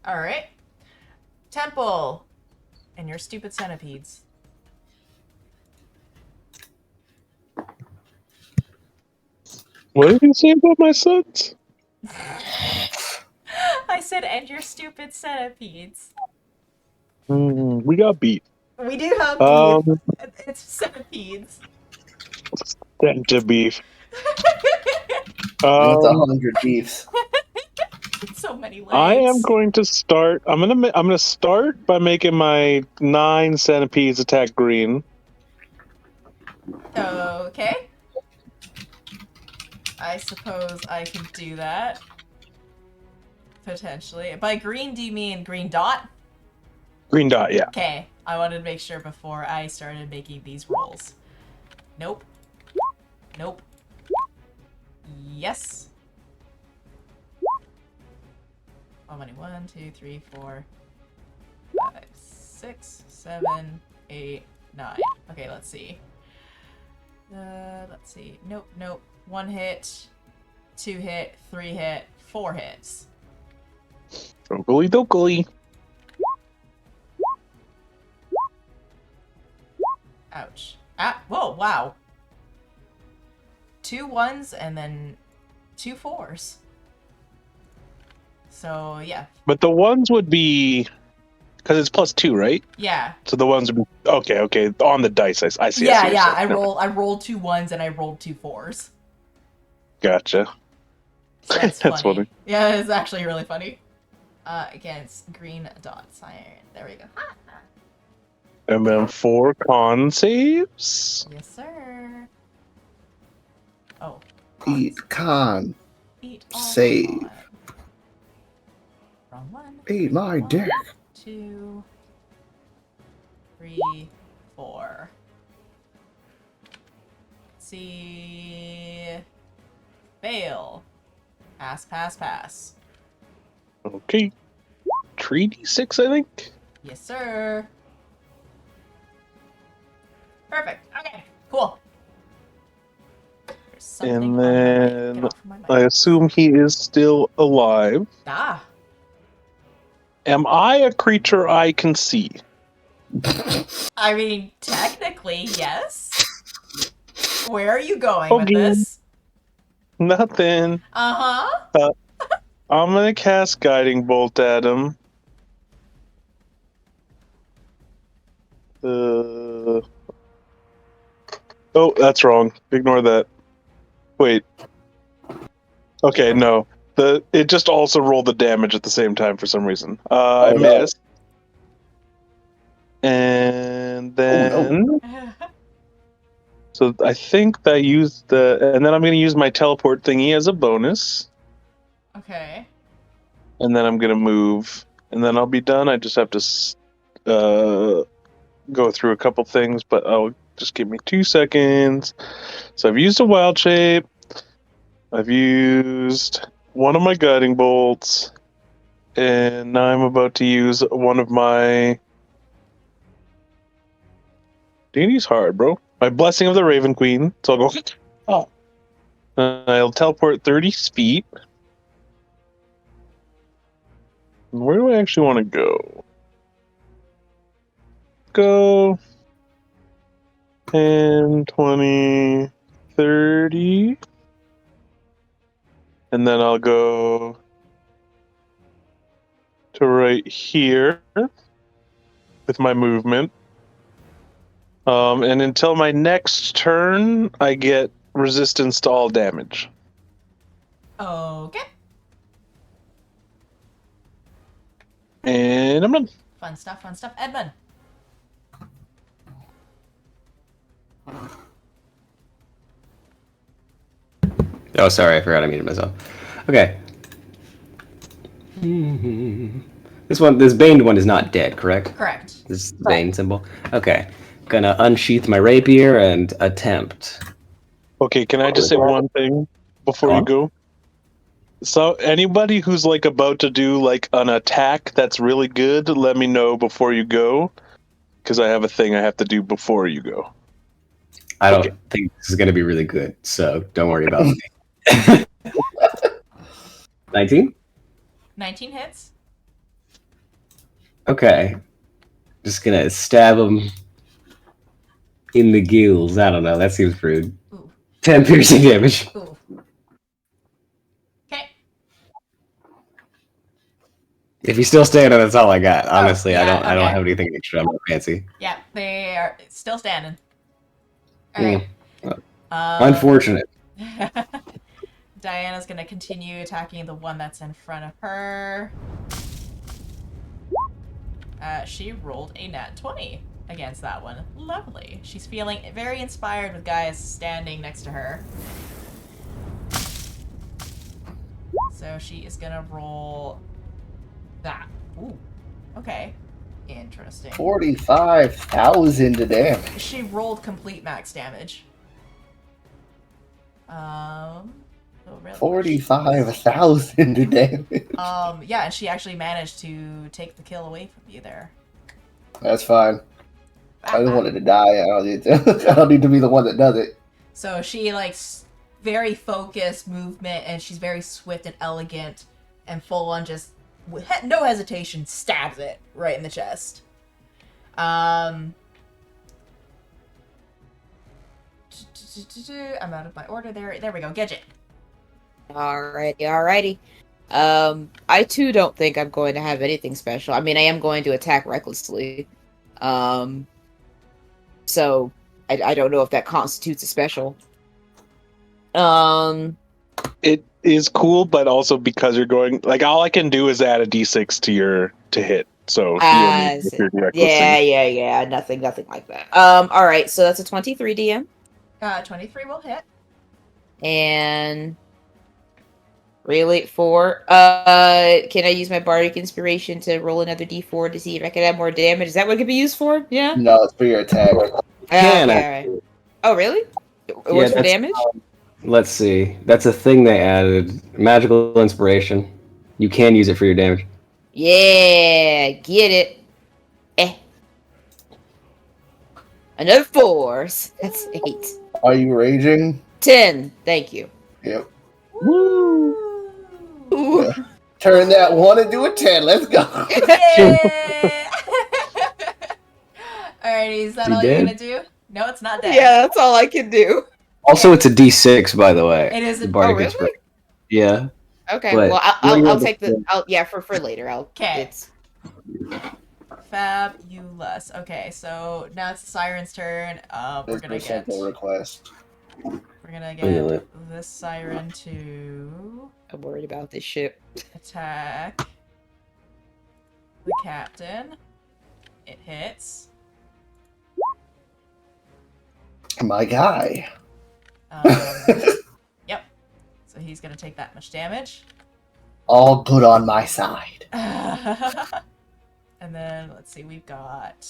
Alright. Temple. And your stupid centipedes. What did you say about my sons? I said, and your stupid centipedes. We got beat. We do have beef. Um, It's centipedes. to beef. That's 100 beefs. So many legs. I am going to start. I'm gonna start by making my 9 centipedes attack green. Okay. I suppose I can do that. Potentially. By green, do you mean green dot? Green dot, yeah. Okay. I wanted to make sure before I started making these rolls. Nope. Nope. Yes. How many? 1, 2, 3, 4, 5, 6, 7, 8, 9. Okay, let's see. Let's see. Nope, nope. 1 hit, 2 hit, 3 hit, 4 hits. Dokily dokily. Ouch. Ah, whoa, wow. 2 1s and then 2 4s. So, yeah. But the ones would be because it's +2, right? Yeah. So the ones would be okay. On the dice, I see. Yeah, I see yeah. yourself. I rolled 2 1s and I rolled 2 4s. Gotcha. So that's, That's funny. funny. Yeah, it's actually really funny. Against green dots. There we go. And then 4 con saves. Yes, sir. Oh. Eat con. Eat all Save. con. Wrong one. Eat my 1, dick. 2, 3, 4. Let's see. Fail. Pass. Okay. 3d6, I think. Yes, sir. Perfect. Okay, cool. There's something And on my mic. then Get off my mic. I assume he is still alive. Ah. Am I a creature I can see? I mean, technically, yes. Where are you going with Okay. this? Nothing. Uh-huh. I'm gonna cast Guiding Bolt at him. Oh, that's wrong. Ignore that. Wait. Okay, no. It just also rolled the damage at the same time for some reason. I no. missed. And then so I think that I used and then I'm gonna use my teleport thingy as a bonus. Okay. And then I'm gonna move, and then I'll be done. I just have to go through a couple things, but just give me 2 seconds. So I've used a wild shape. I've used one of my guiding bolts, and now I'm about to use one of my. D&D's hard, bro. My blessing of the Raven Queen. So I'll go. Oh. I'll teleport 30 feet. Where do I actually want to go? Go 10, 20, 30. And then I'll go to right here with my movement. And until my next turn, I get resistance to all damage. Okay. And I'm done. Fun stuff, fun stuff. Edmund. Oh, sorry, I forgot I muted myself. Okay. This Bane one is not dead, correct? Correct. This is the Bane symbol. Okay. Gonna unsheath my rapier and attempt. Okay, can I just say one thing before you go? So anybody who's like about to do like an attack that's really good, let me know before you go, because I have a thing I have to do before you go. I don't think this is gonna be really good, so don't worry about me. 19? 19 hits. Okay. Just gonna stab him in the gills. I don't know, that seems rude. Ooh. 10 piercing damage. Ooh. Okay. If he's still standing, that's all I got. Honestly, yeah, I don't okay. have anything extra. I'm not fancy. Yeah, they are still standing. All right. Unfortunate. Diana's gonna continue attacking the one that's in front of her. She rolled a nat 20 against that one. Lovely. She's feeling very inspired with guys standing next to her. So she is gonna roll that. Ooh. Okay. Interesting. 45,000 damage. She rolled complete max damage. So really 45,000 damage. yeah, and she actually managed to take the kill away from you there. That's fine. I just wanted to die. I don't need to. I don't need to be the one that does it. So she like very focused movement, and she's very swift and elegant, and full on just with no hesitation stabs it right in the chest. I'm out of my order there. There we go. Gadget. Alrighty. I too don't think I'm going to have anything special. I mean, I am going to attack recklessly. So I don't know if that constitutes a special. It is cool, but also because you're going, like, all I can do is add a d6 to hit. So yeah. Nothing like that. All right. So that's a 23 DM. 23 will hit. And really 4. Can I use my bardic inspiration to roll another d4 to see if I can add more damage? Is that what it could be used for? Yeah. No, it's for your attack. Can I? Okay, all right. Oh, really? It works for that's- damage? Let's see. That's a thing they added. Magical inspiration. You can use it for your damage. Yeah, get it. Another 4. That's 8. Are you raging? 10. Thank you. Yep. Woo! Yeah. Turn that 1 into a 10. Let's go. Yeah! Alrighty, is that Is he all you're dead? gonna do? No, it's not dead. Yeah, that's all I can do. Also, it's a D6, by the way. It is a- The bardic oh, really? inspiration. Yeah. Okay, But- well, I'll take the. For later. Okay. It's Fabulous. Okay, so now it's the Siren's turn. We're gonna get Simple request. this Siren to I'm worried about this ship. attack the captain. It hits. My guy. Yep. So he's gonna take that much damage. All good on my side. And then let's see, we've got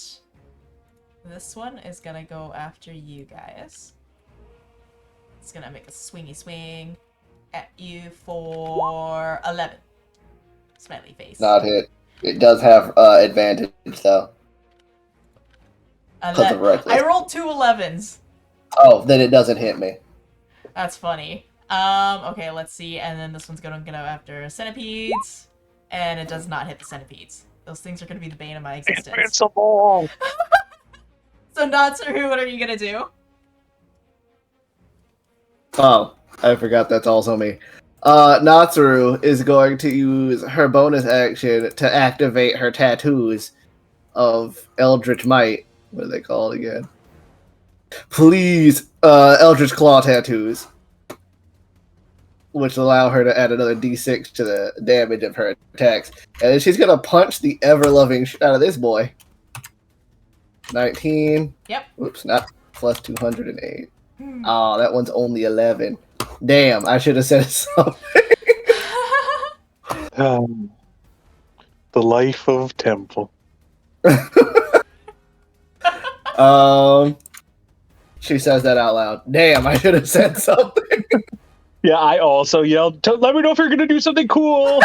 this one is gonna go after you guys. It's gonna make a swingy swing at you for 11. Smiley face. Not hit. It does have advantage though. 11. reckless. I rolled 2 11s. Oh, then it doesn't hit me. That's funny. Okay, let's see. And then this one's gonna go after centipedes. And it does not hit the centipedes. Those things are gonna be the bane of my existence. Invincible. So, Natsu, what are you gonna do? Oh, I forgot that's also me. Natsuru is going to use her bonus action to activate her tattoos of Eldritch Might. What are they called again? Please, Eldritch Claw tattoos, which allow her to add another d6 to the damage of her attacks. And then she's gonna punch the ever-loving shit out of this boy. 19. Yep. Oops, not plus 208. Oh, that one's only 11. Damn, I should have said something. The life of Temple. She says that out loud. Damn, I should have said something. Yeah, I also yelled, let me know if you're going to do something cool.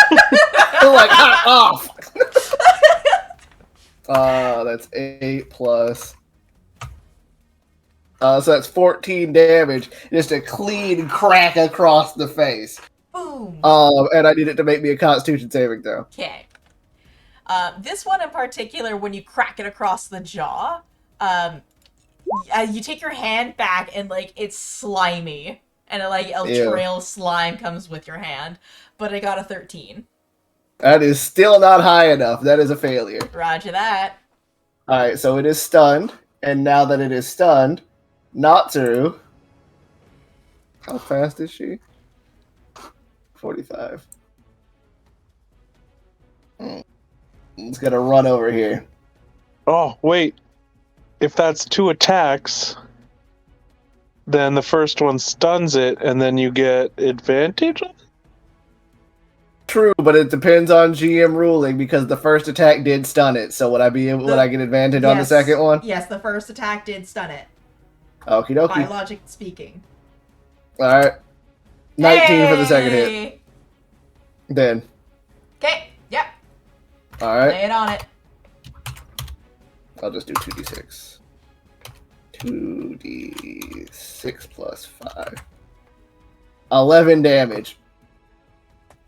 I'm like, off. That's 8 plus. So that's 14 damage. Just a clean crack across the face. Boom. And I need it to make me a Constitution saving throw. Okay. This one in particular, when you crack it across the jaw, you take your hand back and, like, it's slimy. And, like, a trail of slime comes with your hand. But I got a 13. That is still not high enough. That is a failure. Roger that. Alright, so it is stunned. And now that it is stunned, Natsuru. How fast is she? 45. It's gonna run over here. Oh, wait. If that's 2 attacks, then the first one stuns it, and then you get advantage on it? True, but it depends on GM ruling because the first attack did stun it. So would I get advantage on the second one? Yes, the first attack did stun it. Okie dokie. By logic speaking. Alright. 19 for the second hit. Hey! Then. Okay, yep. Alright. Lay it on it. I'll just do 2d6. 2d6 plus 5. 11 damage.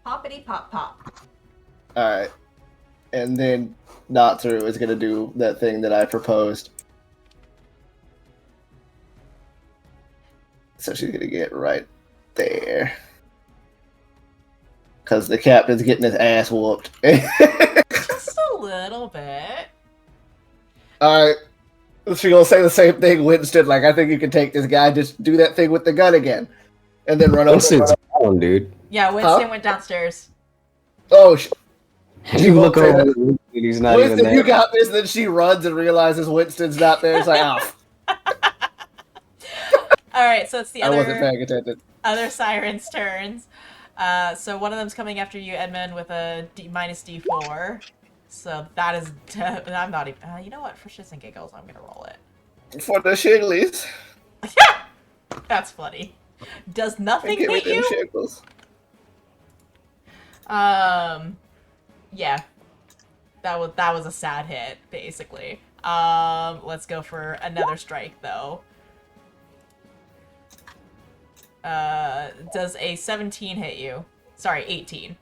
Poppity pop pop. Alright. And then Natsuru is going to do that thing that I proposed. So she's going to get right there. Because the captain's getting his ass whooped. Just a little bit. Alright. She's going to say the same thing, Winston. Like, I think you can take this guy. Just do that thing with the gun again. And then run over. Winston's down, dude. Yeah, Winston went downstairs. Oh, You look over, and he's not even Winston, there. you got this. Then she runs and realizes Winston's not there. It's like, oh. Alright, so it's the I wasn't paying attention. other siren's turns. So one of them's coming after you, Edmund, with a minus D4. So that is... I'm not even... you know what? For shits and giggles, I'm gonna roll it. For the shigglies. That's funny. Does nothing Give me hit you? them shiggles. Yeah. That was a sad hit, basically. Let's go for another strike, though. Does a 17 hit you? Sorry, 18.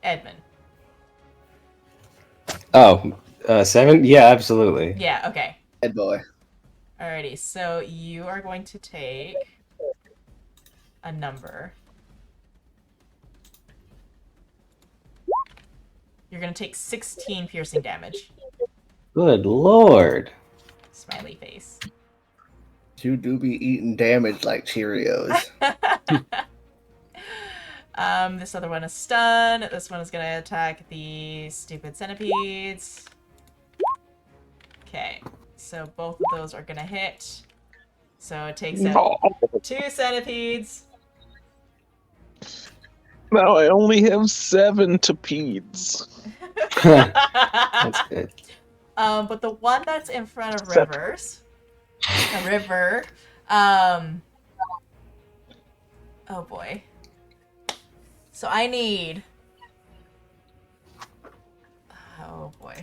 Edmund. Oh, 7? Yeah, absolutely. Yeah, okay. Head boy. Alrighty, so you are going to take a number. You're going to take 16 piercing damage. Good lord. Smiley face. You do be eating damage like Cheerios. This other one is stun. This one is going to attack the stupid centipedes. Okay, so both of those are going to hit. So it takes out 2 centipedes. Now I only have 7 tapedes. That's good. But the one that's in front of Rivers, oh boy. So I need, oh boy,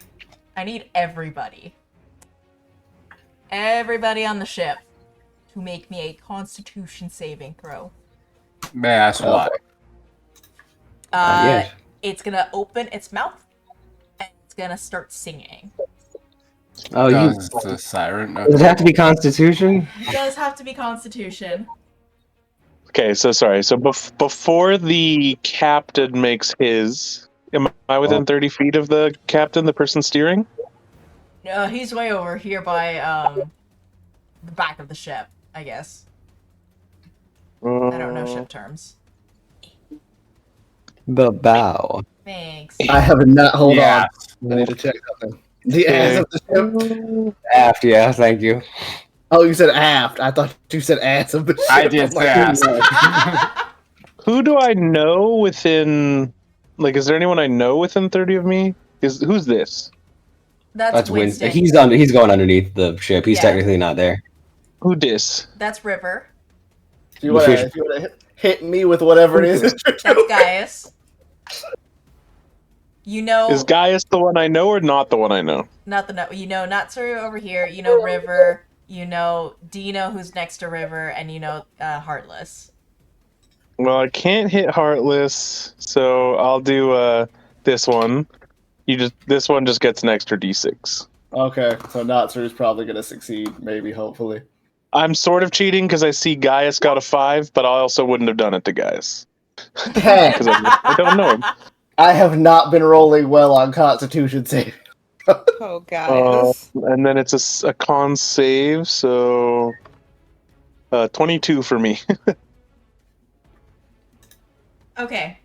I need everybody on the ship to make me a Constitution saving throw. May I ask why? Yeah. It's gonna open its mouth and it's gonna start singing. Oh, Does the siren? Does it have to be Constitution? It does have to be Constitution. Okay, so sorry. So before the captain makes his, am I within 30 feet of the captain, the person steering? He's way over here by the back of the ship, I guess. I don't know ship terms. The bow. Thanks. I have not. Hold Yeah. on. I need to check something. The ass of the ship. Aft, yeah, thank you. Oh, you said aft. I thought you said ass of the ship. I did I'm like, ask. Who do I know within? Like, is there anyone I know within 30 of me? Who's this? That's Winston. Winston. He's going underneath the ship. He's Yeah. technically not there. Who dis? That's River. If you wanna hit me with whatever it is, That's Gaius. You know, Is Gaius the one I know or not the one I know? not the no. You know, Natsuru over here. You know, River. You know, Dino, who's next to River, and you know, Heartless. Well, I can't hit Heartless, so I'll do this one. This one just gets an extra d6. okay, so Natsuru's probably gonna succeed, maybe, hopefully. I'm sort of cheating because I see Gaius got a 5, but I also wouldn't have done it to Gaius Hey, because I don't know him. I have not been rolling well on Constitution save. Oh, guys. And then it's a con save, so 22 for me. Okay.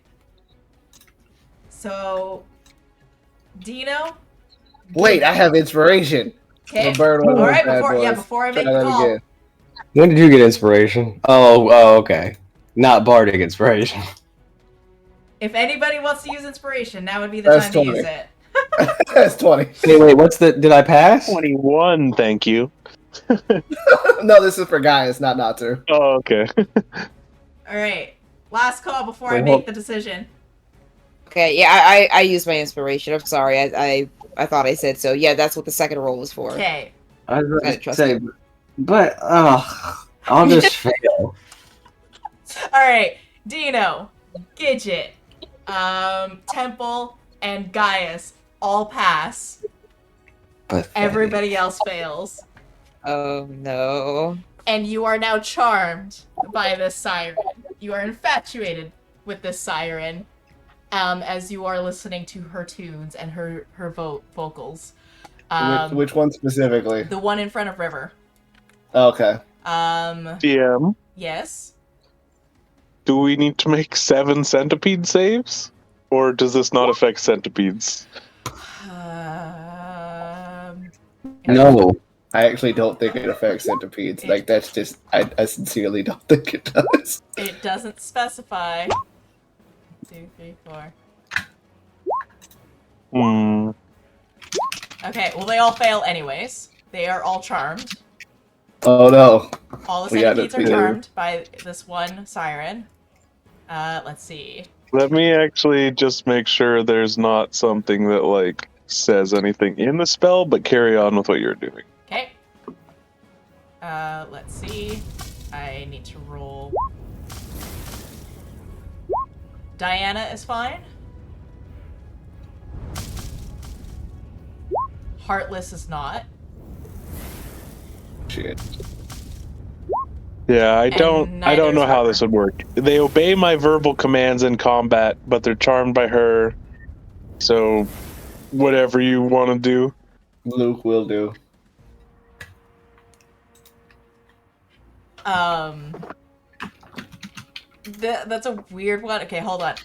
So, Dino. Wait, I have inspiration. Okay. The bird one All of right. those bad boys. Before I Try make the that call. again. When did you get inspiration? Oh, okay. Not bardic inspiration. If anybody wants to use inspiration, now would be the That's time to 20. use it. That's 20. Wait, did I pass? 21, thank you. No, this is for Gaius, not Natsu. Oh, okay. All right. Last call before I Wait, make hold- the decision. Okay, yeah, I used my inspiration. I'm sorry. I thought I said so. Yeah, that's what the second roll was for. Okay. I was I about to trust say, but I'll just fail. All right. Dino, Gidget, Temple, and Gaius all pass. Pathetic. Everybody else fails. Oh no. And you are now charmed by this siren. You are infatuated with this siren, as you are listening to her tunes and her vocals. Which one specifically? The one in front of River. Okay. DM, Yes. do we need to make 7 centipede saves? Or does this not affect centipedes? No. I actually don't think it affects centipedes. Like, that's just... I sincerely don't think it does. It doesn't specify. 2, 3, 4. Hmm. Okay, well they all fail anyways. They are all charmed. Oh, no. All the We got centipedes it. are charmed by this one siren. Let's see. Let me actually just make sure there's not something that, like, says anything in the spell, but carry on with what you're doing. Okay. Let's see. I need to roll. Diana is fine. Heartless is not. Shit. Yeah, I And don't neither know is how Harper. this would work. They obey my verbal commands in combat, but they're charmed by her. So whatever you want to do. Luke will do. That's a weird one. Okay, hold on.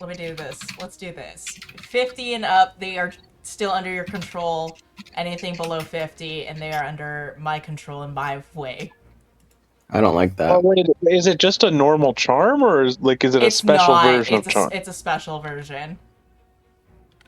Let me do this. Let's do this. 50 and up, they are still under your control. Anything below 50, and they are under my control and my way. I don't like that. Oh, wait, is it just a normal charm, or is it a special version of charm? It's a special version.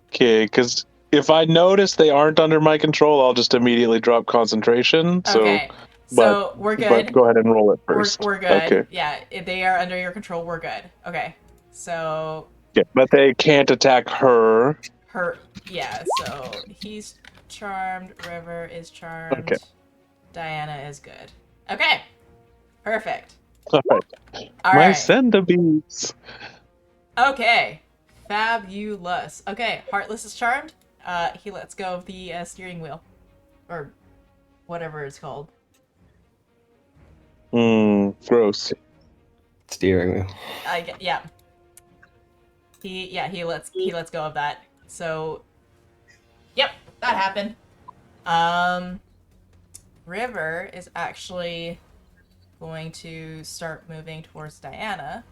Okay, because if I notice they aren't under my control, I'll just immediately drop concentration. Okay. So we're good. But go ahead and roll it first. We're good. Okay. Yeah, if they are under your control, we're good. Okay. So Yeah, but they can't attack her. so he's charmed, River is charmed. Okay. Diana is good. Okay. Perfect. All right. All My right. centipedes. Okay. Fabulous. Okay, Heartless is charmed. He lets go of the steering wheel. Or whatever it's called. Gross. steering wheel. Yeah. He lets go of that. So, yep, that happened. River is actually going to start moving towards Diana,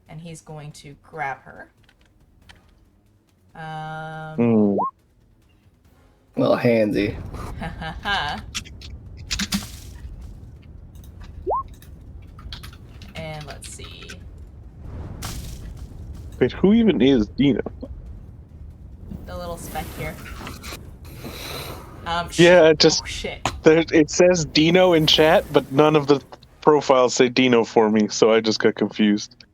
and he's going to grab her. Well, handsy. And let's see. Wait, who even is Dino? The little speck here. Yeah, it just Oh, shit. it says Dino in chat, but none of the profiles say Dino for me, so I just got confused.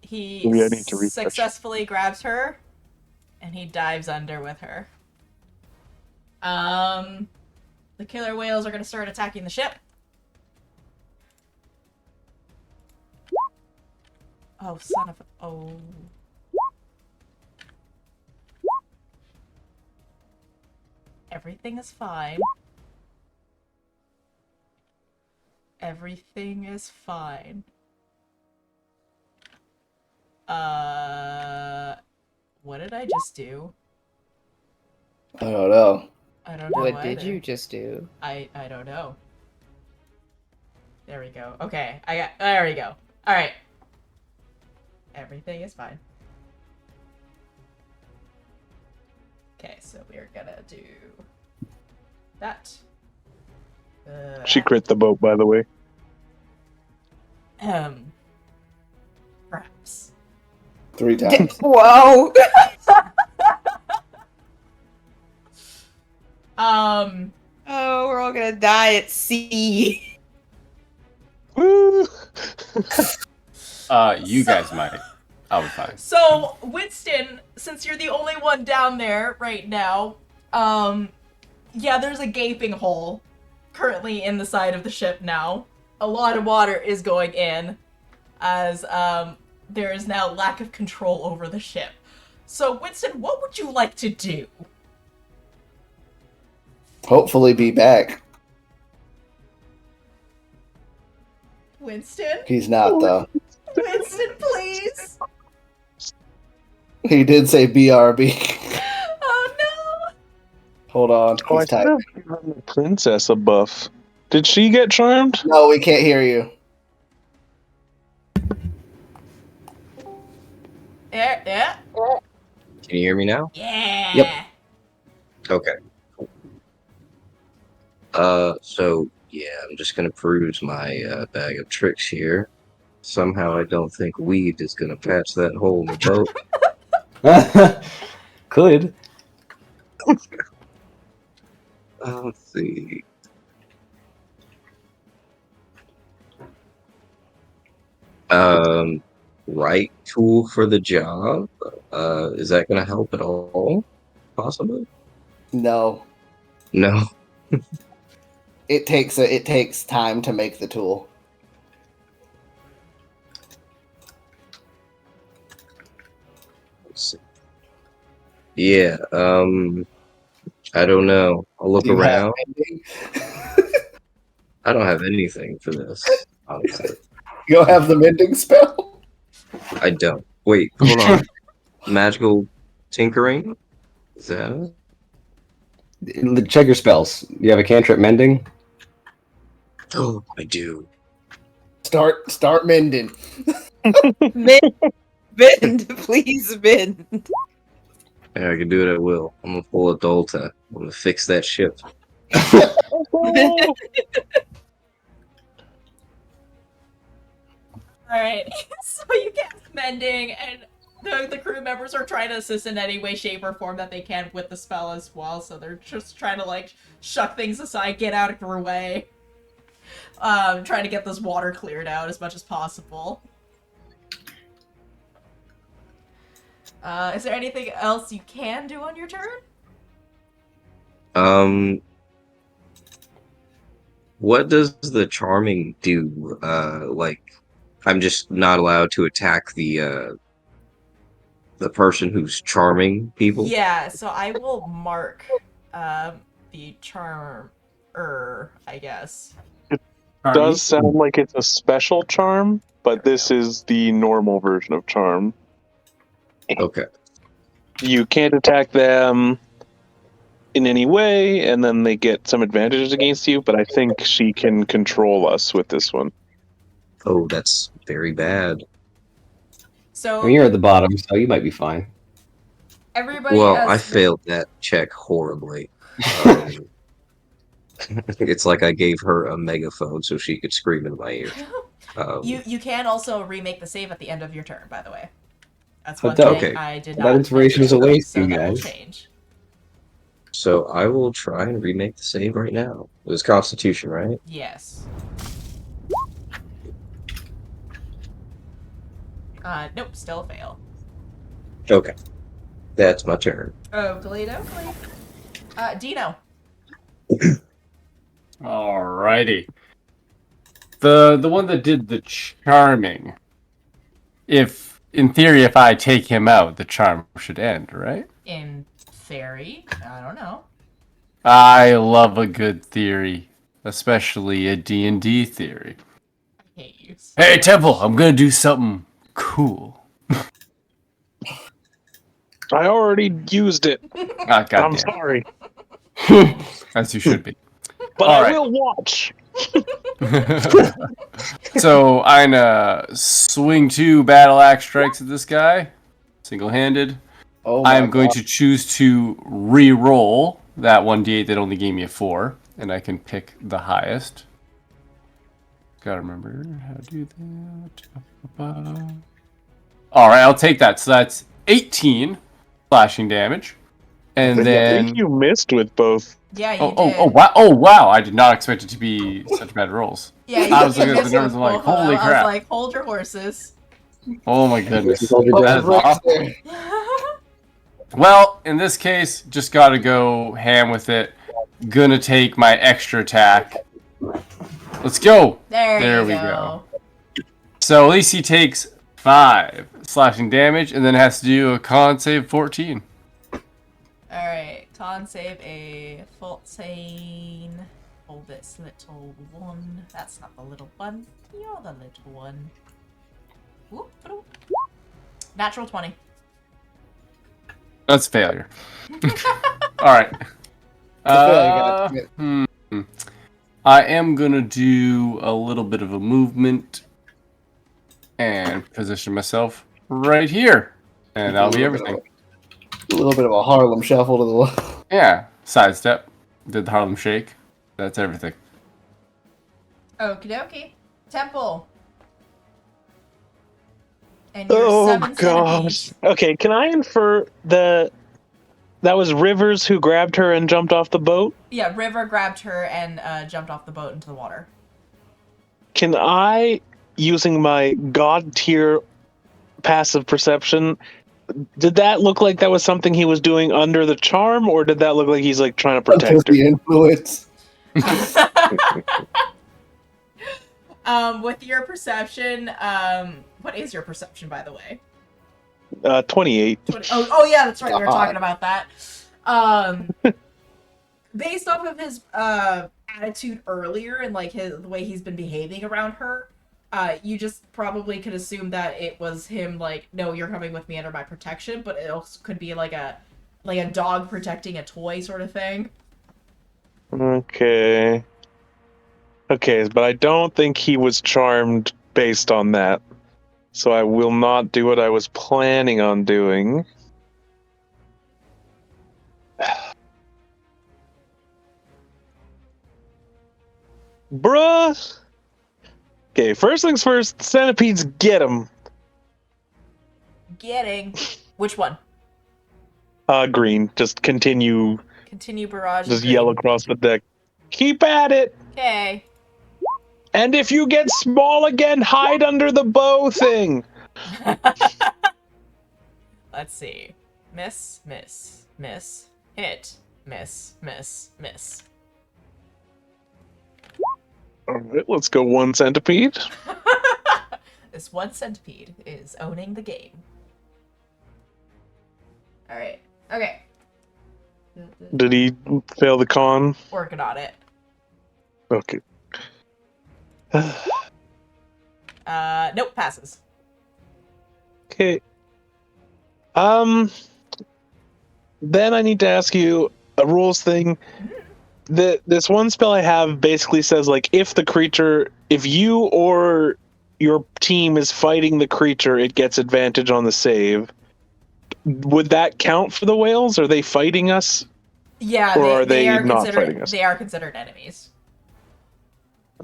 He Maybe I need to refresh. successfully grabs her, and he dives under with her. The killer whales are going to start attacking the ship. Oh, son of a... Oh. Everything is fine. Everything is fine. What did I just do? I don't know. I don't know What either. did you just do? I don't know. There we go. Okay, there we go. Alright. Everything is fine. Okay, so we're gonna do that. She crit the boat, by the way. Perhaps. 3 times. Whoa! Oh, we're all gonna die at sea. Woo! You guys might. I'll be fine. So, Winston, since you're the only one down there right now, yeah, there's a gaping hole currently in the side of the ship now. A lot of water is going in, as, there is now lack of control over the ship. So, Winston, what would you like to do? Hopefully be back. Winston? He's not, though. Winston, please! He did say BRB. Oh no! Hold on. Oh, I He's still typing. have given the princess a buff. Did she get charmed? No, we can't hear you. Yeah. Can you hear me now? Yeah! Yep. Okay. So yeah, I'm just gonna peruse my bag of tricks here. Somehow I don't think weed is gonna patch that hole in the boat. Could. Let's see. Right tool for the job. Is that gonna help at all? Possibly. No. No. It takes time to make the tool. Let's see. Yeah. I don't know. I'll look Do you have around. mending? I don't have anything for this. Honestly, You don't have the mending spell? I don't. Wait, hold on. Magical tinkering? Is that it? Check your spells. You have a cantrip mending? Oh, I do. Start mending. Bend, please bend. Yeah, I can do it at will. I'm gonna pull a Dolta. I'm gonna fix that ship. Alright, so you get mending, and the crew members are trying to assist in any way, shape, or form that they can with the spell as well, so they're just trying to, like, shuck things aside, get out of your way. Trying to get this water cleared out as much as possible. Is there anything else you can do on your turn? What does the charming do? Like, I'm just not allowed to attack the person who's charming people. Yeah, so I will mark the charmer, I guess. does sound like it's a special charm, but this is the normal version of charm. Okay. You can't attack them in any way, and then they get some advantages against you, but I think she can control us with this one. Oh, that's very bad. So I mean, you're at the bottom, so you might be fine. everybody Well, has I failed that check horribly. Um, it's like I gave her a megaphone so she could scream in my ear. You can also remake the save at the end of your turn, by the way. That's Oh, one dope. thing Okay. I did That not inspiration is mention, a waste, so you that will guys. change. So I will try and remake the save right now. It was Constitution, right? Yes. Nope, still a fail. Okay. That's my turn. Oakley. Dino. Alrighty. The one that did the charming. If in theory, if I take him out, the charm should end, right? In theory, I don't know. I love a good theory, especially a D&D theory. I hate you. Hey, Temple, I'm gonna do something cool. I already used it. Ah, I'm goddamn. sorry, As you should be. but All I right. will watch. So I'm gonna swing 2 battle axe strikes at this guy, single-handed. Oh my I'm going God. to choose to re-roll that 1d8 that only gave me a 4, and I can pick the highest. Gotta remember how to do that. All right, I'll take that. So that's 18 slashing damage, and I then think you missed with both. Yeah, you did. oh wow! I did not expect it to be such bad rolls. Yeah, I was you looking at the missed numbers with and like, both of them. holy I crap! was like, hold your horses. Oh my goodness, Hold your that is Right awful. there. Well, in this case, just gotta go ham with it. Gonna take my extra attack. Let's go. There we you go. So at least he takes 5 slashing damage, and then has to do a con save 14. Alright, con save a 14. Oh, this little one. That's not the little one. You're the little one. Whoop, whoop. Natural 20. That's a failure. All right. I am gonna do a little bit of a movement and position myself right here, and that'll be everything. A little bit of a Harlem shuffle to the left. Yeah, sidestep, did the Harlem Shake. That's everything. Okie dokie. Temple. And your Oh 7 gosh. centipedes. Okay, can I infer that was Rivers who grabbed her and jumped off the boat? Yeah, River grabbed her and jumped off the boat into the water. Can I, using my god tier passive perception, did that look like that was something he was doing under the charm, or did that look like he's like trying to protect her? The influence. With your perception, what is your perception, by the way? 28. Oh yeah, that's right. We were talking about that. Based off of his attitude earlier and like the way he's been behaving around her, you just probably could assume that it was him. Like, no, you're coming with me under my protection. But it also could be like a dog protecting a toy sort of thing. Okay, but I don't think he was charmed based on that. So I will not do what I was planning on doing. Bruh! Okay, first things first, centipedes, get him. Getting. Which one? Green. Just continue. Continue barrage. Just yell across the deck. Keep at it! Okay. And if you get small again, hide under the bow thing! Let's see. Miss, miss, miss, hit, miss, miss, miss. Alright, let's go 1 centipede. This 1 centipede is owning the game. Alright. Okay. Did he fail the con? Working on it. Okay. Nope, passes. Okay. Then I need to ask you a rules thing. This one spell I have basically says, like, if you or your team is fighting the creature, it gets advantage on the save. Would that count for the whales? Are they fighting us? Yeah, Or are they they are not considered fighting us? they are considered enemies.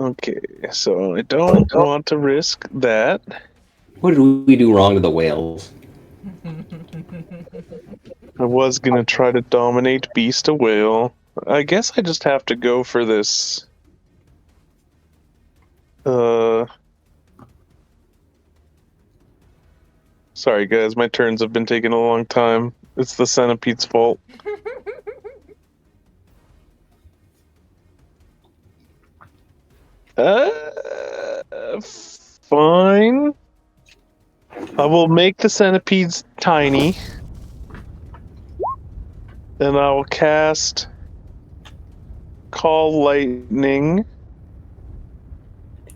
Okay, so I don't want to risk that. What did we do wrong to the whales? I was gonna try to dominate beast a whale. I guess I just have to go for this. Sorry guys, my turns have been taking a long time. It's the centipede's fault. Fine. I will make the centipedes tiny. And I will cast Call Lightning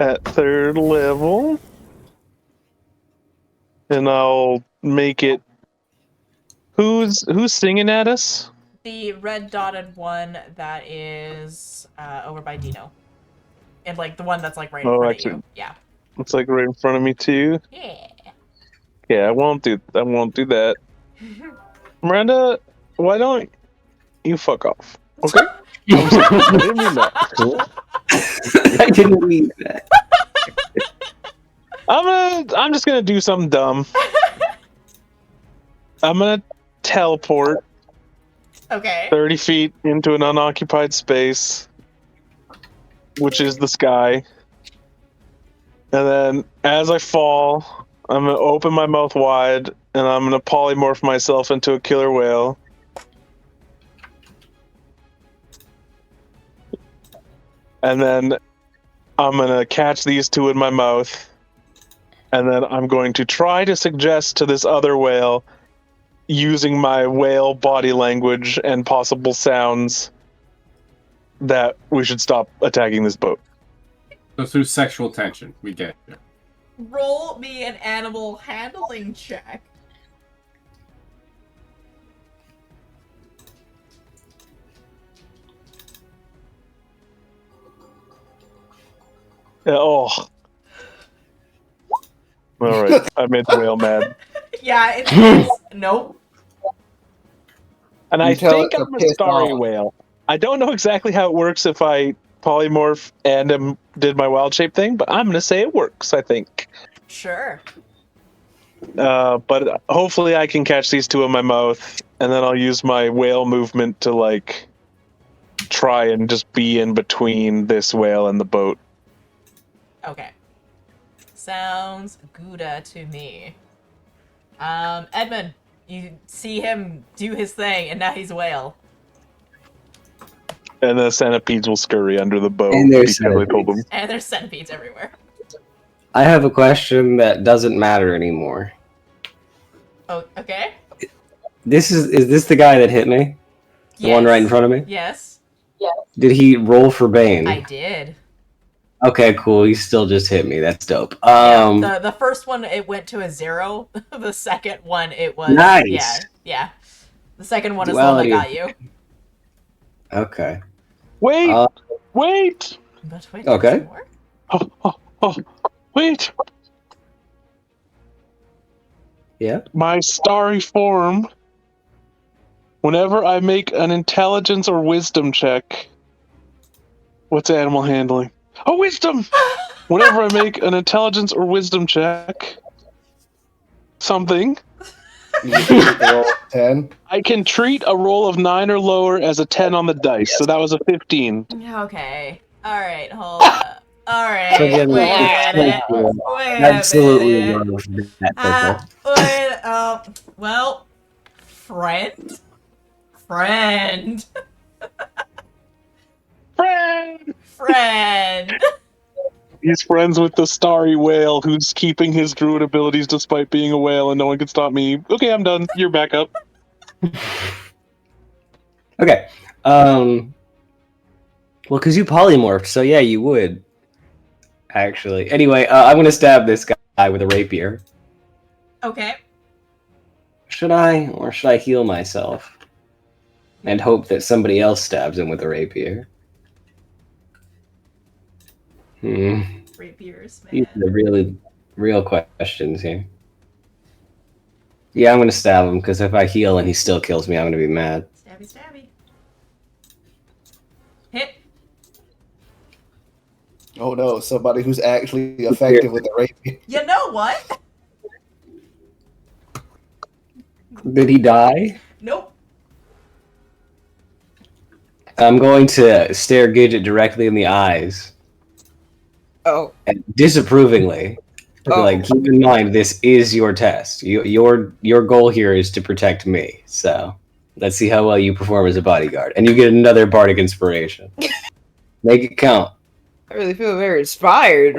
at 3rd level. And I'll make it. Who's singing at us? The red dotted one that is over by Dino. And like the one that's like right in Oh, front actually, of you. Yeah. it's like right in front of me too. Yeah. Yeah, I won't do that. Miranda, why don't you fuck off? Okay? I'm sorry. I didn't mean that. I didn't mean that. I'm just gonna do something dumb. I'm gonna teleport Okay. 30 feet into an unoccupied space, which is the sky. And then as I fall, I'm gonna open my mouth wide and I'm gonna polymorph myself into a killer whale. And then I'm gonna catch these two in my mouth. And then I'm going to try to suggest to this other whale, using my whale body language and possible sounds, that we should stop attacking this boat. So through sexual tension, we get it. Roll me an animal handling check. Oh. Alright, I made the whale mad. Yeah, it's nope. And You I tell think it to I'm a piss starry off. whale. I don't know exactly how it works if I polymorph and did my wild shape thing, but I'm gonna say it works, I think. Sure. But hopefully I can catch these two in my mouth, and then I'll use my whale movement to, like, try and just be in between this whale and the boat. Okay. Sounds good to me. Edmund, you see him do his thing, and now he's a whale. And the centipedes will scurry under the boat And there's because I told them. And there's centipedes everywhere. I have a question that doesn't matter anymore. Oh, okay. Is this the guy that hit me? The one right in front of me? Yes. Did he roll for Bane? I did. Okay, cool. He still just hit me. That's dope. Yeah, the first one, it went to a 0. The second one, it was... Nice. Yeah. The second one is the one that Duality. got you. Okay. Wait! But wait, Okay. there's more? Wait! Yeah. My starry form. Whenever I make an intelligence or wisdom check. What's animal handling? Oh, wisdom! Whenever I make an intelligence or wisdom check, something, You get to roll 10. I can treat a roll of 9 or lower as a 10 on the dice. So that was a 15. Okay. Alright, hold up. Alright, Friggin' wait a minute. Wait a Absolutely minute. love that. Well, friend? Friend. Friend. He's friends with the starry whale who's keeping his druid abilities despite being a whale and no one can stop me. Okay, I'm done. You're back up. Okay. Well, because you polymorphed, so yeah, you would. actually. Anyway, I'm gonna stab this guy with a rapier. Okay. Should I, or should I heal myself and hope that somebody else stabs him with a rapier? Rapiers, These man. are really real questions here. Yeah, I'm gonna stab him because if I heal and he still kills me, I'm gonna be mad. Stabby, stabby. Hit. Oh no, somebody who's actually effective with the rapier. You know what? Did he die? Nope. I'm going to stare Gidget directly in the eyes Oh, and disapprovingly. Oh. Like, keep in mind, this is your test. Your goal here is to protect me. So let's see how well you perform as a bodyguard, and you get another bardic inspiration. Make it count. I really feel very inspired.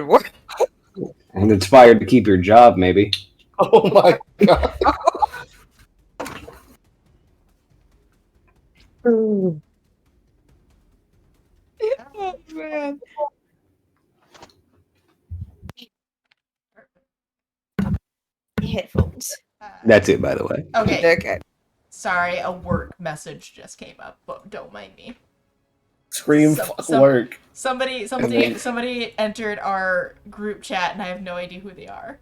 And inspired to keep your job, maybe. Oh my god. Oh man. Headphones. That's it, by the way. Okay. Okay. Sorry, a work message just came up, but don't mind me. Scream work. Somebody entered our group chat, and I have no idea who they are.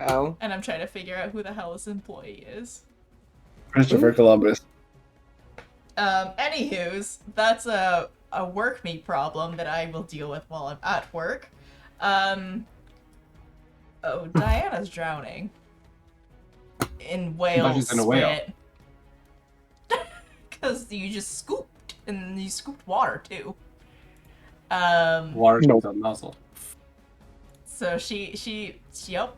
Oh. And I'm trying to figure out who the hell this employee is. Christopher Columbus. Anywho's, that's a work me problem that I will deal with while I'm at work. Oh, Diana's drowning. In whale she's in a whale. spit. Because you just scooped, and you scooped water, too. Water Nope. a muzzle. So yep.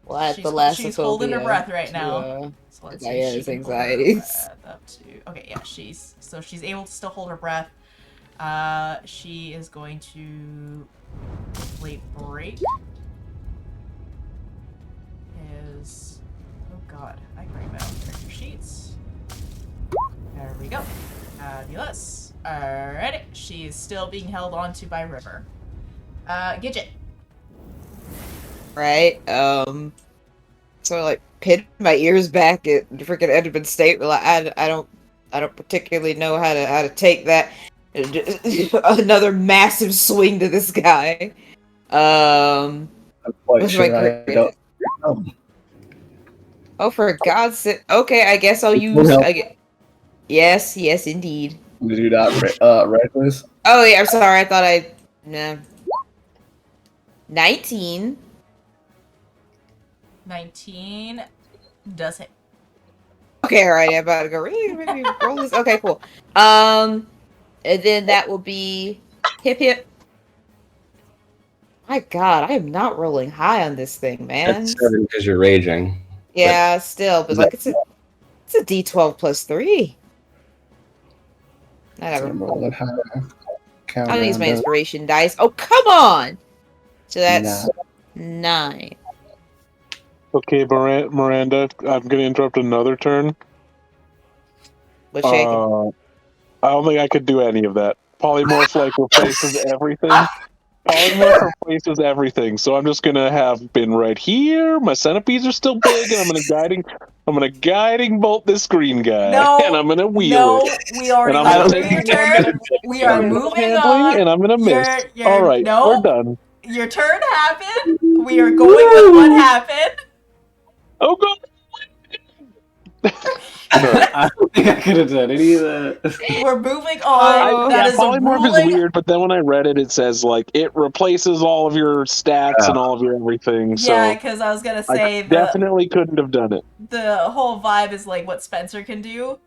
Well, at She's- the last she's holding her breath right now. So let's see if Diana's she can hold her anxieties. breath up to... Okay, yeah, she's able to still hold her breath. She is going to late break. Oh god, I can write my own character sheets. There we go. Fabulous. Alright, she is still being held onto by River. Gidget. Right. So like pin my ears back at freaking Edmund State. Like I don't particularly know how to take that. Another massive swing to this guy. I'm quite What's sure my I grade? don't. Oh, for God's sake. Okay, I guess I'll use. will help. Yes, indeed. Did you not reckless? Oh yeah, I'm sorry. I thought nah. 19. 19 does hit. Okay, alright, I'm about to go. Really roll this. Okay, cool. And then that will be hip. My God, I am not rolling high on this thing, man. That's 7 because you're raging. Yeah, still, but like it's a D12 plus 3. Whatever. I'm rolling high. Count I'll use my down. inspiration dice. Oh, come on! So that's 9. Okay, Miranda, I'm going to interrupt another turn. What's shaking? I don't think I could do any of that. Polymorph like replaces everything. Polymorph replaces everything. So I'm just gonna have been right here. My centipedes are still big, and I'm gonna guiding bolt this green guy, No, and I'm gonna wheel it. we already And I'm went gonna through your take turn. We are moving on. and I'm gonna miss. All right, no, we're done. Your turn happened. We are going with what happened. Oh god! I don't think I could have done any of that. We're moving on. That is a Polymorph is ruling. weird, but then when I read it, it says like it replaces all of your stats and all of your everything. Yeah, So because I was gonna I say definitely couldn't have done it. the whole vibe is like what Spencer can do.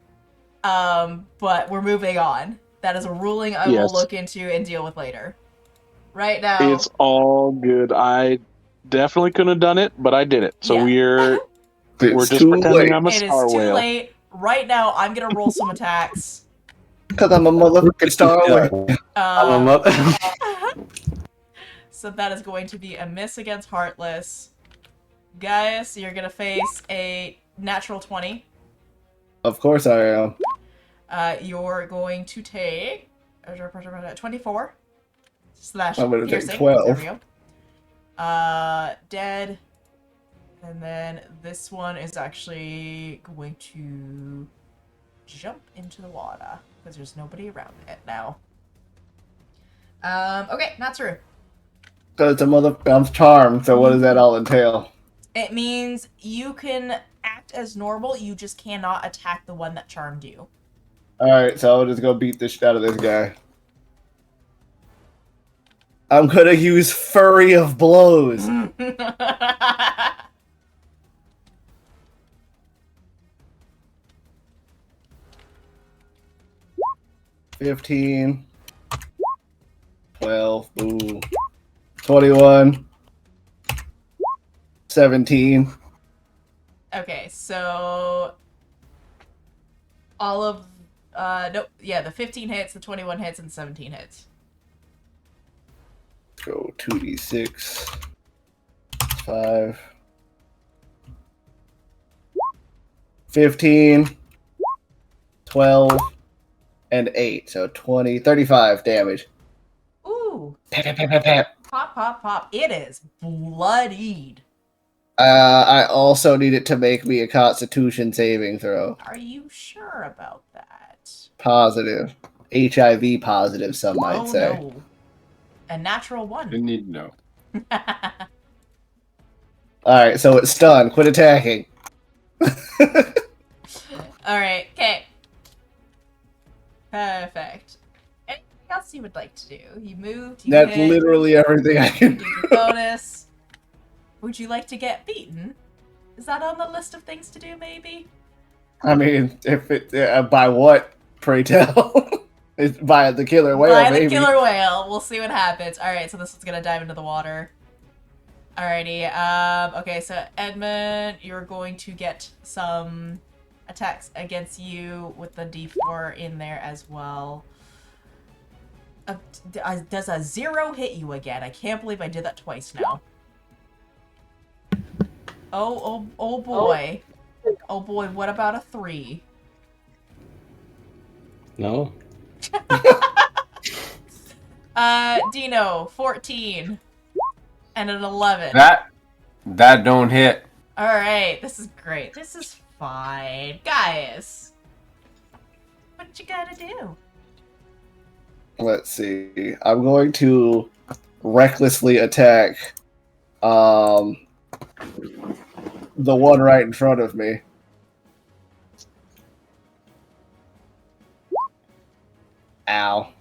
But we're moving on. That is a ruling I will look into and deal with later. Right now, It's all good. I definitely couldn't have done it, but I did it. So Yeah. we're just pretending I'm a it star is too whale. late. Right now, I'm gonna roll some attacks. Because I'm a motherfucking star whale. I'm a So that is going to be a miss against Heartless. Gaius, you're gonna face a natural 20. Of course I am. You're going to take 24. slash I'm gonna take piercing. 12. There we go. Dead. And then this one is actually going to jump into the water because there's nobody around it now. Okay, Natsuru. So it's I'm charmed, so what does that all entail? It means you can act as normal, you just cannot attack the one that charmed you. Alright, so I'll just go beat the shit out of this guy. I'm gonna use Flurry of Blows. 15, 12, ooh, 21, 17. Okay, so all of nope, yeah, the 15 hits, the 21 hits, and 17 hits. Go 2d6, 5, 15, 12, and 8. So 20, 35 damage. Ooh, Pap, pap, pap, pap, pap. pop, pop, pop. It is bloodied. I also need it to make me a Constitution saving throw. Are you sure about that? Positive. HIV positive, some might Oh say. no. A natural one. Didn't need to know. Alright, so it's stunned. Quit attacking. Alright, okay. Perfect. Anything else you would like to do? You moved, you That's hit, literally everything I can you did do. your bonus. Would you like to get beaten? Is that on the list of things to do, maybe? I mean, if it by what? Pray tell. It's by the killer whale, By the maybe. killer whale. We'll see what happens. Alright, so this is gonna dive into the water. Alrighty, okay, so Edmund, you're going to get some attacks against you with the D4 in there as well. Does a 0 hit you again? I can't believe I did that twice now. Oh boy. Oh boy, what about a 3? No? Dino, 14. And an 11. That don't hit. Alright, this is great. This is fine. Guys, what you gotta do? Let's see. I'm going to recklessly attack the one right in front of me. Ow.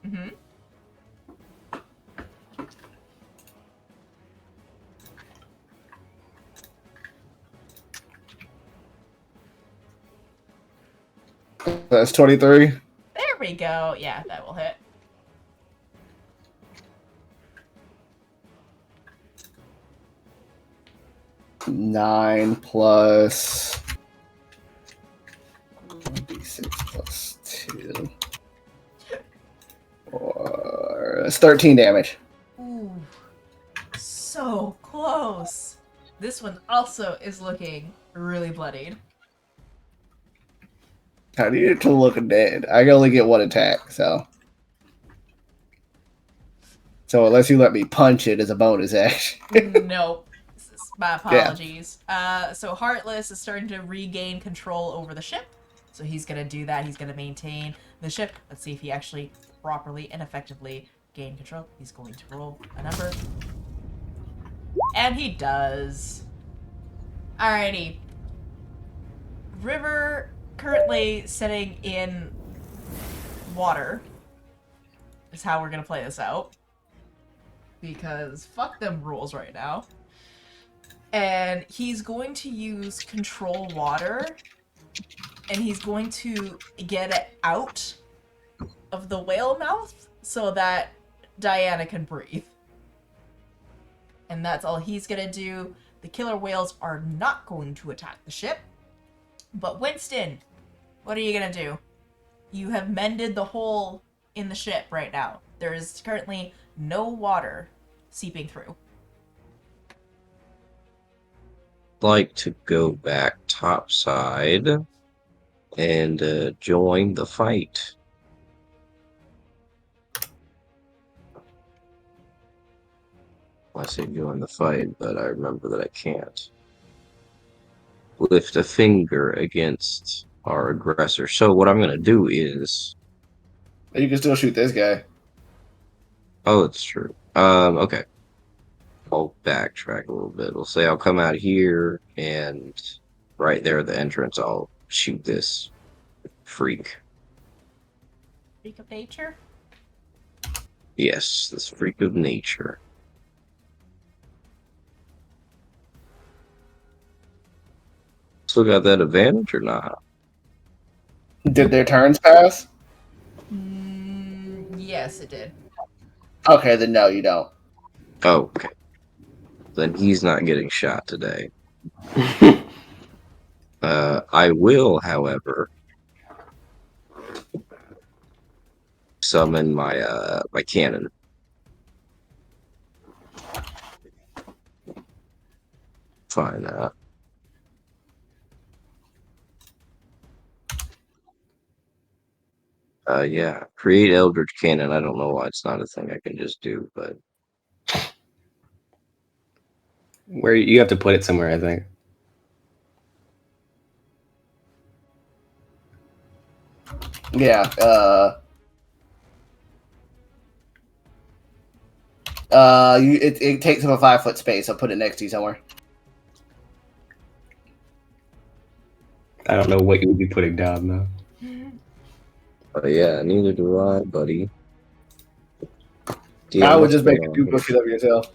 Mm-hmm. That's 23. There we go. Yeah, that will hit. Nine plus 1d6 plus 2. Or that's 13 damage. Ooh, so close. This one also is looking really bloodied. I need it to look dead. I can only get one attack, so unless you let me punch it as a bonus action. Nope. My apologies. So Heartless is starting to regain control over the ship. So he's going to do that. He's going to maintain the ship. Let's see if he actually properly and effectively gain control. He's going to roll a number. And he does. Alrighty. River currently sitting in water is how we're going to play this out. Because fuck them rules right now. And he's going to use control water, and he's going to get it out of the whale mouth so that Diana can breathe. And that's all he's gonna do. The killer whales are not going to attack the ship. But Winston, what are you gonna do? You have mended the hole in the ship right now. There is currently no water seeping through. Like to go back topside and join the fight. I say join the fight, but I remember that I can't lift a finger against our aggressor. So what I'm going to do is... You can still shoot this guy. Oh, it's true. Okay. I'll backtrack a little bit. We'll say I'll come out here, and right there at the entrance, I'll shoot this freak. Freak of nature? Yes, this freak of nature. Still got that advantage or not? Did their turns pass? Yes, it did. Okay, then no, you don't. Oh, okay. Then he's not getting shot today. I will, however, summon my my cannon. Find that. Yeah. Create Eldritch Cannon. I don't know why it's not a thing I can just do, but Where you have to put it somewhere, I think. Yeah. It takes up a 5-foot space. I'll put it next to you somewhere. I don't know what you would be putting down though. yeah, neither do I, buddy. I would what's just make going a on new here? book it up yourself.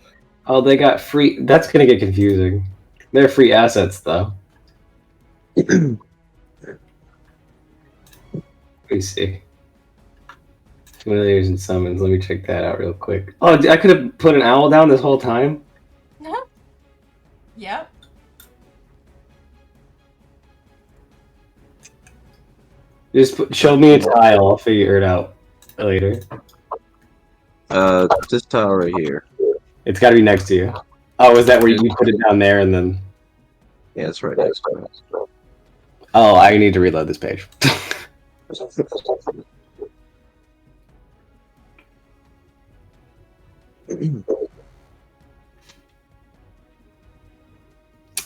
Oh, they got free. That's gonna get confusing. They're free assets though. Let me see. Familiars and summons. Let me check that out real quick. Oh, I could have put an owl down this whole time. Yep. Show me a tile. I'll figure it out later. This tile right here. It's got to be next to you. Oh, is that where you put it down there and then? Yeah, it's right next to it. Oh, I need to reload this page.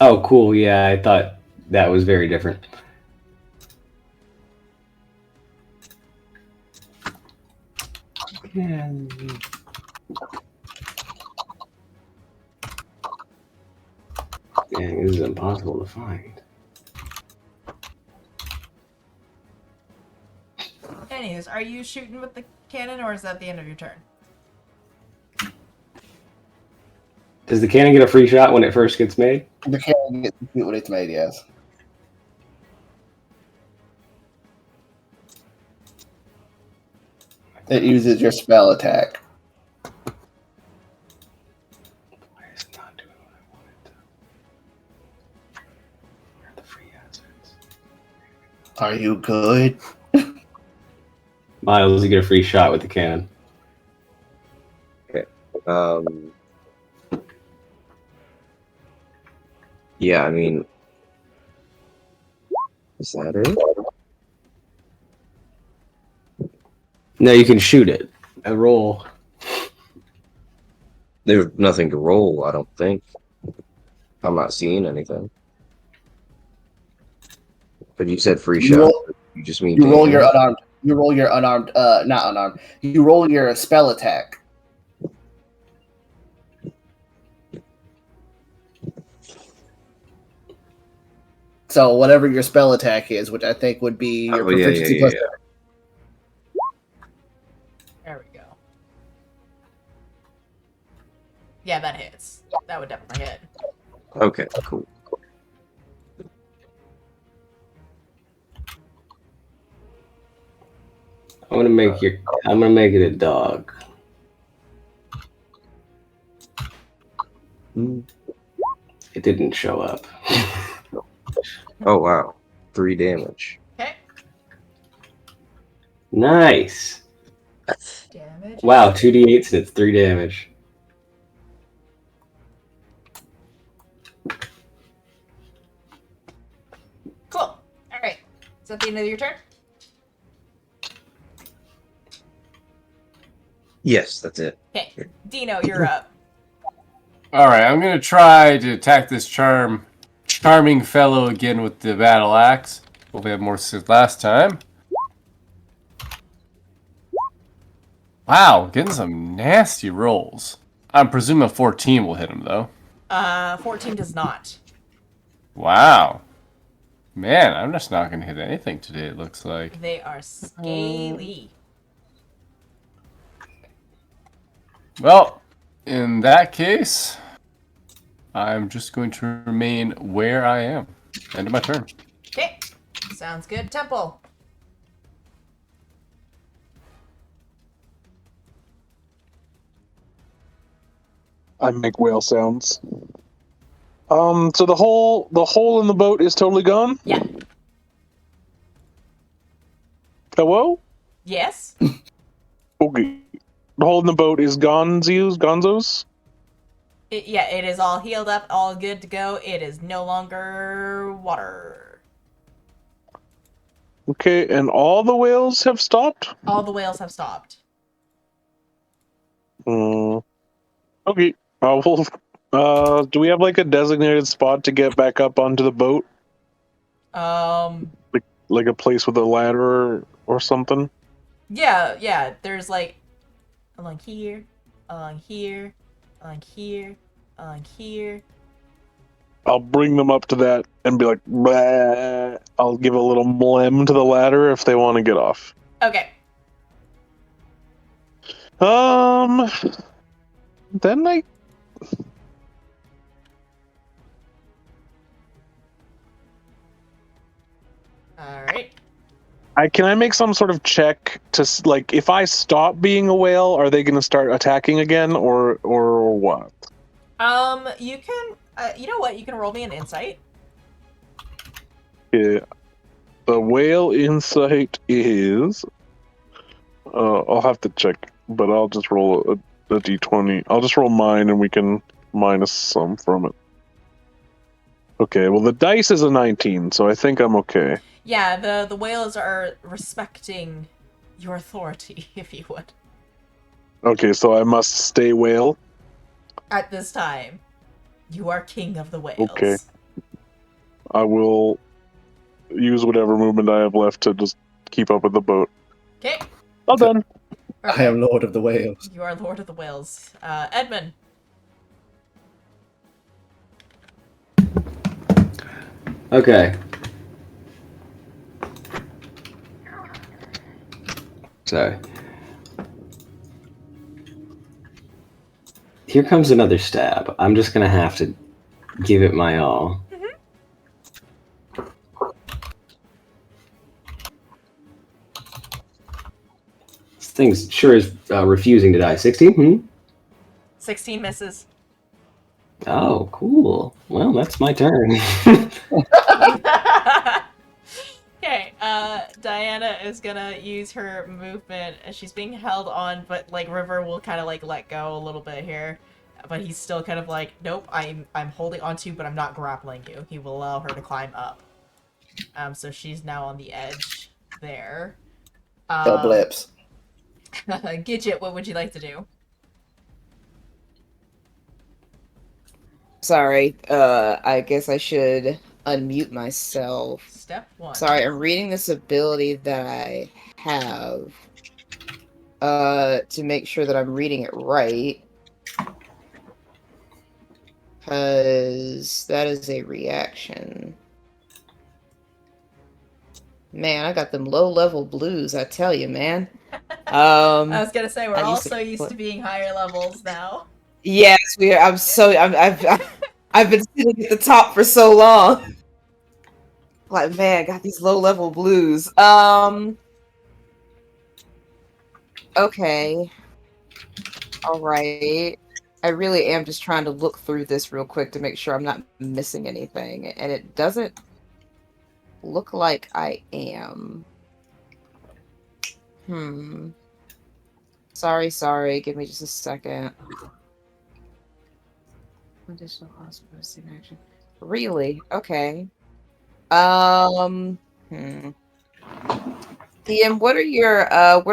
Oh, cool. Yeah, I thought that was very different. Yeah. Dang, this is impossible to find. Anyways, are you shooting with the cannon or is that the end of your turn? Does the cannon get a free shot when it first gets made? The cannon gets to shoot when it's made, yes. It uses your spell attack. It's not doing what I want it to. Where are the free assets? Are you good? Miles, you get a free shot with the cannon. Yeah, I mean, is that it? No, you can shoot it. A roll. There's nothing to roll, I don't think. I'm not seeing anything. But you said free You shot. roll- You just mean You roll damage? your unarmed. You roll your unarmed. Not unarmed. You roll your spell attack. So whatever your spell attack is, which I think would be your proficiency plus. There we go. Yeah, that hits. That would definitely hit. Okay, cool. I'm gonna make it a dog. It didn't show up. Oh wow, 3 damage. Okay. Nice. Damage. Wow, 2d8s and it's 3 damage. Cool. Alright. that the end of your turn? Yes, that's it. Okay. Dino, you're up. Alright, I'm gonna try to attack this charming fellow again with the battle axe. Hopefully I had more success last time. Wow, getting some nasty rolls. I'm presuming a 14 will hit him, though. 14 does not. Wow. Man, I'm just not going to hit anything today, it looks like. They are scaly. Well, in that case, I'm just going to remain where I am. End of my turn. Okay. Sounds good. Temple. I make whale sounds. So the hole in the boat is totally gone? Yeah. Hello? Yes? Okay. The hole in the boat is Gonzo's? It is all healed up, all good to go. It is no longer water. Okay, and all the whales have stopped? All the whales have stopped. Okay. Do we have like a designated spot to get back up onto the boat? Like a place with a ladder or something? Yeah. There's like along here, along here, along here, along here. I'll bring them up to that and be like, bah. I'll give a little blem to the ladder if they want to get off. Okay. Then Alright. can I make some sort of check to like if I stop being a whale, are they going to start attacking again or what? You can, you know what? You can roll me an insight. Yeah. The whale insight is. I'll have to check, but I'll just roll a d20. I'll just roll mine, and we can minus some from it. Okay. Well, the dice is a 19, so I think I'm okay. Yeah, the whales are respecting your authority, if you would. Okay, so I must stay whale. At this time, you are king of the whales. Okay. I will use whatever movement I have left to just keep up with the boat. Okay. All done. I am Lord of the Whales. You are Lord of the Whales. Edmund. Okay. Sorry. Here comes another stab. I'm just gonna have to give it my all. This thing's sure is refusing to die. 16? 16 misses. Oh, cool. Well, that's my turn. Okay, Diana is gonna use her movement as she's being held on, but like River will kind of like let go a little bit here, but he's still kind of like, nope, I'm holding on to you, but I'm not grappling you. He will allow her to climb up. So she's now on the edge there. Blips. Gidget, what would you like to do? Sorry, I guess I should unmute myself. Step 1. Sorry, I'm reading this ability that I have to make sure that I'm reading it right. Because that is a reaction. Man, I got them low-level blues, I tell you, man. I was gonna say, we're I all used to so used to being higher levels now. Yes, we are. I've been sitting at the top for so long. Like, man, I got these low-level blues. Okay. All right. I really am just trying to look through this real quick to make sure I'm not missing anything, and it doesn't look like I am. Sorry. Give me just a second. Additional hospital action. Really? Okay. DM, what are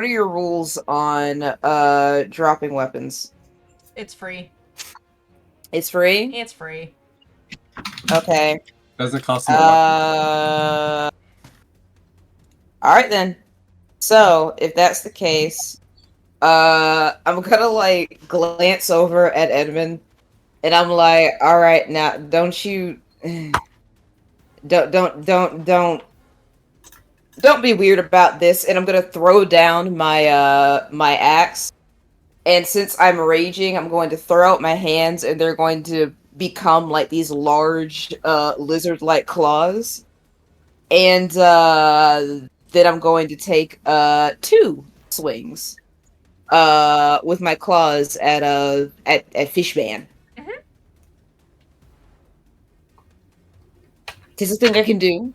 your rules on dropping weapons? It's free. It's free? It's free. Okay. Doesn't cost him a weapon. Alright then. So, if that's the case, I'm gonna like glance over at Edmund and I'm like, alright, now don't you don't be weird about this, and I'm gonna throw down my axe. And since I'm raging, I'm going to throw out my hands, and they're going to become like these large lizard-like claws. And then I'm going to take 2 swings with my claws at Fishman. Mhm. Is this a thing I can do?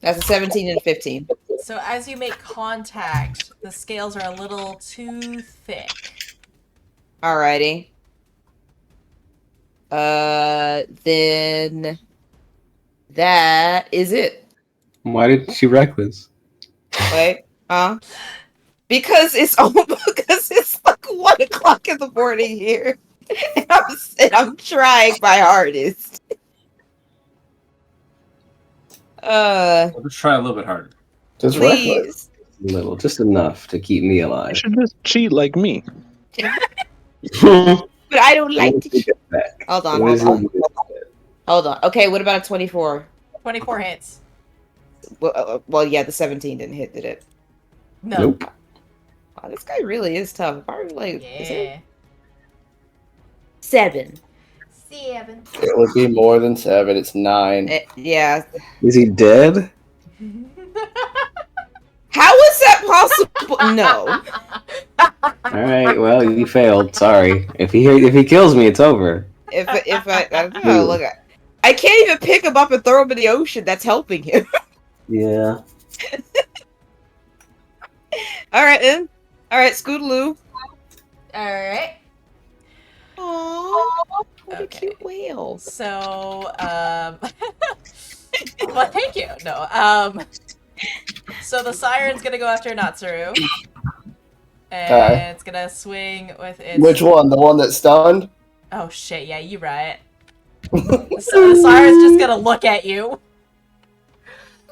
That's a 17 and a 15. So as you make contact, the scales are a little too thick. Alrighty. Then that is it. Why did she reckless? Wait, because it's because it's like 1 o'clock in the morning here, and I'm trying my hardest. I'll just try a little bit harder. Just reckless. Please. Little, just enough to keep me You alive. should just cheat like me. But I don't like to. Hold on, hold on, hold on. Okay, what about a 24? 24 hits. Well, yeah, the 17 didn't hit, did it? No. Nope. Wow, this guy really is tough. I was like, is it Yeah. 7? 7. It would be more than 7. It's 9. Yeah. Is he dead? How is that possible? No. Alright, well, you failed. Sorry. If he kills me, it's over. If I don't know, look, I can't even pick him up and throw him in the ocean. That's helping him. Yeah. All right, then. All right, Scootaloo. Alright. Aww, what a Okay. cute whale. So, well, thank you. No, so the siren's gonna go after Natsuru. And Okay. it's gonna swing with its... Which one? The one that's stunned? Oh shit, yeah, you right. So the siren's just gonna look at you.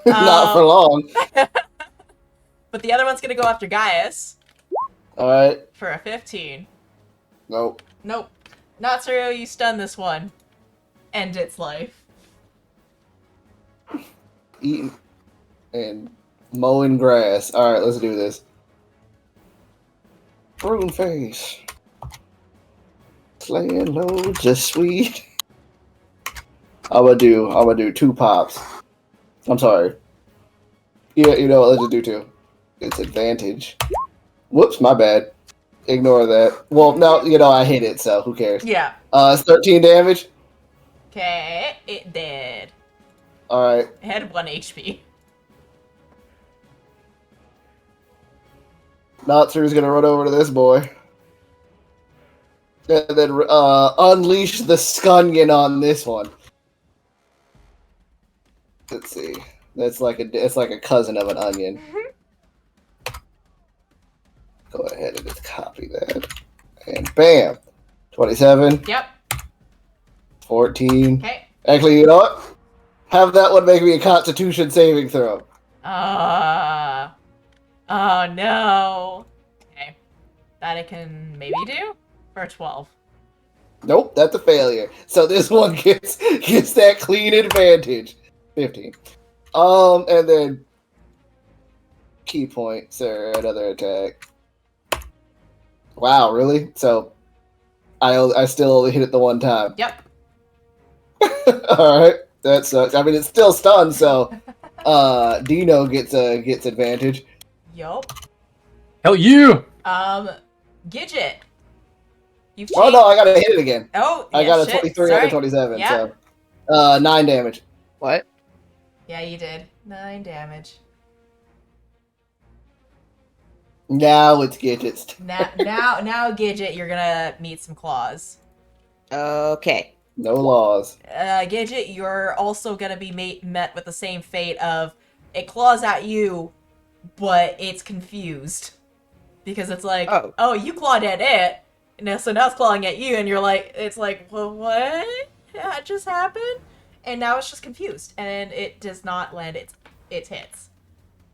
Not for long. But the other one's gonna go after Gaius Alright. for a 15. Nope. Nope. Natsuru, you stun this one. End its life. Eating and mowing grass. Alright, let's do this. Prune face. Slaying loads of sweet. I'm gonna do 2 pops. I'm sorry. Yeah, you know what? Let's just do 2. It's advantage. Whoops, my bad. Ignore that. Well, no, I hit it, so who cares? Yeah. It's 13 damage. Okay, it did. Alright. It had 1 HP. Natsuru's gonna run over to this boy. And then unleash the Scunion on this one. Let's see. It's like a cousin of an onion. Go ahead and just copy that. And bam! 27. Yep. 14. Okay. Actually, you know what? Have that one make me a Constitution saving throw. Oh no. Okay. That I can maybe do? For 12. Nope, that's a failure. So this one gets that clean advantage. 15. And then key point, sir, another attack. Wow, really? So I still only hit it the one time. Yep. Alright. That sucks. I mean it's still stunned, so Dino gets advantage. Yup. Hell you! Gidget. You've Oh no, I gotta hit it again. Oh, yeah, I got a shit. 23 Sorry. and a 27, Yeah. so 9 damage. What? Yeah, you did. 9 damage. Now it's Gidget's. Now, Gidget, you're gonna meet some claws. Okay. No laws. Gidget, you're also gonna be met with the same fate of it claws at you, but it's confused. Because it's like, oh, you clawed at it, so now it's clawing at you, and you're like, it's like, well, what? That just happened? And now it's just confused, and it does not land its hits.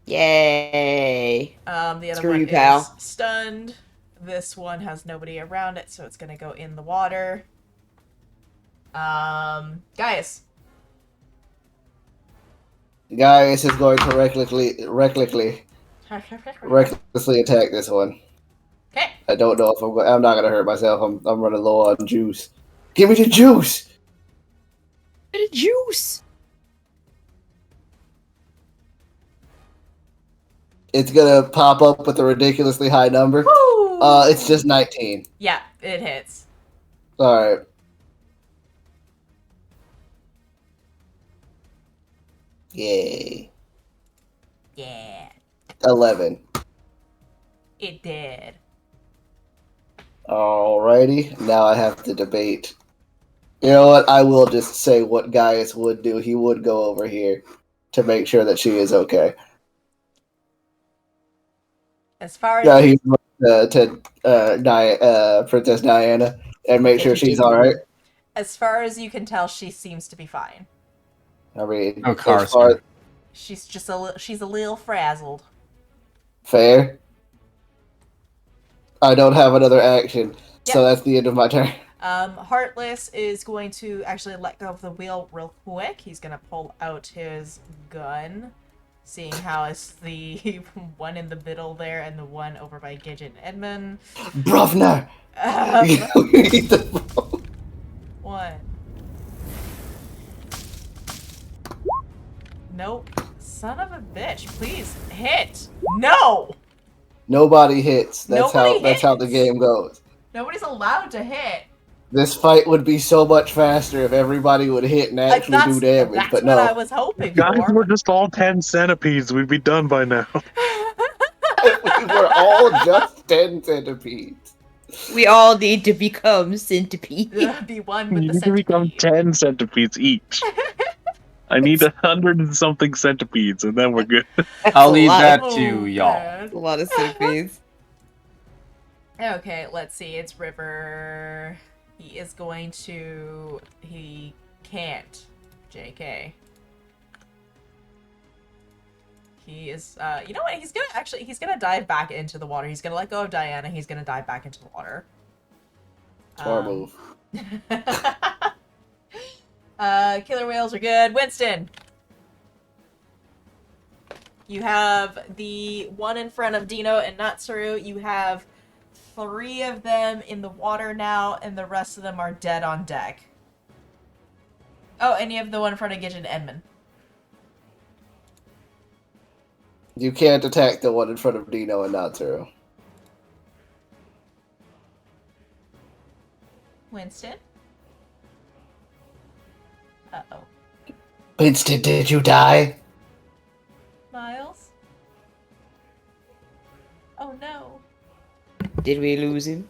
Yay. The other Screw one you, pal. is stunned. This one has nobody around it, so it's gonna go in the water. Gaius. Gaius is going to recklessly attack this one. Okay. I don't know if I'm not gonna hurt myself. I'm running low on juice. Give me the juice. The juice. It's gonna pop up with a ridiculously high number. Woo! It's just 19. Yeah, it hits. All right. Yay. Yeah. 11. It did. Alrighty. Now I have to debate. You know what? I will just say what Gaius would do. He would go over here to make sure that she is okay. As far as Yeah, he's to Princess Diana and make sure she's all right. As far as you can tell, she seems to be fine. I mean, Oh, as Carson. far She's just she's a little frazzled. fair. I don't have another action, so that's the end of my turn. Heartless is going to actually let go of the wheel real quick. He's gonna pull out his gun, seeing how it's the one in the middle there and the one over by Gidget and Edmund. Bruvner! What? Nope. Son of a bitch, please hit. No! Nobody hits. That's Nobody how the hits. game goes. Nobody's allowed to hit. This fight would be so much faster if everybody would hit and actually do damage, That's but what I no. was hoping Guys, for. we're just all 10 centipedes. We'd be done by now. We were all just 10 centipedes. We all need to become centipede. Be one with You the need to become centipede. 10 centipedes each. I need 100 and something centipedes, and then we're good. I'll leave lot that Oh, to y'all. man. A lot of centipedes. Okay, let's see. It's River. He is going to... He can't. JK. He is, you know what? He's gonna dive back into the water. He's gonna let go of Diana. He's gonna dive back into the water. Smart move. Killer whales are good. Winston! You have the one in front of Dino and Natsuru. You have 3 of them in the water now, and the rest of them are dead on deck. Oh, and you have the one in front of Gidget and Edmund. You can't attack the one in front of Dino and Natsuru. Winston? Uh-oh. Winston, did you die? Miles? Oh no. Did we lose him?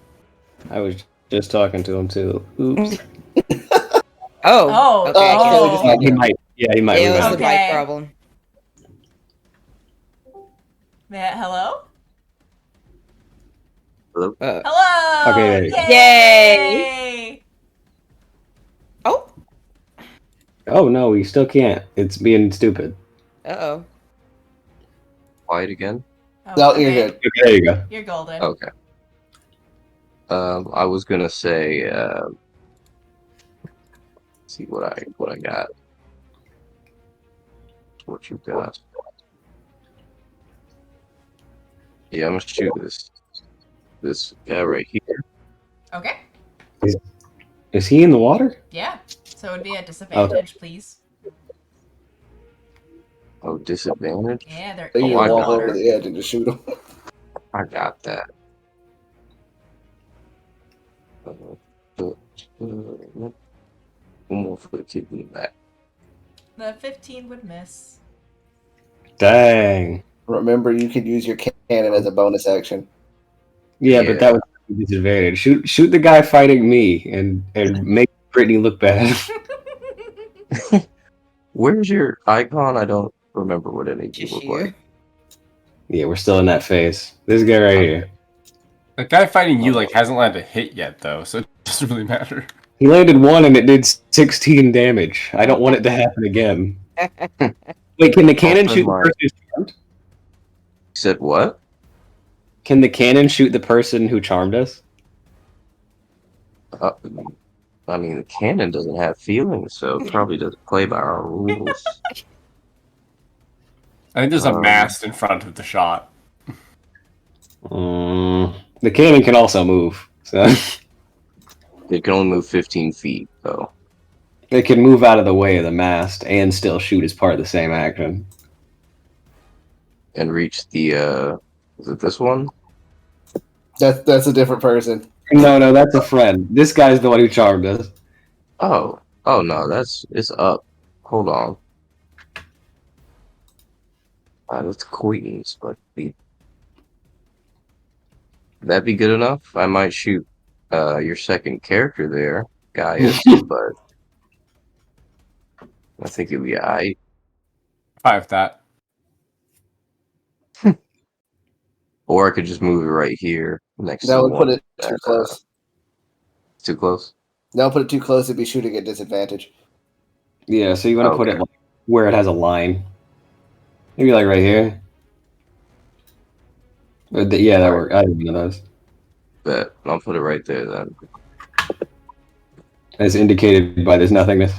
I was just talking to him too. Oops. Oh, Okay. oh. He might. Yeah, he might. It was remember. the mic Okay. problem. Hello? Hello? Hello! Okay. Yay! Oh. Oh no, we still can't. It's being stupid. Uh-oh. Quiet again? Oh, No, okay. you're good. Okay, there you go. You're golden. Okay. I was gonna say, see what I got. What you got? Yeah, I'm gonna shoot this guy right here. Okay. Is he in the water? Yeah. So it would be a disadvantage, please. Oh, disadvantage. Yeah, they're So in you the I walk got over water. the edge and just shoot him. I got that. One more for the kick in the back. The 15 would miss. Dang. Remember, you could use your cannon as a bonus action. Yeah, Yeah. but that was a disadvantage. Shoot the guy fighting me and make Brittany look bad. Where's your icon? I don't remember what any of you Just look you. like. Yeah, we're still in that phase. This guy right here. The guy fighting you like hasn't landed a hit yet though, so it doesn't really matter. He landed 1 and it did 16 damage. I don't want it to happen again. Wait, can the cannon shoot the person who's charmed? You said what? Can the cannon shoot the person who charmed us? I mean, the cannon doesn't have feelings, so it probably doesn't play by our rules. I think there's a mast in front of the shot. The cannon can also move, so It can only move 15 feet, though. it can move out of the way of the mast and still shoot as part of the same action. And reach the, is it this one? That's a different person. No, that's a friend. This guy's the one who charmed us. Oh no, it's up. Hold on. That's Queens, but that'd be good enough. I might shoot your second character there, Gaius, but I think it'd be alright. Fine with that. Or I could just move it right here next That to would the put one it too close. Too close? That would put it too close. It'd be shooting at disadvantage. Yeah, so you want to put it like, where it has a line. Maybe like right here. Yeah, that works. I didn't know those. Bet. I'll put it right there then. As indicated by this nothingness.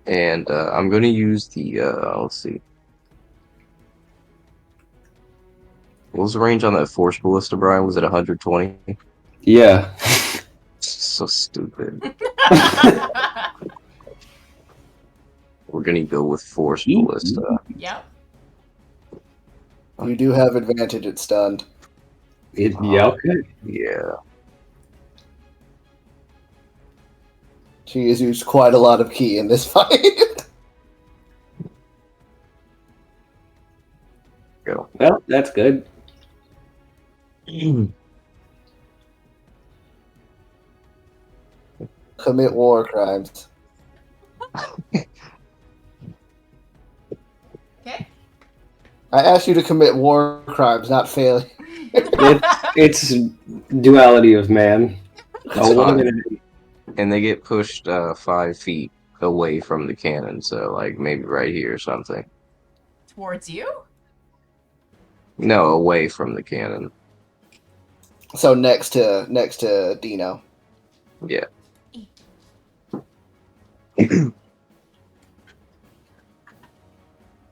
And I'm going to use the, let's see. What was the range on that force ballista, Brian? Was it 120? Yeah. So stupid. We're going to go with force ballista. Yep. You do have advantage at stunned. Yeah, okay. Yeah. She has used quite a lot of key in this fight. Go. Well, that's good. Commit war crimes. Okay. I asked you to commit war crimes, not failing. It's duality of man. That's fine. And they get pushed 5 feet away from the cannon, so like maybe right here or something. Towards you? No, away from the cannon. So next to Dino. Yeah.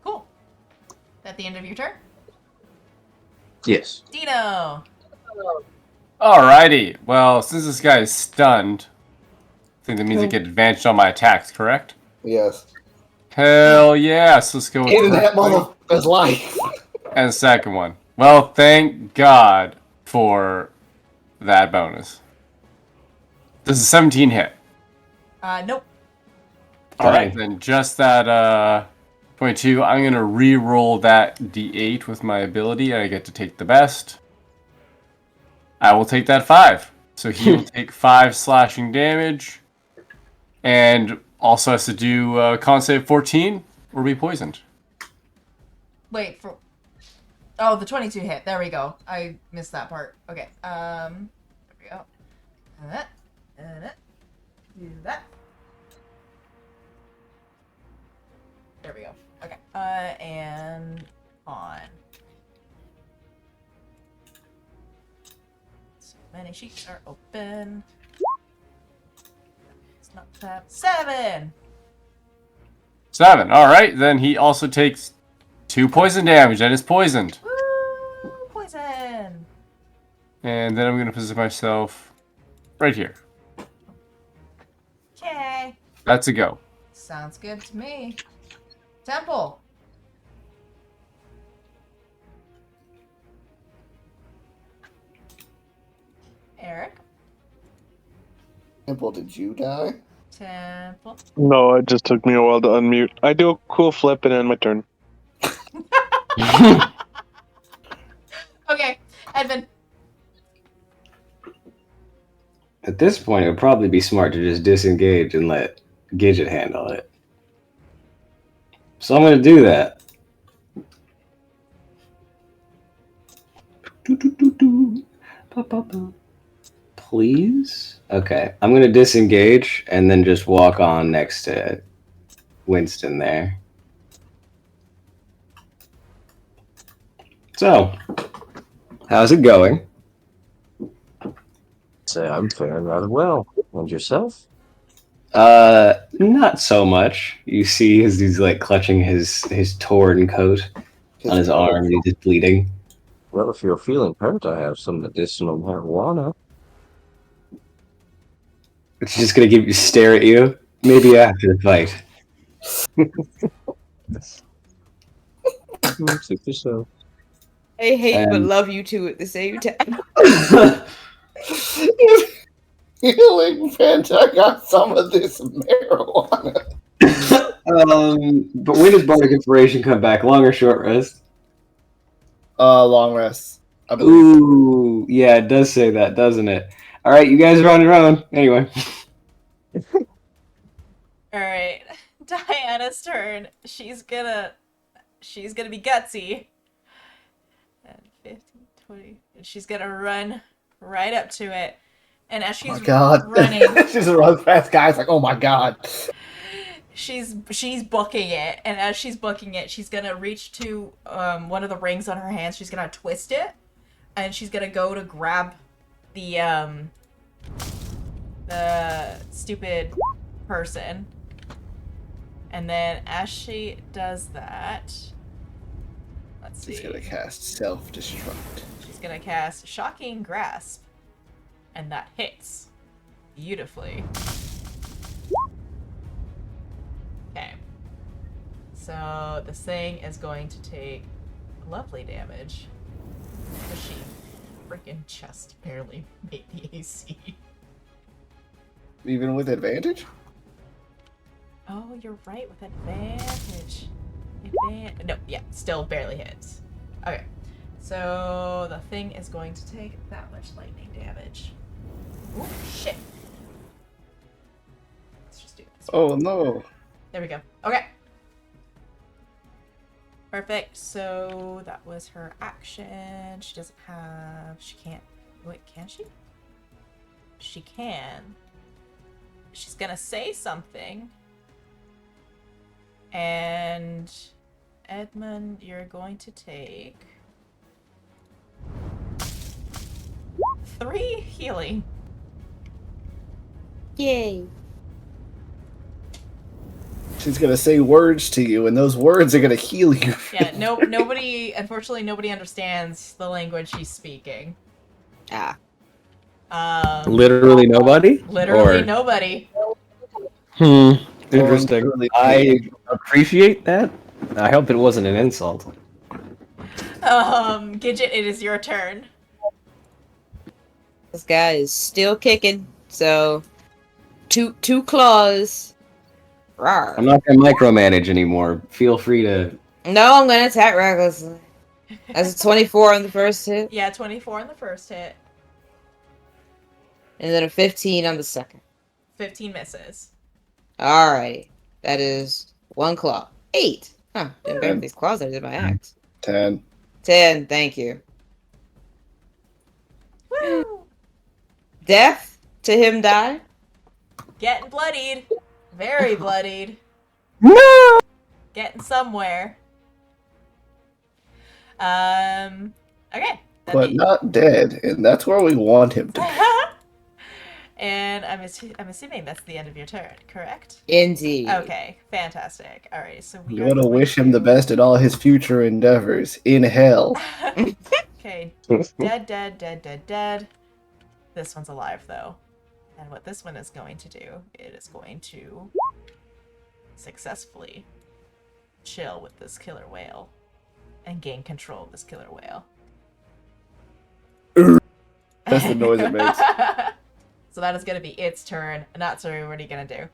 Cool. At the end of your turn? Yes. Dino! Alrighty. Well, since this guy is stunned, I think that means I get advantage on my attacks, correct? Yes. Hell yes. Let's go with Get in the that motherfucker's life. and the second one. Well, thank God for that bonus. This is 17 hit. Nope. Alright, then just that 22. I'm going to re-roll that d8 with my ability, and I get to take the best. I will take that 5. So he will take 5 slashing damage. And also has to do con save 14 or be poisoned. Wait, for... Oh, the 22 hit. There we go. I missed that part. Okay, there we go. And that. Do that. There we go. Okay, and on. So many sheets are open. It's not that. 7! 7. Alright, then he also takes 2 poison damage and is poisoned. Woo! Poison! And then I'm going to position myself right here. Okay. That's a go. Sounds good to me. Temple. Eric. Temple, did you die? Temple. No, it just took me a while to unmute. I do a cool flip and end my turn. Okay, Edmund. at this point, it would probably be smart to just disengage and let Gidget handle it. So I'm going to do that. Please? Okay. I'm going to disengage and then just walk on next to Winston there. So, how's it going? Say I'm faring rather well. And yourself? Not so much. You see as he's like clutching his torn coat on his arm and he's just bleeding. Well, if you're feeling hurt, I have some medicinal marijuana. It's just gonna stare at you. Maybe after the fight. Suit yourself. I hate but love you two at the same time. Healing Finch, I got some of this marijuana. But when does Bardic Inspiration come back? Long or short rest? Long rest. I believe. Ooh, yeah, it does say that, doesn't it? All right, you guys are on your own. Anyway. All right, Diana's turn. She's gonna be gutsy. And 15, 20. And she's gonna run right up to it. And as she's running, she's a run fast guy. It's like, oh my god. She's booking it, and as she's booking it, she's gonna reach to one of the rings on her hands. She's gonna twist it, and she's gonna go to grab the stupid person. And then as she does that, let's see. She's gonna cast Self-Destruct. She's gonna cast Shocking Grasp, and that hits beautifully. Okay. So this thing is going to take lovely damage. Because she freaking just barely made the AC. Even with advantage? Oh, you're right, with advantage. No, yeah, still barely hits. Okay. So the thing is going to take that much lightning damage. Oh, shit. Let's just do this. Oh no. There we go. Okay. Perfect. So that was her action. She doesn't have... She can't... Wait, can she? She can. She's gonna say something. And... Edmund, you're going to take... 3 healing. Yay. She's gonna say words to you, and those words are gonna heal you. Yeah, nobody, unfortunately, nobody understands the language she's speaking. Ah. Literally nobody? Literally Or... nobody. Interesting. I appreciate that. I hope it wasn't an insult. Gidget, it is your turn. This guy is still kicking, so two claws. Rawr. I'm not gonna micromanage anymore. Feel free to... No, I'm gonna attack recklessly. That's a 24 on the first hit, Yeah, 24 on the first hit. and then a 15 on the second. 15 misses. Alright. That is 1 claw. 8. Huh. Didn't better with these claws than I did my axe. 10. 10, thank you. Woo! Death to him die. Getting bloodied. Very bloodied. No! Getting somewhere. Okay. But not dead, and that's where we want him to be. And I'm assuming that's the end of your turn, correct? Indeed. Okay, fantastic. All right, so we You are want to going wish him the best in all his future endeavors in hell. Okay, dead. This one's alive though, and what this one is going to do, it is going to successfully chill with this killer whale and gain control of this killer whale. That's the noise it makes. So that is going to be its turn. Not sorry, what are you going to do?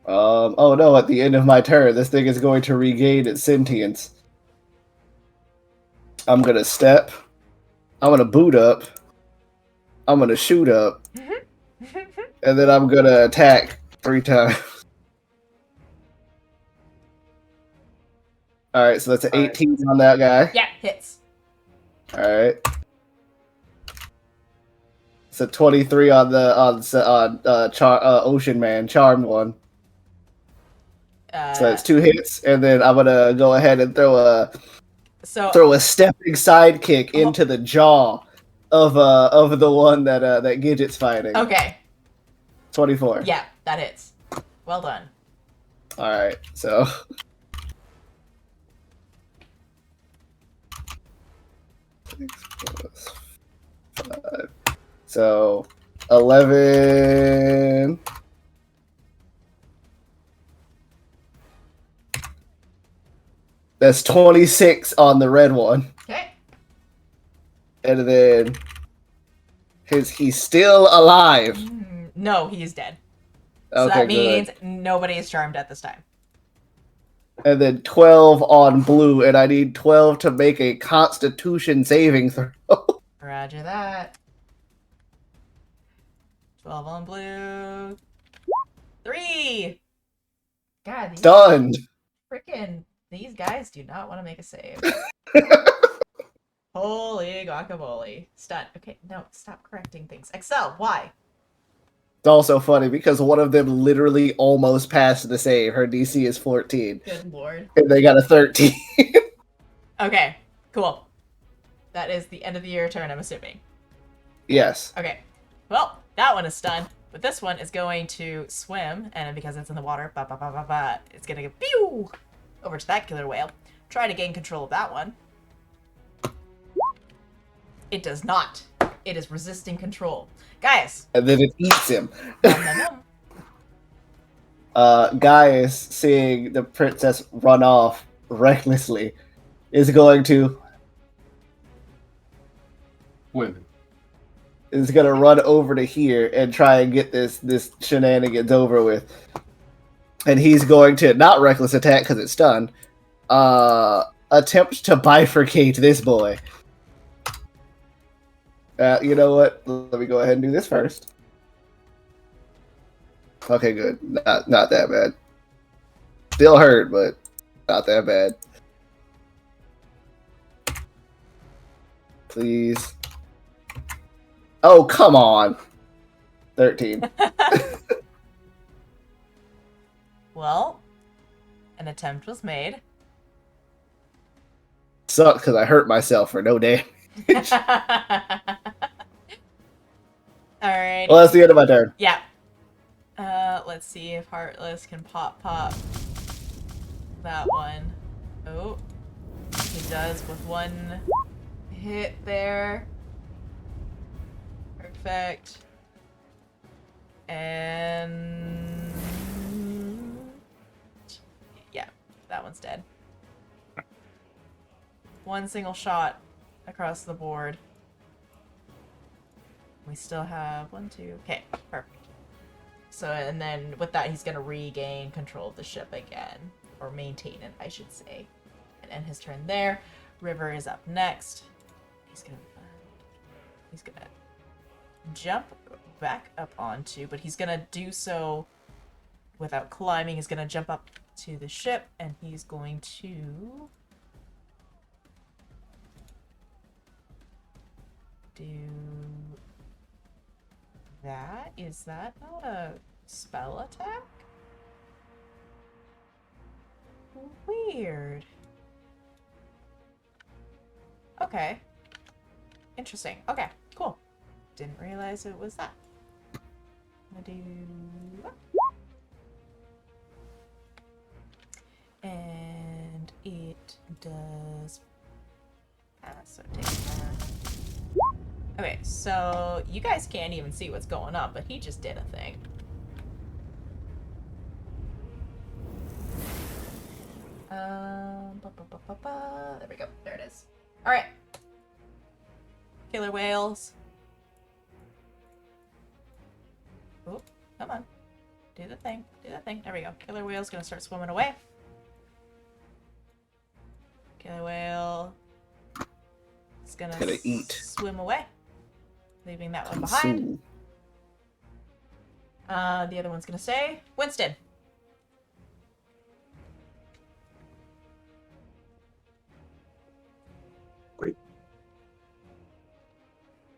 Oh no, at the end of my turn, this thing is going to regain its sentience. I'm gonna step. I'm gonna boot up. I'm gonna shoot up. Mm-hmm. And then I'm gonna attack 3 times. Alright, so that's an 18 on that guy. Yeah, hits. Alright. It's a 23 on the Ocean Man, Charmed one. So that's 2 hits, and then I'm gonna go ahead and throw a stepping sidekick into the jaw of the one that Gidget's fighting. Okay. 24. Yeah, that hits. Well done. All right, so. So 11. That's 26 on the red one. Okay. And then he's still alive. No, he is dead. Okay, So that means good. nobody is charmed at this time. And then 12 on blue, and I need 12 to make a Constitution saving throw. Roger that. 12 on blue. 3! God, these Done. these guys do not want to make a save. Holy guacamole. Stunt. Okay, no, stop correcting things. Excel, why? It's also funny because one of them literally almost passed the save. Her DC is 14. Good lord. And they got a 13. Okay, cool. That is the end of the year turn, I'm assuming. Yes. Okay. Well, that one is stunned, but this one is going to swim, and because it's in the water, it's going to go pew over to that killer whale. Try to gain control of that one. It does not. It is resisting control. Guys. And then it eats him. Nom, nom, nom. Gaius, seeing the princess run off recklessly, is going to Women. is going to run over to here and try and get this shenanigans over with. And he's going to not reckless attack because it's stunned. Attempt to bifurcate this boy. You know what? Let me go ahead and do this first. Okay, good. Not that bad. Still hurt, but not that bad. Please. Oh, come on. 13. Well, an attempt was made. Sucks because I hurt myself for no damage. Alright. Well, that's the end of my turn. Yeah. Let's see if Heartless can pop that one. Oh. He does with one hit there. Perfect. And yeah, that one's dead. One single shot across the board. We still have 1, 2. Okay, perfect. So, and then with that, he's going to regain control of the ship again. Or maintain it, I should say. And end his turn there. River is up next. He's going to jump back up onto, but he's going to do so without climbing. He's going to jump up to the ship, and he's going to do that. Is that not a spell attack? Weird. Okay. Interesting. Okay, cool. Didn't realize it was that. I'm gonna do... And it does... so take that. Okay, so you guys can't even see what's going on, but he just did a thing. There we go. There it is. All right. Killer whales. Oh, come on. Do the thing. Do the thing. There we go. Killer whale's gonna start swimming away. Killer whale is gonna eat. Swim away, leaving that one behind. The other one's gonna say Winston. Wait.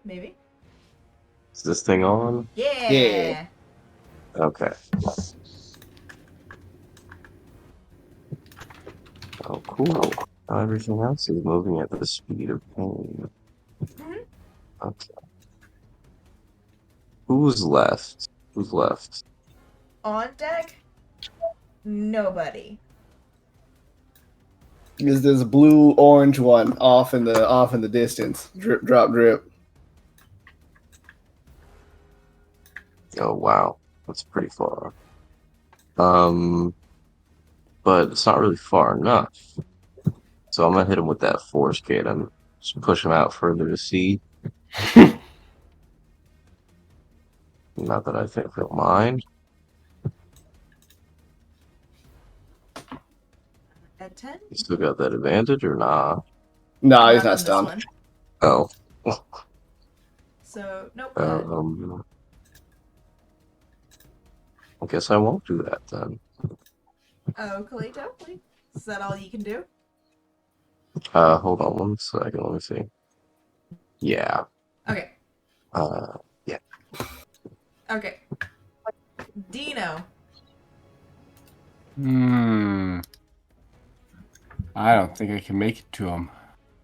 Maybe. Is this thing on? Yeah. Yeah. Okay. Oh, cool. Now everything else is moving at the speed of pain. Mhm. Okay. Who's left? Who's left? On deck. Nobody. Is this blue orange one off in the distance? Drip, drop, drip. Oh, wow. That's pretty far. But it's not really far enough. So I'm gonna hit him with that force gate. I'm just push him out further to sea. Not that I think he'll mind. At 10? You still got that advantage or nah? No, he's on not this stunned. one. Oh. So, nope. I guess I won't do that then. Oakley dokley. Is that all you can do? Hold on 1 second. Let me see. Yeah. Okay. Yeah. Okay. Dino. I don't think I can make it to him.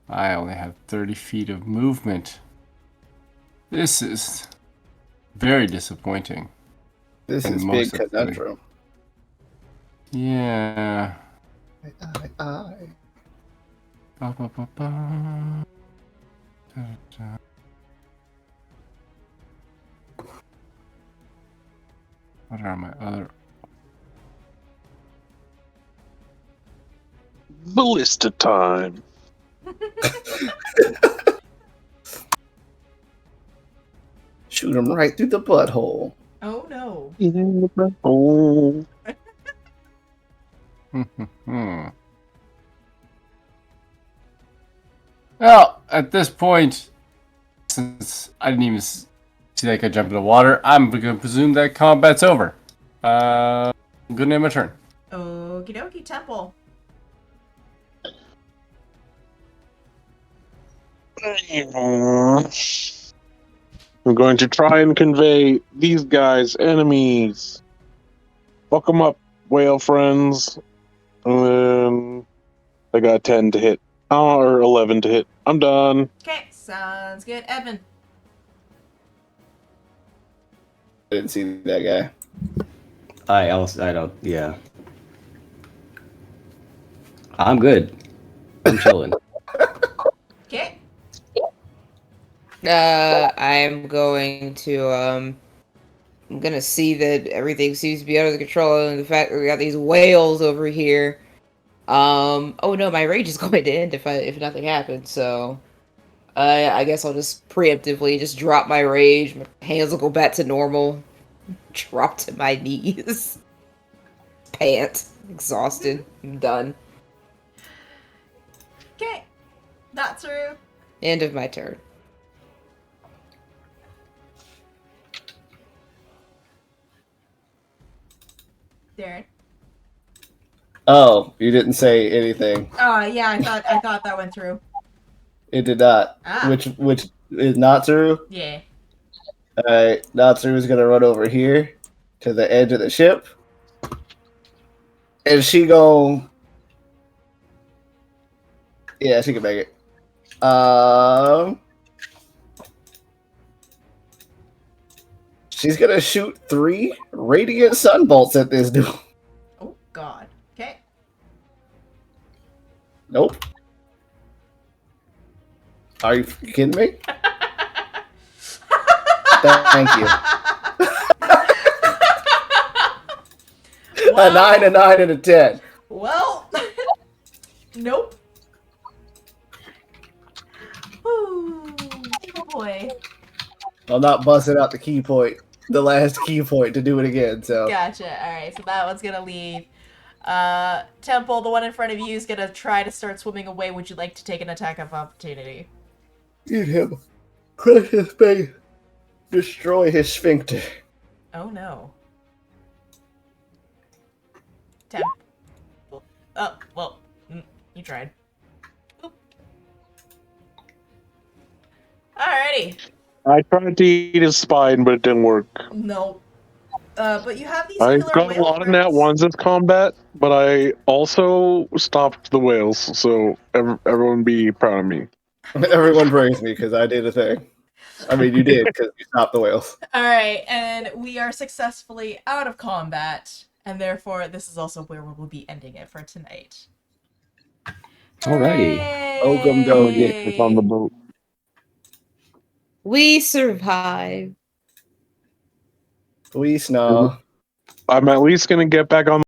I only have 30 feet of movement. This is very disappointing. This And is most big of them- conundrum. Yeah. I. Ba, ba, ba, ba. Da, da. What are my other... Ballista time. Shoot him right through the butthole. Oh no. Oh. Well, at this point, since I didn't even see that guy jump in the water, I'm going to presume that combat's over. Good name, my turn. Okie dokie, Temple. I'm going to try and convey these guys enemies. Fuck them up, whale friends. And then I got 10 to hit. Or 11 to hit. I'm done. Okay, sounds good. Evan. I didn't see that guy. I don't. Yeah. I'm good. I'm chilling. Okay. I'm going to I'm gonna see that everything seems to be under control, and the fact that we got these whales over here. Oh no, my rage is going to end if nothing happens. So, I guess I'll just preemptively just drop my rage. My hands will go back to normal. Drop to my knees. Pant. Exhausted. I'm done. Okay. Not through. End of my turn. Darren. Oh, you didn't say anything. Oh yeah, I thought that went through. It did not. Ah. Which is not through. Yeah. Alright, Natsu is gonna run over here to the edge of the ship. And she go. Yeah, she can make it. She's gonna shoot 3 radiant sunbolts at this dude. Oh god. Okay. Nope. Are you kidding me? Thank you. A 9, a 9, and a 10. Well, nope. Ooh, oh boy. I'm not busting out the last key point to do it again, so. Gotcha. Alright, so that one's gonna leave. Temple, the one in front of you is gonna try to start swimming away. Would you like to take an attack of opportunity? Get him. Crush his face. Destroy his sphincter. Oh no. Temp. Oh, well, you tried. Oop. Alrighty. I tried to eat his spine, but it didn't work. No. But you have these I killer got a whale lot of nat fruits. ones this combat, but I also stopped the whales, so everyone be proud of me. Everyone brings me because I did a thing. I mean, you did because you stopped the whales. Alright, and we are successfully out of combat, and therefore this is also where we will be ending it for tonight. Alrighty. Ogham Dogi It's on the boat. We survived. We snaw. I'm at least gonna get back on